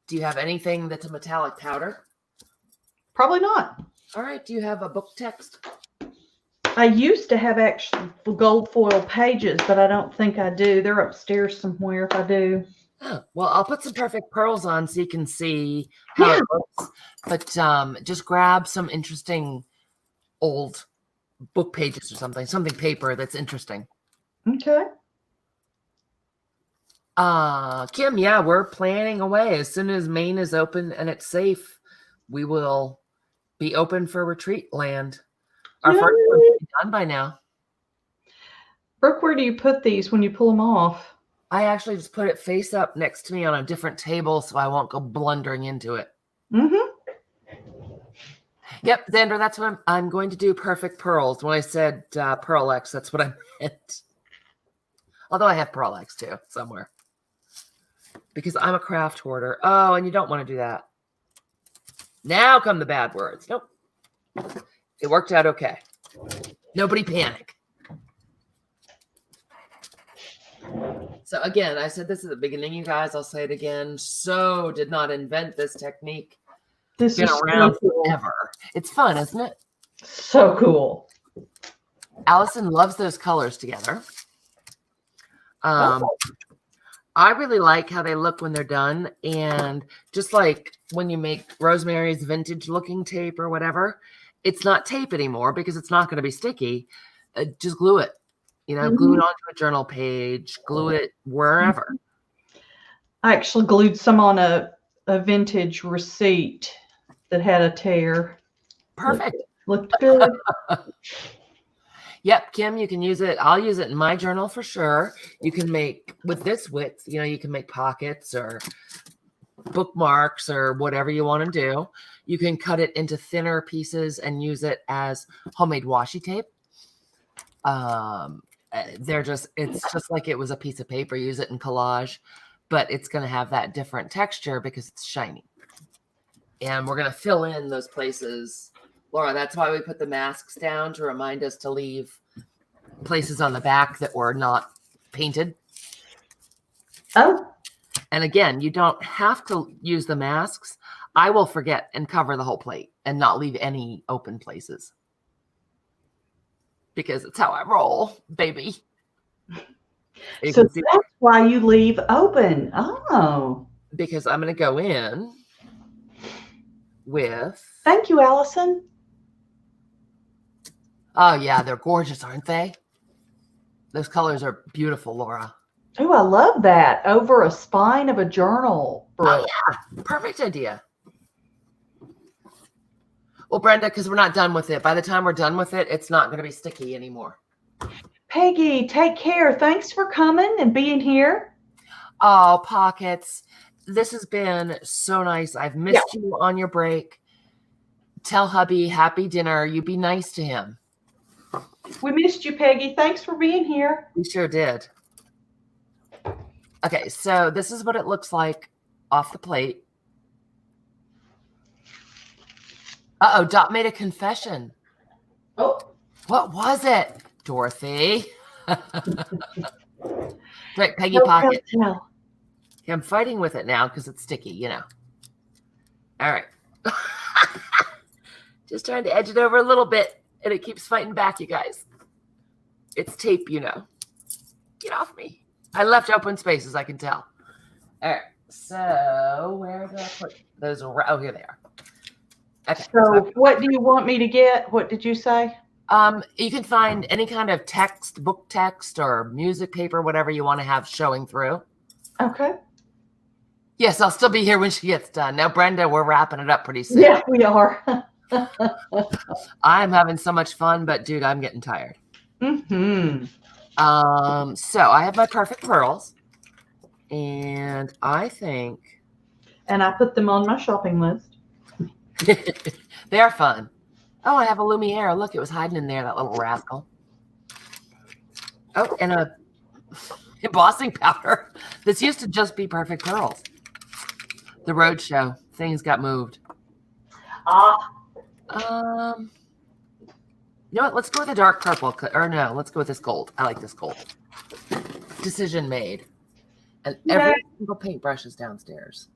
Do you have anything that's a metallic powder? Probably not. All right. Do you have a book text? I used to have actual gold foil pages, but I don't think I do. They're upstairs somewhere if I do. Oh, well, I'll put some perfect pearls on so you can see how it looks. But just grab some interesting old book pages or something paper that's interesting. Okay. Kim, yeah, we're planning away. As soon as Maine is open and it's safe, we will be open for retreat land. Our first one should be done by now. Brooke, where do you put these when you pull them off? I actually just put it face up next to me on a different table so I won't go blundering into it. Mm-hmm. Yep, Xander, that's what I'm going to do perfect pearls. When I said Pearl X, that's what I meant. Although I have Pearl X too, somewhere. Because I'm a craft hoarder. Oh, and you don't want to do that. Now come the bad words. Nope. It worked out okay. Nobody panic. So again, I said this at the beginning, you guys. I'll say it again. So did not invent this technique. This Been is around so cool. forever. It's fun, isn't it? So cool. Allison loves those colors together. I really like how they look when they're done. And just like when you make Rosemary's vintage looking tape or whatever, it's not tape anymore because it's not going to be sticky. Just glue it. Glue it onto a journal page, glue it wherever. I actually glued some on a vintage receipt that had a tear. Perfect. Looked good. Yep, Kim, you can use it. I'll use it in my journal for sure. You can make, with this width, you can make pockets or bookmarks or whatever you want to do. You can cut it into thinner pieces and use it as homemade washi tape. It's just like it was a piece of paper. Use it in collage, but it's going to have that different texture because it's shiny. And we're going to fill in those places. Laura, that's why we put the masks down, to remind us to leave places on the back that were not painted. Oh. And again, you don't have to use the masks. I will forget and cover the whole plate and not leave any open places. Because it's how I roll, baby. So that's why you leave open. Oh. Because I'm going to go in with... Thank you, Allison. Oh, yeah, they're gorgeous, aren't they? Those colors are beautiful, Laura. Oh, I love that. Over a spine of a journal. Oh, yeah. Perfect idea. Well, Brenda, because we're not done with it. By the time we're done with it, it's not going to be sticky anymore. Peggy, take care. Thanks for coming and being here. Oh, Pockets. This has been so nice. I've missed you on your break. Tell hubby happy dinner. You be nice to him. We missed you, Peggy. Thanks for being here. We sure did. Okay, so this is what it looks like off the plate. Uh-oh, Dot made a confession. Oh. What was it, Dorothy? Right, Peggy Pocket. No. I'm fighting with it now because it's sticky, you know. All right. Just trying to edge it over a little bit, and it keeps fighting back, you guys. It's tape, you know. Get off me. I left open spaces, I can tell. All right. So where did I put those? Oh, here they are. Okay. So what do you want me to get? What did you say? You can find any kind of text, book text, or music paper, whatever you want to have showing through. Okay. Yes, I'll still be here when she gets done. Now, Brenda, we're wrapping it up pretty soon. Yeah, we are. I'm having so much fun, but dude, I'm getting tired. Mm-hmm. So I have my perfect pearls, and I think... And I put them on my shopping list. They are fun. Oh, I have a Lumiere. Look, it was hiding in there, that little rascal. Oh, and a embossing powder. This used to just be perfect pearls. The roadshow. Things got moved. You know what? Let's go with a dark purple. Or no, let's go with this gold. I like this gold. Decision made. And every single paintbrush is downstairs.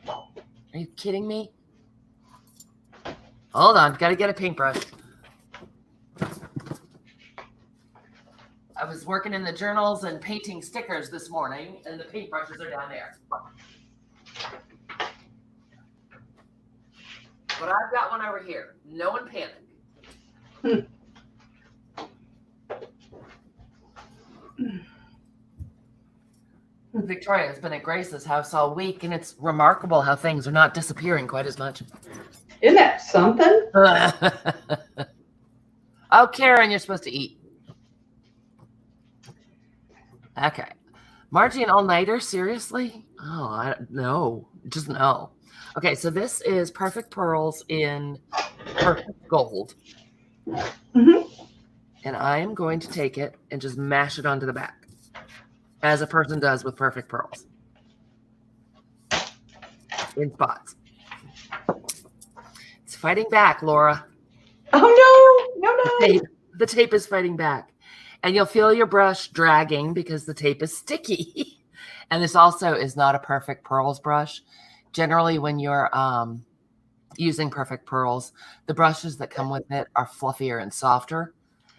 Are you kidding me? Hold on. Got to get a paintbrush. I was working in the journals and painting stickers this morning, and the paintbrushes are down there. But I've got one over here. No one panic. Victoria has been at Grace's house all week, and it's remarkable how things are not disappearing quite as much. Isn't that something? Oh, Karen, you're supposed to eat. Okay. Margie, an all-nighter? Seriously? Oh, no. Just no. Okay, so this is Perfect Pearls in Perfect Gold. Mm-hmm. And I am going to take it and just mash it onto the back, as a person does with Perfect Pearls. In spots. It's fighting back, Laura. Oh, no. The tape is fighting back. And you'll feel your brush dragging because the tape is sticky. And this also is not a Perfect Pearls brush. Generally, when you're using Perfect Pearls, the brushes that come with it are fluffier and softer.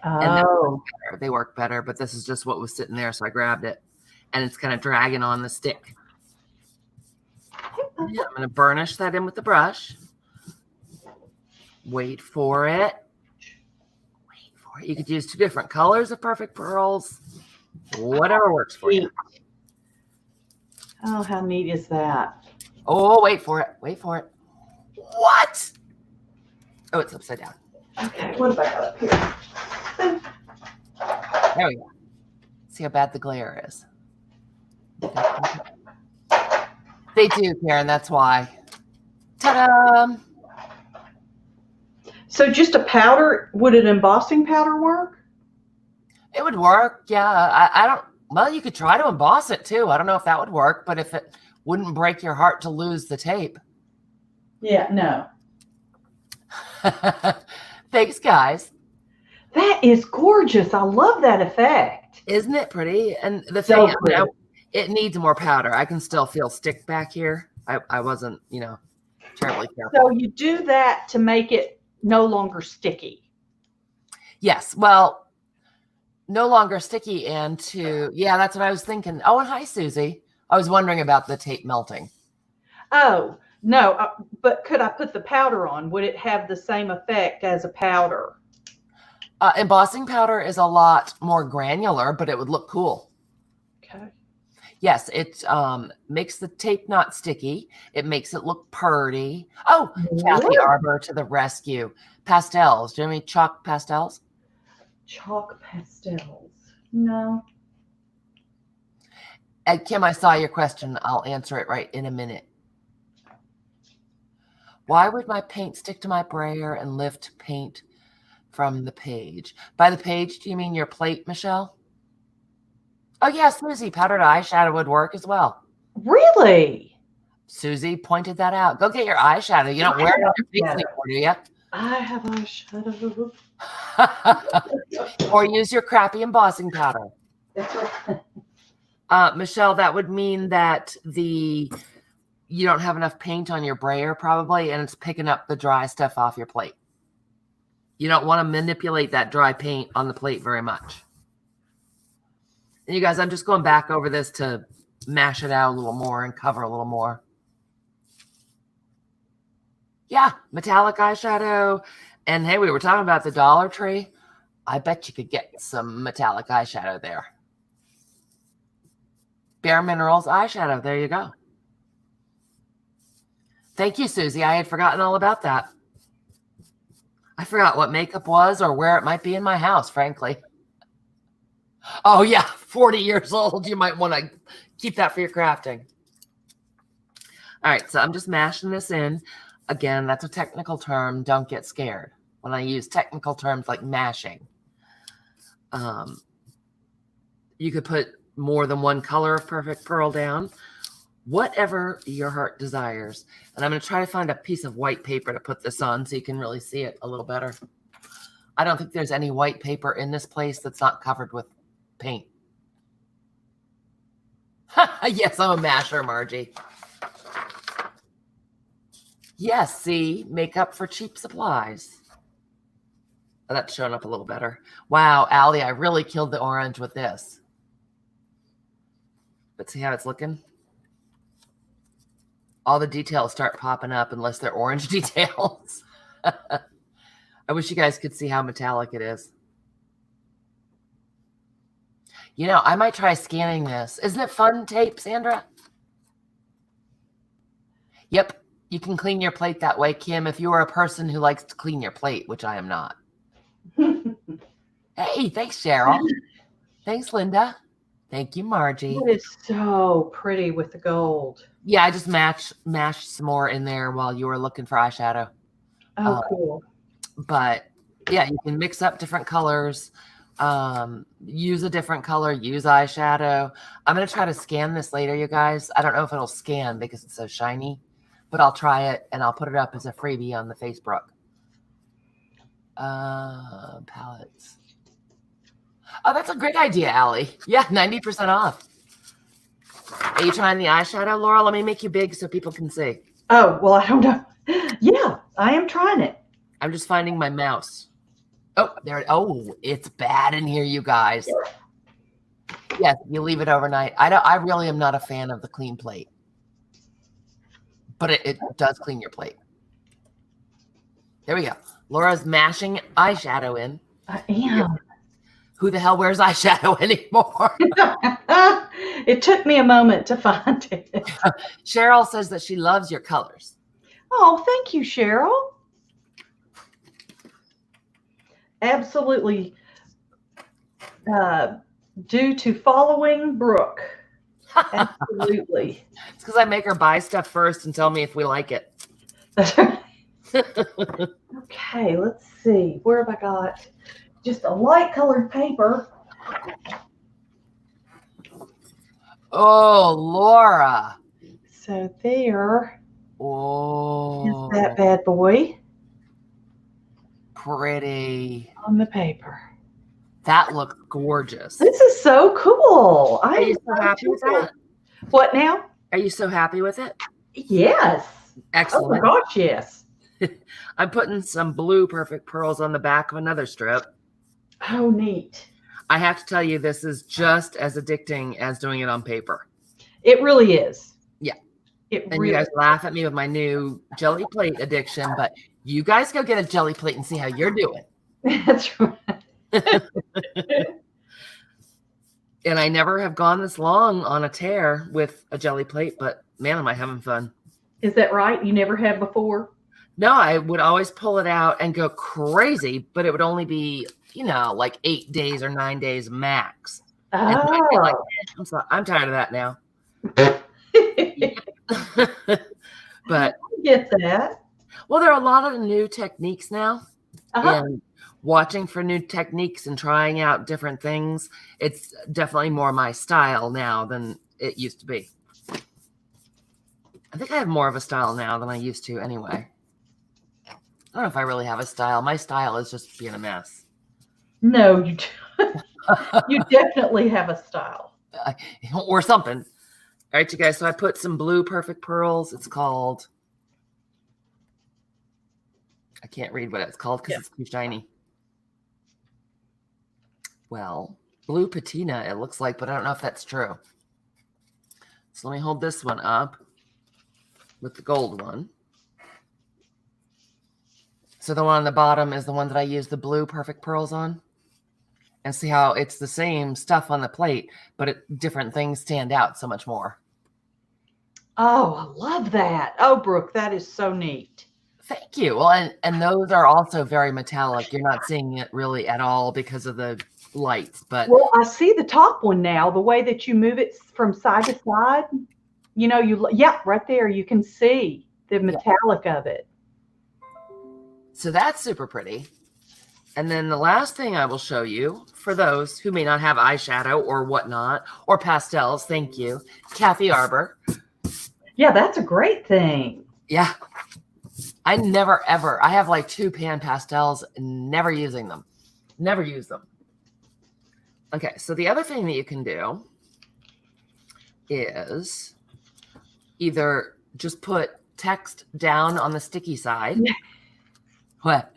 Oh. And they work better, but this is just what was sitting there, so I grabbed it. And it's kind of dragging on the stick. Yeah, I'm going to burnish that in with the brush. Wait for it. Wait for it. You could use 2 different colors of Perfect Pearls. Whatever works for you. Oh, how neat is that? Oh, wait for it. Wait for it. What? Oh, it's upside down. Okay, what about up here? There we go. See how bad the glare is. They do, Karen. That's why. Ta-da! So just a powder, would an embossing powder work? It would work, yeah. I don't, well, you could try to emboss it too. I don't know if that would work, but if it wouldn't break your heart to lose the tape. Yeah, no. Thanks, guys. That is gorgeous. I love that effect. Isn't it pretty? And the So thing, it needs more powder. I can still feel stick back here. I wasn't, terribly careful. So you do that to make it no longer sticky. Yes. Well, no longer sticky and that's what I was thinking. Oh, and hi, Susie. I was wondering about the tape melting. Oh, no. But could I put the powder on? Would it have the same effect as a powder? Embossing powder is a lot more granular, but it would look cool. Okay. Yes, it makes the tape not sticky. It makes it look pretty. Oh, Kathy Arbor to the rescue. Pastels. Do you have any chalk pastels? Chalk pastels. No. Kim, I saw your question. I'll answer it right in a minute. Why would my paint stick to my brayer and lift paint from the page? By the page, do you mean your plate, Michelle? Oh, yeah, Susie, powdered eyeshadow would work as well. Really? Susie pointed that out. Go get your eyeshadow. You don't wear it on your face anymore, do you? I have eyeshadow. Or use your crappy embossing powder. That's right. Michelle, that would mean that you don't have enough paint on your brayer probably, and it's picking up the dry stuff off your plate. You don't want to manipulate that dry paint on the plate very much. And you guys, I'm just going back over this to mash it out a little more and cover a little more. Yeah, metallic eyeshadow. And hey, we were talking about the Dollar Tree. I bet you could get some metallic eyeshadow there. Bare Minerals eyeshadow. There you go. Thank you, Susie. I had forgotten all about that. I forgot what makeup was or where it might be in my house, frankly. Oh, yeah, 40 years old. You might want to keep that for your crafting. All right, so I'm just mashing this in. Again, that's a technical term. Don't get scared when I use technical terms like mashing. You could put more than one color of Perfect Pearl down, whatever your heart desires. And I'm going to try to find a piece of white paper to put this on so you can really see it a little better. I don't think there's any white paper in this place that's not covered with paint. Yes, I'm a masher, Margie. Yes, see, makeup for cheap supplies. Oh, that's showing up a little better. Wow, Allie, I really killed the orange with this. But see how it's looking? All the details start popping up unless they're orange details. I wish you guys could see how metallic it is. You know, I might try scanning this. Isn't it fun tape, Sandra? Yep, you can clean your plate that way, Kim, if you are a person who likes to clean your plate, which I am not. Hey, thanks, Cheryl. Thanks, Linda. Thank you, Margie. It is so pretty with the gold. Yeah, I just mashed some more in there while you were looking for eyeshadow. Oh, cool. But yeah, you can mix up different colors. Use a different color, use eyeshadow. I'm going to try to scan this later, you guys. I don't know if it'll scan because it's so shiny, but I'll try it and I'll put it up as a freebie on the Facebook. Palettes. Oh, that's a great idea, Allie. Yeah, 90% off. Are you trying the eyeshadow, Laura? Let me make you big so people can see. Oh, well, I don't know. Yeah, I am trying it. I'm just finding my mouse. Oh, there. Oh, it's bad in here, you guys. Yes, you leave it overnight. I really am not a fan of the clean plate, but it does clean your plate. There we go. Laura's mashing eyeshadow in. I am. Who the hell wears eyeshadow anymore? It took me a moment to find it. Cheryl says that she loves your colors. Oh, thank you, Cheryl. Absolutely. Due to following Brooke. Absolutely. It's because I make her buy stuff first and tell me if we like it. That's right. Okay, let's see. Where have I got? Just a light colored paper. Oh, Laura. So there. Oh, that bad boy pretty. on the paper. That looks gorgeous. This is so cool. Are you so happy with that? What now? Are you so happy with it? Yes. Excellent. Oh my gosh, yes. I'm putting some blue perfect pearls on the back of another strip. Oh, neat. I have to tell you, this is just as addicting as doing it on paper. It really is. Yeah. It and really you guys laugh at me with my new jelly plate addiction, but you guys go get a jelly plate and see how you're doing. That's right. And I never have gone this long on a tear with a jelly plate, but man, am I having fun. Is that right? You never have before? No, I would always pull it out and go crazy, but it would only be, like 8 days or 9 days max. Oh. I'm tired of that now. But I get that. Well, there are a lot of new techniques now. Uh-huh. And watching for new techniques and trying out different things, it's definitely more my style now than it used to be. I think I have more of a style now than I used to anyway. I don't know if I really have a style. My style is just being a mess. No, you you definitely have a style. Or something. All right, you guys. So I put some blue perfect pearls. It's called... I can't read what it's called because it's too shiny. Well, blue patina, it looks like, but I don't know if that's true. So let me hold this one up with the gold one. So the one on the bottom is the one that I use the blue perfect pearls on. And see how it's the same stuff on the plate, but different things stand out so much more. Oh, I love that. Oh, Brooke, that is so neat. Thank you. Well, and those are also very metallic. You're not seeing it really at all because of the lights. But well, I see the top one now. The way that you move it from side to side, right there, you can see the metallic of it. So that's super pretty. And then the last thing I will show you, for those who may not have eyeshadow or whatnot, or pastels, thank you, Kathy Arbor. Yeah, that's a great thing. Yeah. I never, ever, I have like 2 pan pastels, never using them. Never use them. Okay, so the other thing that you can do is either just put text down on the sticky side. What?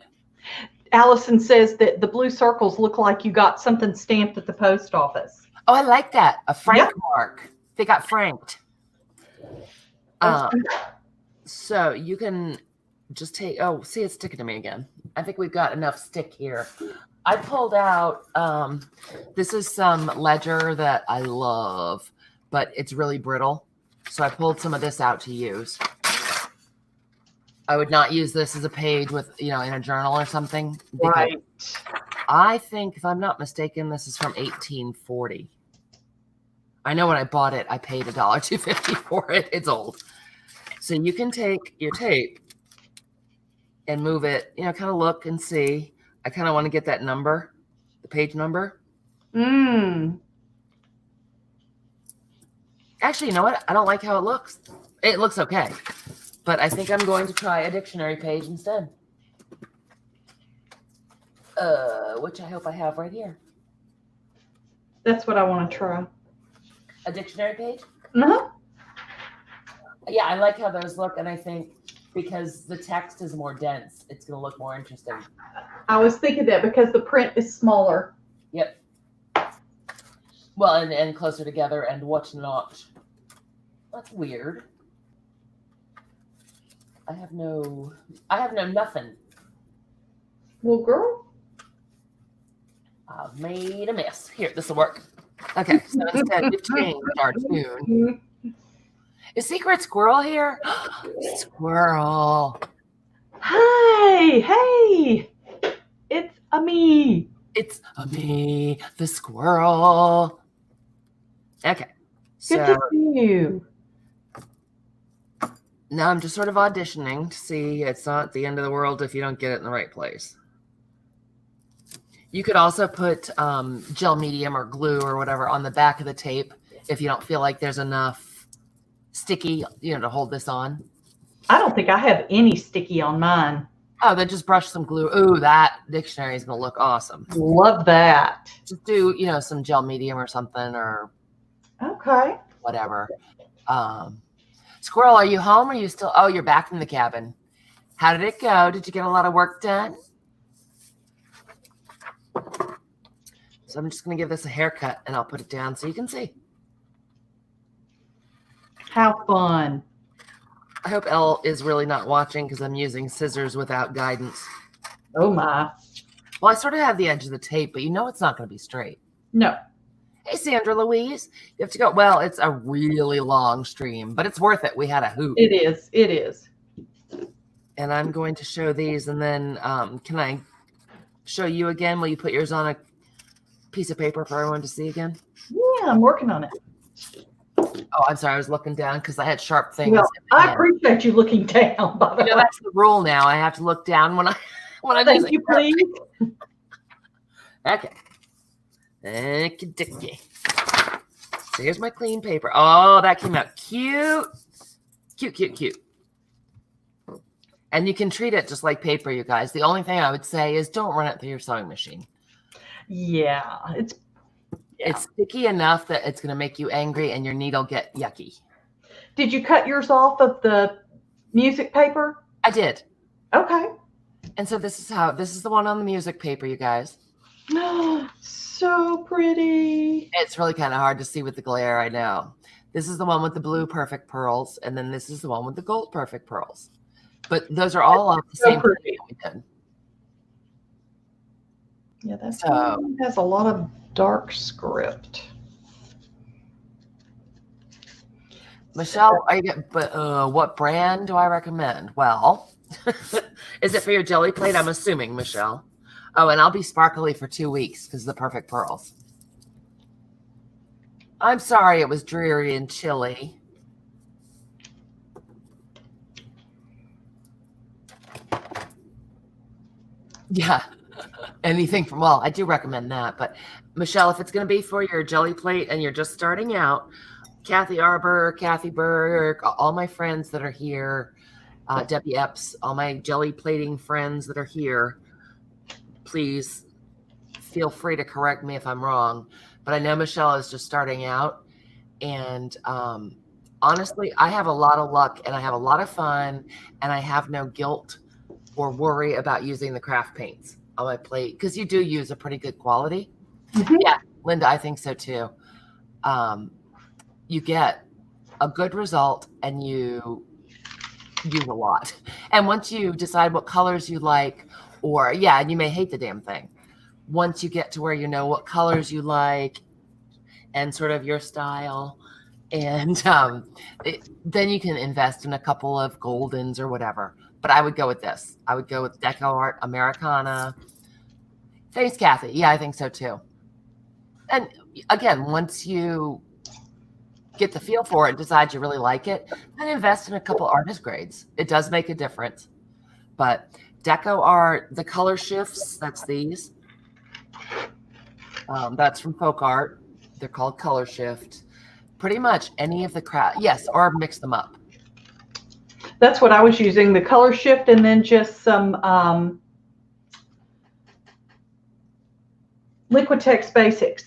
Allison says that the blue circles look like you got something stamped at the post office. Oh, I like that. A frank mark. They got franked. So you can just take, oh, see, it's sticking to me again. I think we've got enough stick here. I pulled out, this is some ledger that I love, but it's really brittle. So I pulled some of this out to use. I would not use this as a page with, in a journal or something. Right. I think, if I'm not mistaken, this is from 1840. I know when I bought it, I paid $1.250 for it. It's old. So you can take your tape and move it, kind of look and see. I kind of want to get that number, the page number. Actually, you know what? I don't like how it looks. It looks okay. But I think I'm going to try a dictionary page instead. Which I hope I have right here. That's what I want to try. A dictionary page? No. Yeah, I like how those look, and I think because the text is more dense, it's going to look more interesting. I was thinking that because the print is smaller. Yep. Well, and closer together and whatnot. That's weird. I have no nothing. Well, girl. I've made a mess. Here, this will work. Okay, so instead we've changed our tune. Is Secret Squirrel here? Squirrel. Hi, hey. It's a me. It's a me, the squirrel. Okay. Good to see you. Now I'm just sort of auditioning to see it's not the end of the world if you don't get it in the right place. You could also put gel medium or glue or whatever on the back of the tape if you don't feel like there's enough sticky, to hold this on. I don't think I have any sticky on mine. Oh, then just brush some glue. Ooh, that dictionary is going to look awesome. Love that. Just do, some gel medium or something or Okay. whatever. Squirrel, are you home or are you still? Oh, you're back in the cabin. How did it go? Did you get a lot of work done? So I'm just going to give this a haircut and I'll put it down so you can see. How fun. I hope Elle is really not watching because I'm using scissors without guidance. Oh, my. Well, I sort of have the edge of the tape, but it's not going to be straight. No. Hey, Sandra Louise, you have to go. Well, it's a really long stream, but it's worth it. We had a hoot. It is. It is. And I'm going to show these, and then can I show you again? Will you put yours on a piece of paper for everyone to see again? Yeah, I'm working on it. Oh, I'm sorry. I was looking down because I had sharp things. Well, I appreciate you looking down, by the way. That's the rule now. I have to look down when I'm Thank you, please. Okay. Thank you. So here's my clean paper. Oh, that came out cute. Cute. And you can treat it just like paper, you guys. The only thing I would say is don't run it through your sewing machine. Yeah, it's sticky enough that it's going to make you angry and your needle get yucky. Did you cut yours off of the music paper? I did. Okay. And so this is the one on the music paper, you guys. So pretty. It's really kind of hard to see with the glare, I know. This is the one with the blue perfect pearls, and then this is the one with the gold perfect pearls. But those are all off the same thing we did. Yeah, that's one has a lot of dark script. Michelle, what brand do I recommend? Well, is it for your jelly plate? I'm assuming, Michelle. Oh, and I'll be sparkly for 2 weeks because of the perfect pearls. I'm sorry it was dreary and chilly. Yeah. Anything from, well, I do recommend that. But Michelle, if it's going to be for your jelly plate and you're just starting out, Kathy Arbor, Kathy Burke, all my friends that are here, Debbie Epps, all my jelly plating friends that are here, please feel free to correct me if I'm wrong. But I know Michelle is just starting out. And honestly, I have a lot of luck and I have a lot of fun and I have no guilt or worry about using the craft paints on my plate because you do use a pretty good quality. Mm-hmm. Yeah, Linda, I think so too. You get a good result and you use a lot. And once you decide what colors you like, and you may hate the damn thing. Once you get to where you know what colors you like and sort of your style, and then you can invest in a couple of goldens or whatever. But I would go with this. I would go with Deco Art Americana. Thanks, Kathy. Yeah, I think so too. And again, once you get the feel for it, decide you really like it, then invest in a couple artist grades. It does make a difference. But Deco Art, the color shifts, that's these. That's from Folk Art. They're called Color Shift. Pretty much any of the craft, yes, or mix them up. That's what I was using, the Color Shift, and then just some Liquitex Basics.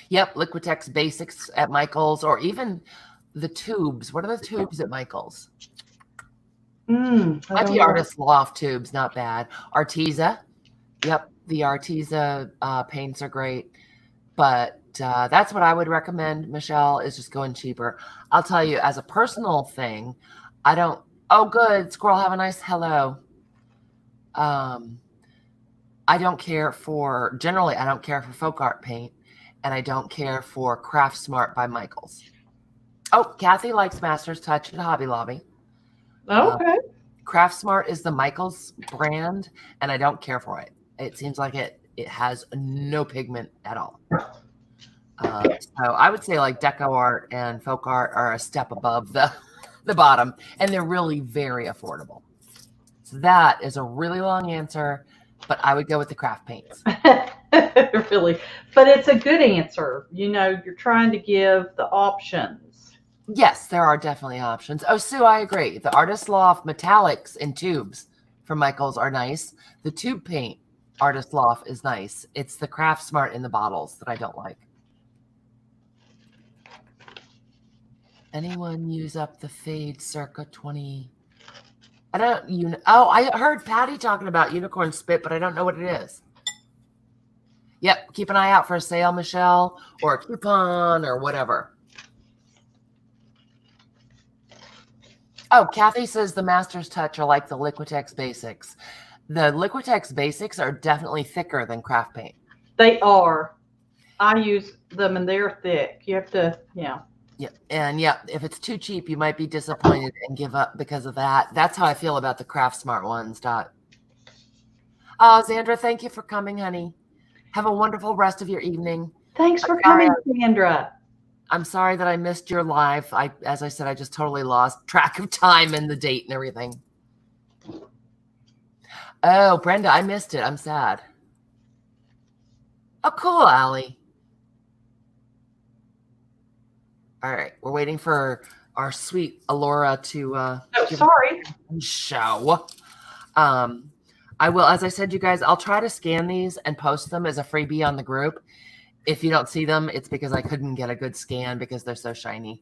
Yep, Liquitex Basics at Michael's, or even the tubes. What are the tubes at Michael's? Mighty Artist Loft tubes, not bad. Arteza. Yep, the Arteza paints are great. But that's what I would recommend, Michelle, is just going cheaper. I'll tell you, as a personal thing, I don't. Oh, good. Squirrel, have a nice hello. I don't care for, generally, I don't care for folk art paint, and I don't care for Craft Smart by Michaels. Oh, Kathy likes Master's Touch at Hobby Lobby. Okay. Craft Smart is the Michaels brand, and I don't care for it. It seems like it has no pigment at all. So I would say like Deco Art and Folk Art are a step above the bottom, and they're really very affordable. So that is a really long answer, but I would go with the craft paints. Really, but it's a good answer. You know, you're trying to give the options. Yes, there are definitely options. Oh, Sue, I agree. The Artist Loft metallics in tubes from Michaels are nice. The tube paint Artist Loft is nice. It's the Craft Smart in the bottles that I don't like. Anyone use up the fade circa 20? I don't, I heard Patty talking about unicorn spit, but I don't know what it is. Yep, keep an eye out for a sale, Michelle, or a coupon or whatever. Oh, Kathy says the Master's Touch are like the Liquitex Basics. The Liquitex Basics are definitely thicker than craft paint. They are. I use them and they're thick. You have to, Yeah, and if it's too cheap, you might be disappointed and give up because of that. That's how I feel about the Craft Smart ones. Oh, Xandra, thank you for coming, honey. Have a wonderful rest of your evening. Thanks for coming, Sandra. I'm sorry that I missed your live. As I said, I just totally lost track of time and the date and everything. Oh, Brenda, I missed it. I'm sad. Oh, cool, Allie. All right, we're waiting for our sweet Alora to show. I will, as I said, you guys, I'll try to scan these and post them as a freebie on the group. If you don't see them, it's because I couldn't get a good scan because they're so shiny.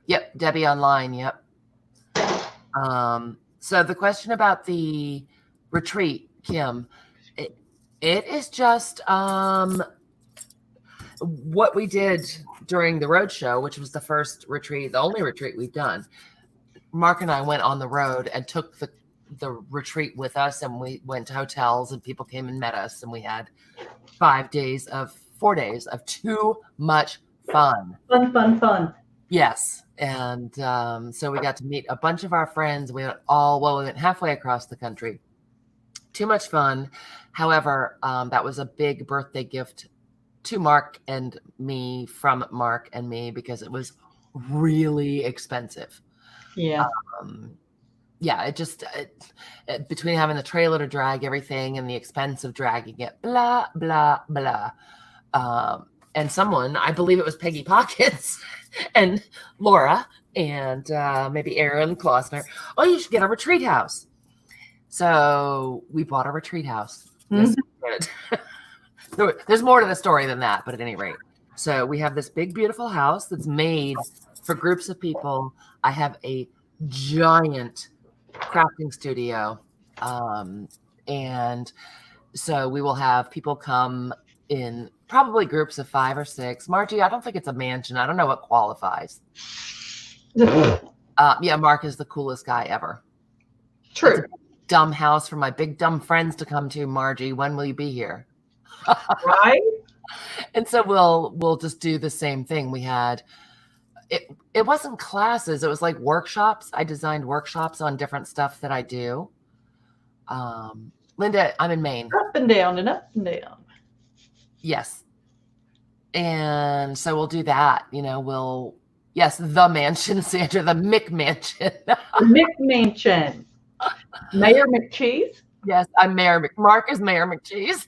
Yep, Debbie online, yep. So the question about the retreat, Kim, it is just what we did during the roadshow, which was the first retreat, the only retreat we've done. Mark and I went on the road and took the retreat with us, and we went to hotels and people came and met us, and we had 4 days of too much fun. Fun. Yes. And so we got to meet a bunch of our friends. We went halfway across the country. Too much fun. However, that was a big birthday gift to Mark and me, from Mark and me, because it was really expensive. Yeah. It just between having the trailer to drag everything and the expense of dragging it, blah, blah, blah. And someone, I believe it was Peggy Pockets and Laura and maybe Aaron Klossner, oh, you should get a retreat house. So we bought a retreat house. Mm-hmm. Yes, there's more to the story than that, but at any rate. So we have this big, beautiful house that's made for groups of people. I have a giant crafting studio. And so we will have people come in probably groups of 5 or 6. Margie, I don't think it's a mansion. I don't know what qualifies. Mark is the coolest guy ever. True. It's a dumb house for my big dumb friends to come to. Margie, when will you be here? Right. And so we'll just do the same thing. We had it wasn't classes, it was like workshops. I designed workshops on different stuff that I do. Linda, I'm in Maine. Up and down and up and down. Yes. And so we'll do that. The mansion, Sandra, the McMansion. McMansion. Mayor McCheese? Yes, I'm Mark is Mayor McCheese.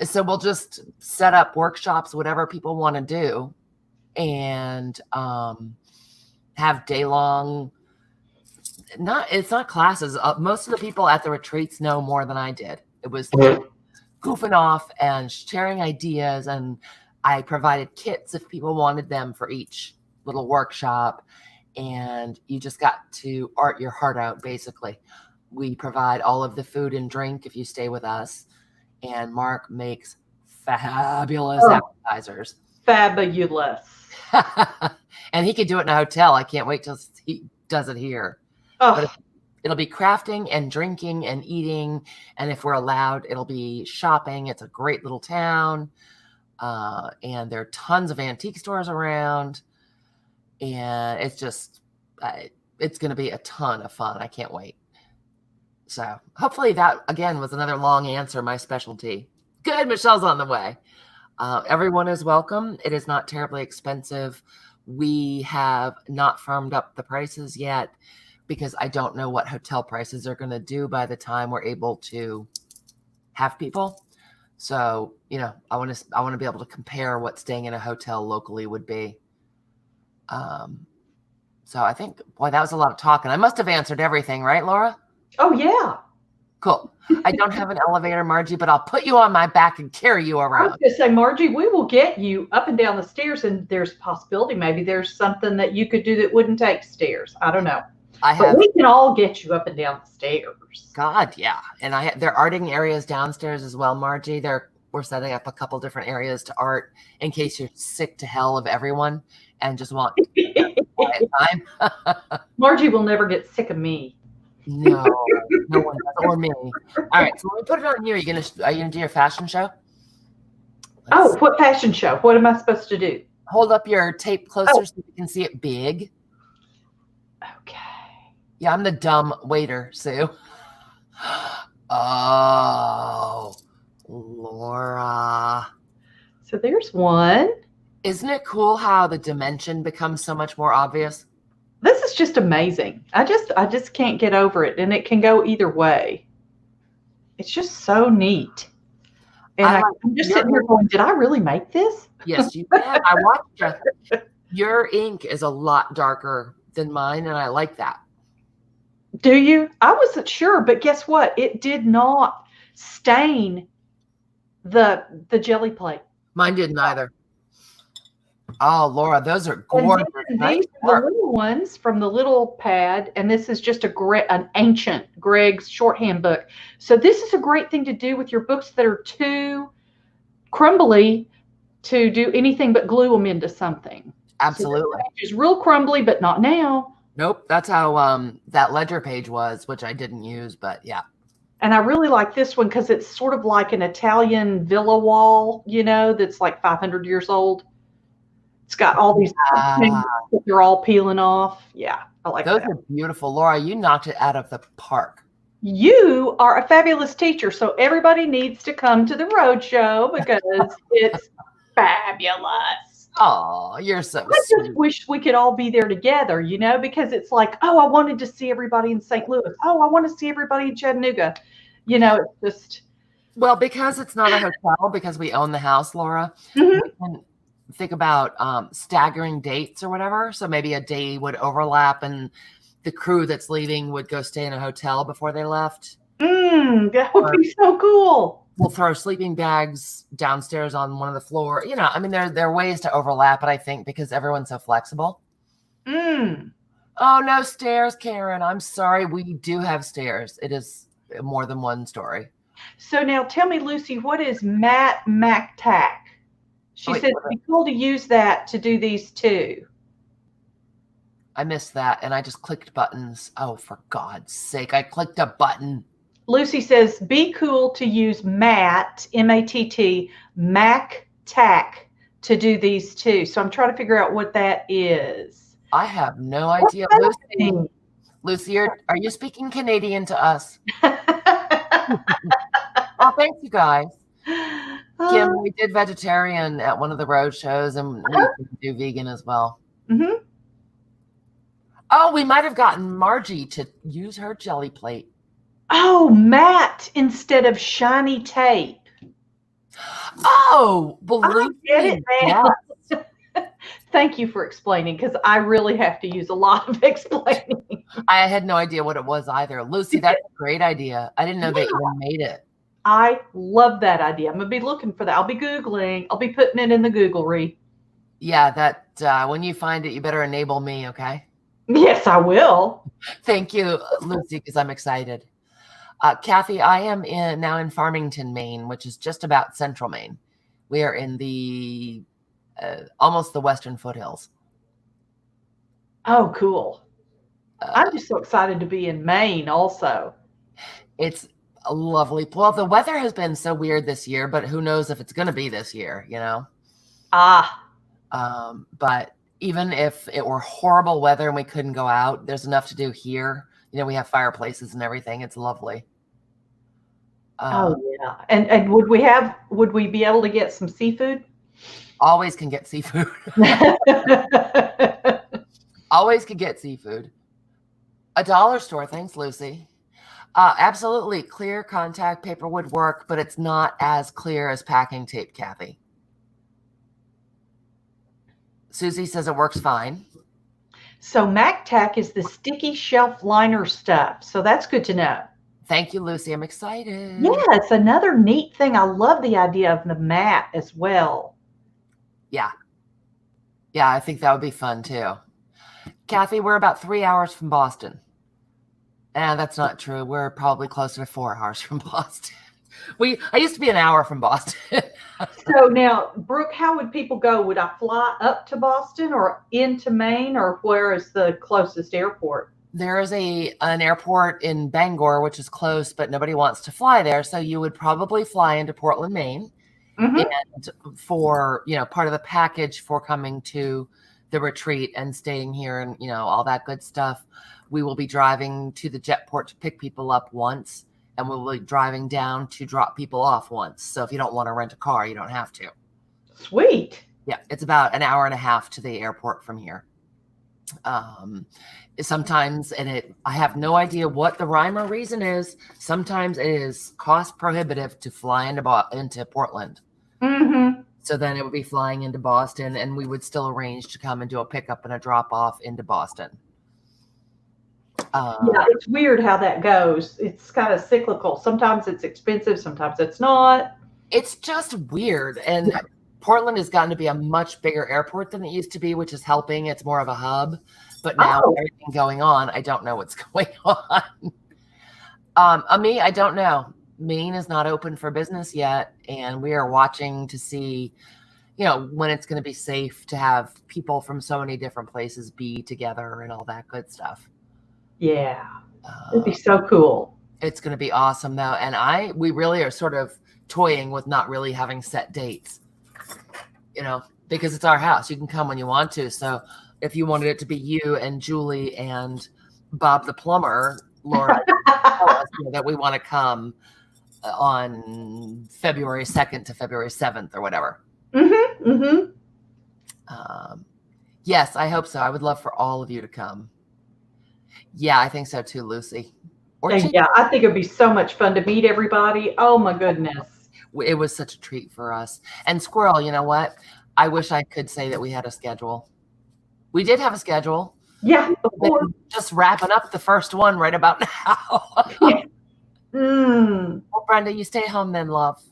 So we'll just set up workshops, whatever people want to do, and have day-long. It's not classes. Most of the people at the retreats know more than I did. It was goofing off and sharing ideas, and I provided kits if people wanted them for each little workshop, and you just got to art your heart out, basically. We provide all of the food and drink if you stay with us, and Mark makes fabulous appetizers. Fabulous. And he could do it in a hotel. I can't wait till he does it here. But it'll be crafting and drinking and eating, and if we're allowed, it'll be shopping. It's a great little town, and there are tons of antique stores around, and it's just it's going to be a ton of fun. I can't wait. So hopefully that, again, was another long answer, my specialty. Good, Michelle's on the way. Everyone is welcome. It is not terribly expensive. We have not firmed up the prices yet because I don't know what hotel prices are going to do by the time we're able to have people. So, I want to be able to compare what staying in a hotel locally would be. So I think, boy, that was a lot of talking. I must have answered everything, right, Laura? Oh, yeah. Cool. I don't have an elevator, Margie, but I'll put you on my back and carry you I was around. going to say, Margie, we will get you up and down the stairs, and there's a possibility maybe there's something that you could do that wouldn't take stairs. I don't know. But we can all get you up and down the stairs. God, yeah. And there are arting areas downstairs as well, Margie. We're setting up a couple different areas to art in case you're sick to hell of everyone and just want quiet time. Margie will never get sick of me. No, no one does, or me. All right, so let me put it on you. Are you gonna do your fashion show? What fashion show? What am I supposed to do? Hold up your tape closer so you can see it big. Okay. Yeah, I'm the dumb waiter, Sue. Oh, Laura. So there's one. Isn't it cool how the dimension becomes so much more obvious? This is just amazing. I just can't get over it, and it can go either way. It's just so neat. And I'm just sitting here going, did I really make this? Yes, you did. I watched you. Your ink is a lot darker than mine, and I like that. Do you? I wasn't sure, but guess what? It did not stain the jelly plate. Mine didn't either. Oh, Laura, those are gorgeous. These are the little ones from the little pad, and this is just an ancient Greg's shorthand book. So this is a great thing to do with your books that are too crumbly to do anything but glue them into something. Absolutely. So it's real crumbly, but not now. Nope, that's how that ledger page was, which I didn't use, but yeah. And I really like this one because it's sort of like an Italian villa wall, that's like 500 years old. It's got all these things that they're all peeling off. Yeah, I like those. Those are beautiful. Laura, you knocked it out of the park. You are a fabulous teacher, so everybody needs to come to the roadshow because it's fabulous. Oh, you're so sweet. I just wish we could all be there together, because it's like, oh, I wanted to see everybody in St. Louis. Oh, I want to see everybody in Chattanooga. It's just. Well, because it's not a hotel, because we own the house, Laura, we can think about staggering dates or whatever. So maybe a day would overlap and the crew that's leaving would go stay in a hotel before they left. That would be so cool. We'll throw sleeping bags downstairs on one of the floor. There are ways to overlap it, I think, because everyone's so flexible. Oh, no stairs, Karen. I'm sorry. We do have stairs. It is more than one story. So now tell me, Lucy, what is matte MacTac? She said it'd be cool to use that to do these too. I missed that, and I just clicked buttons. Oh, for God's sake, I clicked a button. Lucy says, be cool to use matte, M-A-T-T, MacTac to do these too. So I'm trying to figure out what that is. I have no idea. Lucy, are you speaking Canadian to us? Oh, thank you guys. Kim, we did vegetarian at one of the road shows, and we can do vegan as well. Oh, we might have gotten Margie to use her jelly plate. Oh, matte instead of shiny tape. Oh, believe it now. Yes. Thank you for explaining, because I really have to use a lot of explaining. I had no idea what it was either. Lucy, that's a great idea. I didn't know they even made it. I love that idea. I'm going to be looking for that. I'll be Googling. I'll be putting it in the Googlery. Yeah, that when you find it, you better enable me, okay? Yes, I will. Thank you, Lucy, because I'm excited. Kathy, I am now in Farmington, Maine, which is just about central Maine. We are in the almost the western foothills. Oh, cool. I'm just so excited to be in Maine also. It's lovely. Well, the weather has been so weird this year, but who knows if it's going to be this year, But even if it were horrible weather and we couldn't go out, there's enough to do here. We have fireplaces and everything. It's lovely. Oh yeah. And would we be able to get some seafood? Always can get seafood. Always can get seafood. A dollar store. Thanks, Lucy. Absolutely. Clear contact paper would work, but it's not as clear as packing tape, Kathy. Susie says it works fine. So MacTac is the sticky shelf liner stuff. So that's good to know. Thank you, Lucy. I'm excited. Yeah, it's another neat thing. I love the idea of the mat as well. Yeah. Yeah, I think that would be fun too. Kathy, we're about 3 hours from Boston. And that's not true. We're probably closer to 4 hours from Boston. I used to be an hour from Boston. So now, Brooke, how would people go? Would I fly up to Boston or into Maine, or where is the closest airport? There is an airport in Bangor, which is close, but nobody wants to fly there. So you would probably fly into Portland, Maine. Mm-hmm. And for, part of the package for coming to the retreat and staying here and, all that good stuff, we will be driving to the jetport to pick people up once, and we'll be driving down to drop people off once. So if you don't want to rent a car, you don't have to. Sweet. Yeah, it's about an hour and a half to the airport from here. Sometimes, I have no idea what the rhyme or reason is. Sometimes it is cost prohibitive to fly into Portland. Mm-hmm. So then it would be flying into Boston, and we would still arrange to come and do a pickup and a drop off into Boston. Yeah, it's weird how that goes. It's kind of cyclical. Sometimes it's expensive, sometimes it's not. It's just weird. And Portland has gotten to be a much bigger airport than it used to be, which is helping. It's more of a hub. But now everything going on, I don't know what's going on. Me, I don't know. Maine is not open for business yet, and we are watching to see, when it's going to be safe to have people from so many different places be together and all that good stuff. Yeah, it'd be so cool. It's going to be awesome, though, and we really are sort of toying with not really having set dates, because it's our house. You can come when you want to. So if you wanted it to be you and Julie and Bob the plumber, Laura, tell us that we want to come on February 2nd to February 7th or whatever. Mm-hmm. Mm-hmm. Yes, I hope so. I would love for all of you to come. Yeah, I think so too, Lucy. Yeah, I think it'd be so much fun to meet everybody. Oh my goodness. It was such a treat for us. And Squirrel, you know what? I wish I could say that we had a schedule. We did have a schedule. Yeah. Just wrapping up the first one right about now. Yeah. Well, Brenda, you stay home then, love.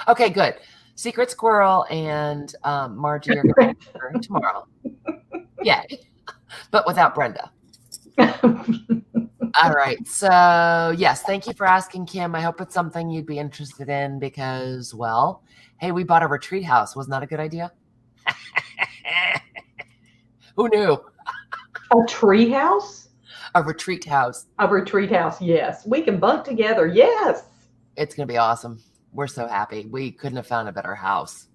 Okay, good. Secret Squirrel and Margie are going to be tomorrow. Yay. But without Brenda. All right. So, yes, thank you for asking, Kim. I hope it's something you'd be interested in because, well, hey, we bought a retreat house. Wasn't that a good idea? Who knew? A tree house? A retreat house. A retreat house, yes. We can bunk together, yes. It's going to be awesome. We're so happy. We couldn't have found a better house.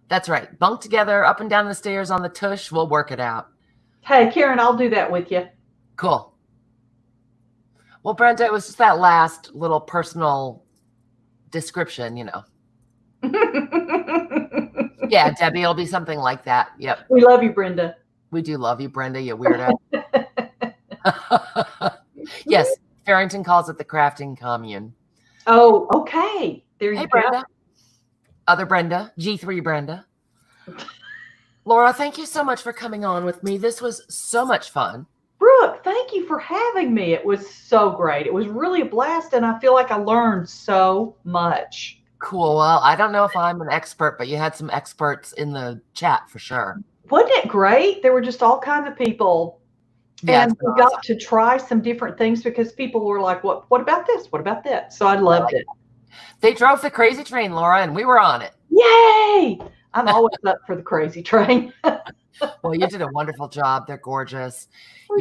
That's right. Bunk together, up and down the stairs on the tush. We'll work it out. Hey, Karen, I'll do that with you. Cool. Well, Brenda, it was just that last little personal description, Yeah, Debbie, it'll be something like that. Yep. We love you, Brenda. We do love you, Brenda, you weirdo. Yes, Farrington calls it the crafting commune. Oh, okay. There you go. Brenda. Other Brenda, G3 Brenda. Laura, thank you so much for coming on with me. This was so much fun. Brooke, thank you for having me. It was so great. It was really a blast, and I feel like I learned so much. Cool. Well, I don't know if I'm an expert, but you had some experts in the chat for sure. Wasn't it great? There were just all kinds of people. Yeah, and we got to try some different things because people were like, what about this? What about that? So I loved it. They drove the crazy train, Laura, and we were on it. Yay! I'm always up for the crazy train. Well, you did a wonderful job. They're gorgeous. Well,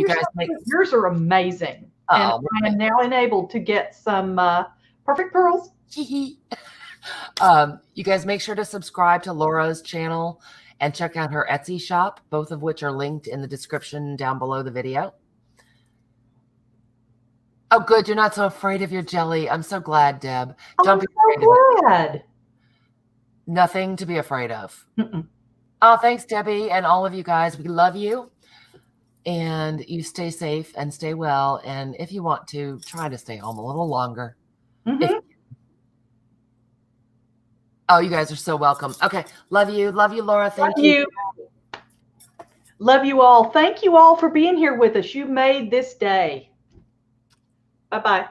yours are amazing. And I am now enabled to get some perfect pearls. You guys make sure to subscribe to Laura's channel and check out her Etsy shop, both of which are linked in the description down below the video. Oh, good. You're not so afraid of your jelly. I'm so glad, Deb. Don't be afraid of it. Nothing to be afraid of. Oh, thanks, Debbie, and all of you guys. We love you. and you stay safe and stay well. And if you want to, try to stay home a little longer. Mm-hmm. Oh, you guys are so welcome. Okay. Love you. Love you, Laura. Thank you. Love you all. Thank you all for being here with us. You made this day. Bye-bye.